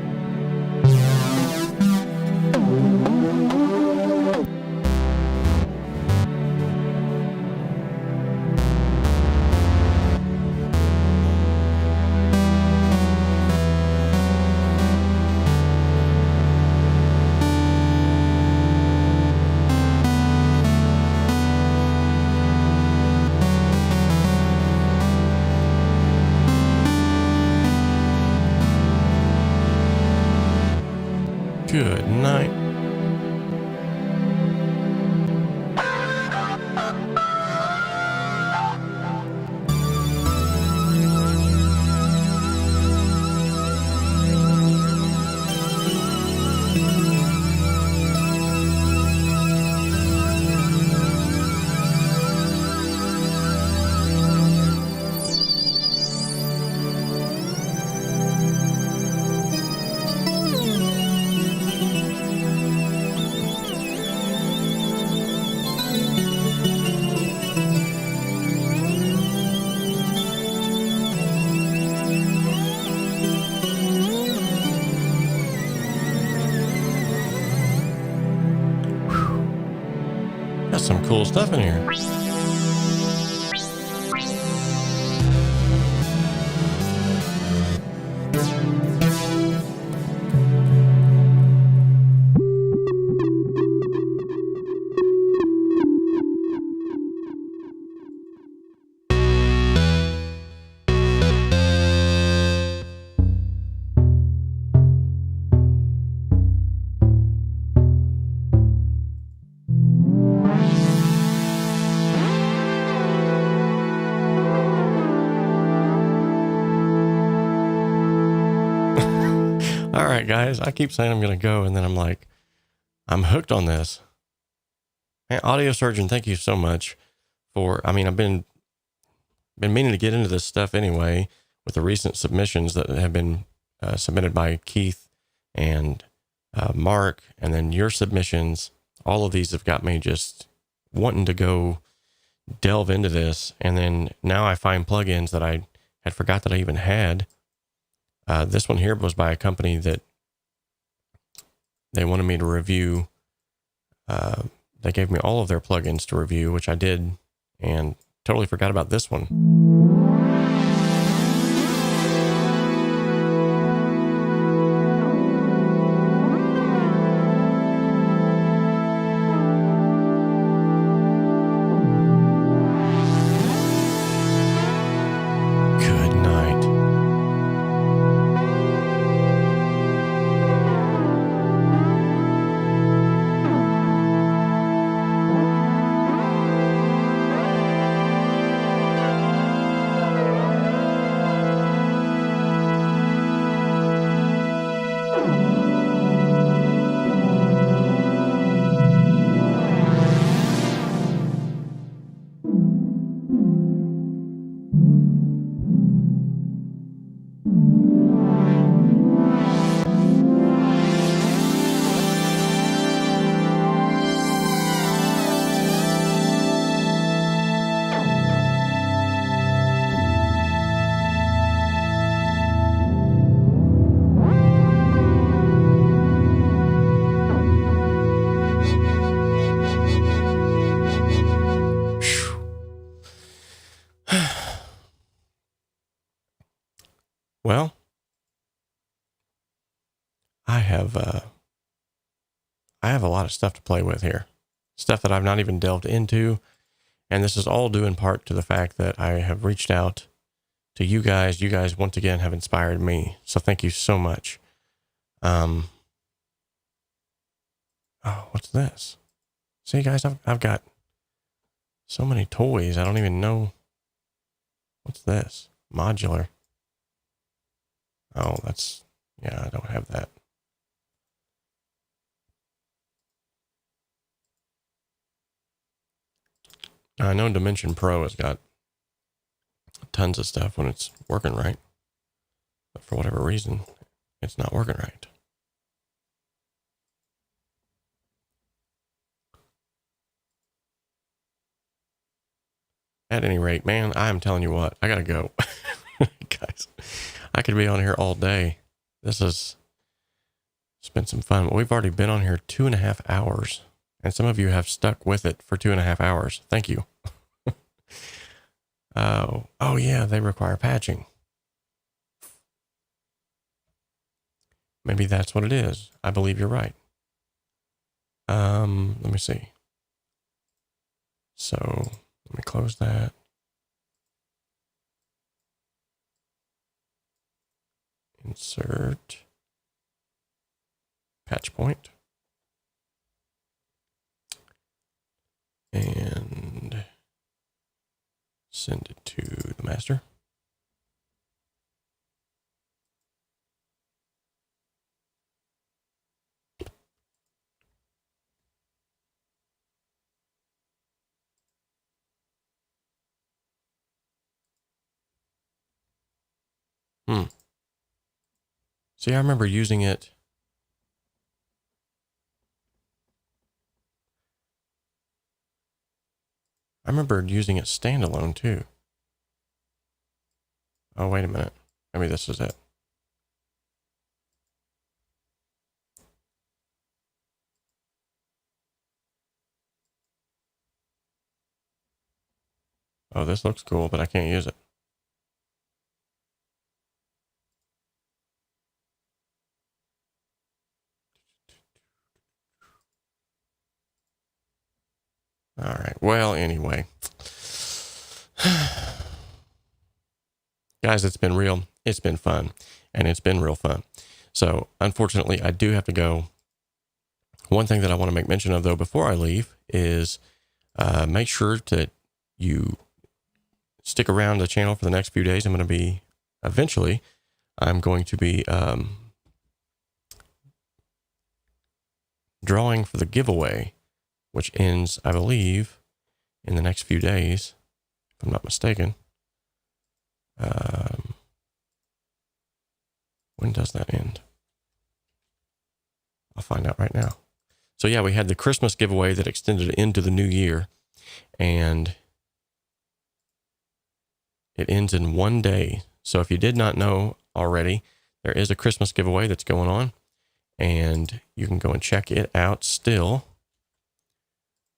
Good night. That's some cool stuff in here. All right, guys, I keep saying I'm going to go, and then I'm like, I'm hooked on this. Man, AudiosErgeon, thank you so much for, I've been meaning to get into this stuff anyway with the recent submissions that have been submitted by Keith and Mark, and then your submissions. All of these have got me just wanting to go delve into this. And then now I find plugins that I had forgot that I even had. This one here was by a company that they wanted me to review. They gave me all of their plugins to review, which I did, and totally forgot about this one. Good night. have a lot of stuff to play with here, stuff that I've not even delved into. And this is all due in part to the fact that I have reached out to you guys. You guys, once again, have inspired me. So thank you so much. Oh, what's this? See, guys, I've got so many toys. I don't even know. What's this? Modular. Oh, yeah, I don't have that. I know Dimension Pro has got tons of stuff when it's working right, but for whatever reason, it's not working right. At any rate, man, I am telling you what, I gotta go. Guys, I could be on here all day. It's been some fun. We've already been on here 2.5 hours, and some of you have stuck with it for 2.5 hours. Thank you. Oh yeah, they require patching. Maybe that's what it is. I believe you're right. Let me see. So let me close that. Insert patch point. And send it to the master. See, I remember using it. I remember using it standalone too. Oh, wait a minute. Maybe this is it. Oh, this looks cool, but I can't use it. All right. Well, anyway. Guys, it's been real. It's been fun. And it's been real fun. So, unfortunately, I do have to go. One thing that I want to make mention of, though, before I leave is make sure that you stick around the channel for the next few days. I'm going to be drawing for the giveaway, which ends, I believe, in the next few days, if I'm not mistaken. When does that end? I'll find out right now. So yeah, we had the Christmas giveaway that extended into the new year, and it ends in one day. So if you did not know already, there is a Christmas giveaway that's going on, and you can go and check it out still.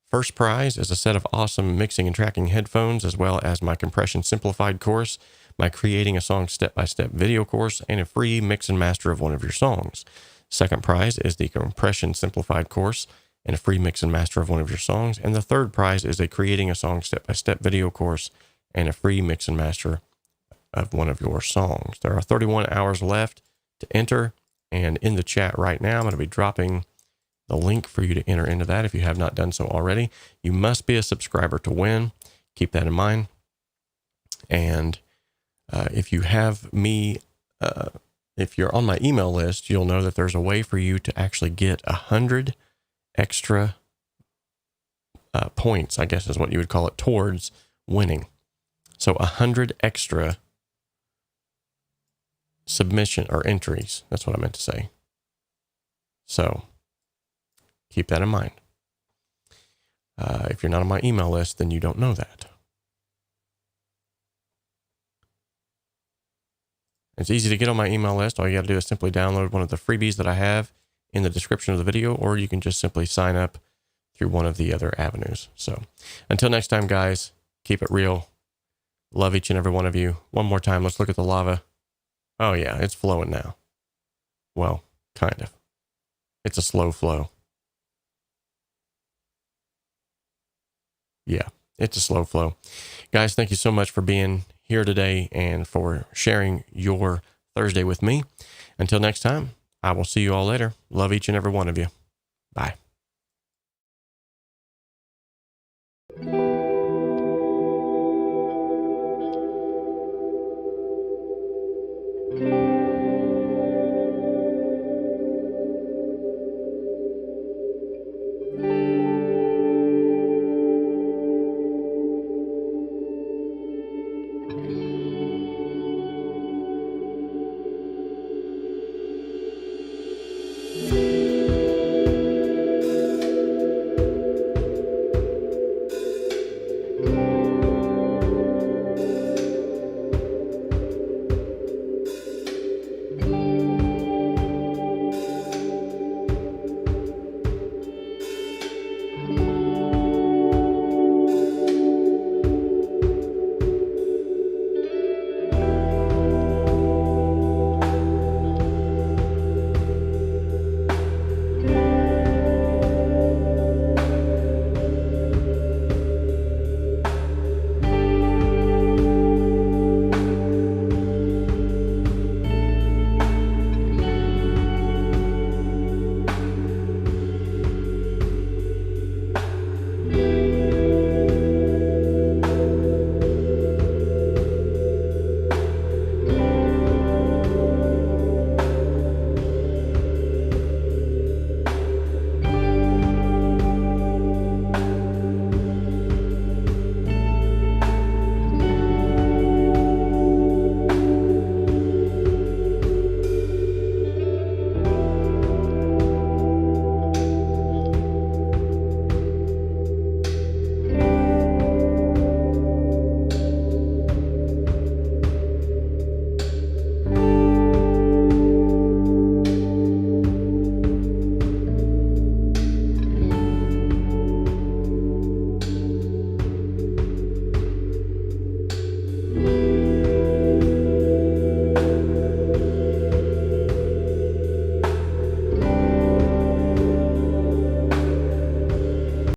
First prize is a set of awesome mixing and tracking headphones, as well as my Compression Simplified course, my Creating a Song Step-by-Step video course, and a free mix and master of one of your songs. Second prize is the Compression Simplified course and a free mix and master of one of your songs. And the third prize is a Creating a Song Step-by-Step video course and a free mix and master of one of your songs. There are 31 hours left to enter, and in the chat right now, I'm going to be dropping the link for you to enter into that if you have not done so already. You must be a subscriber to win. Keep that in mind. And if you have me, if you're on my email list, you'll know that there's a way for you to actually get 100 extra points, I guess is what you would call it, towards winning. So 100 extra submission or entries. That's what I meant to say. So keep that in mind. If you're not on my email list, then you don't know that. It's easy to get on my email list. All you got to do is simply download one of the freebies that I have in the description of the video, or you can just simply sign up through one of the other avenues. So until next time, guys, keep it real. Love each and every one of you. One more time, let's look at the lava. Oh yeah, it's flowing now. Well, kind of. It's a slow flow. Yeah, it's a slow flow. Guys, thank you so much for being here today and for sharing your Thursday with me. Until next time, I will see you all later. Love each and every one of you. Bye.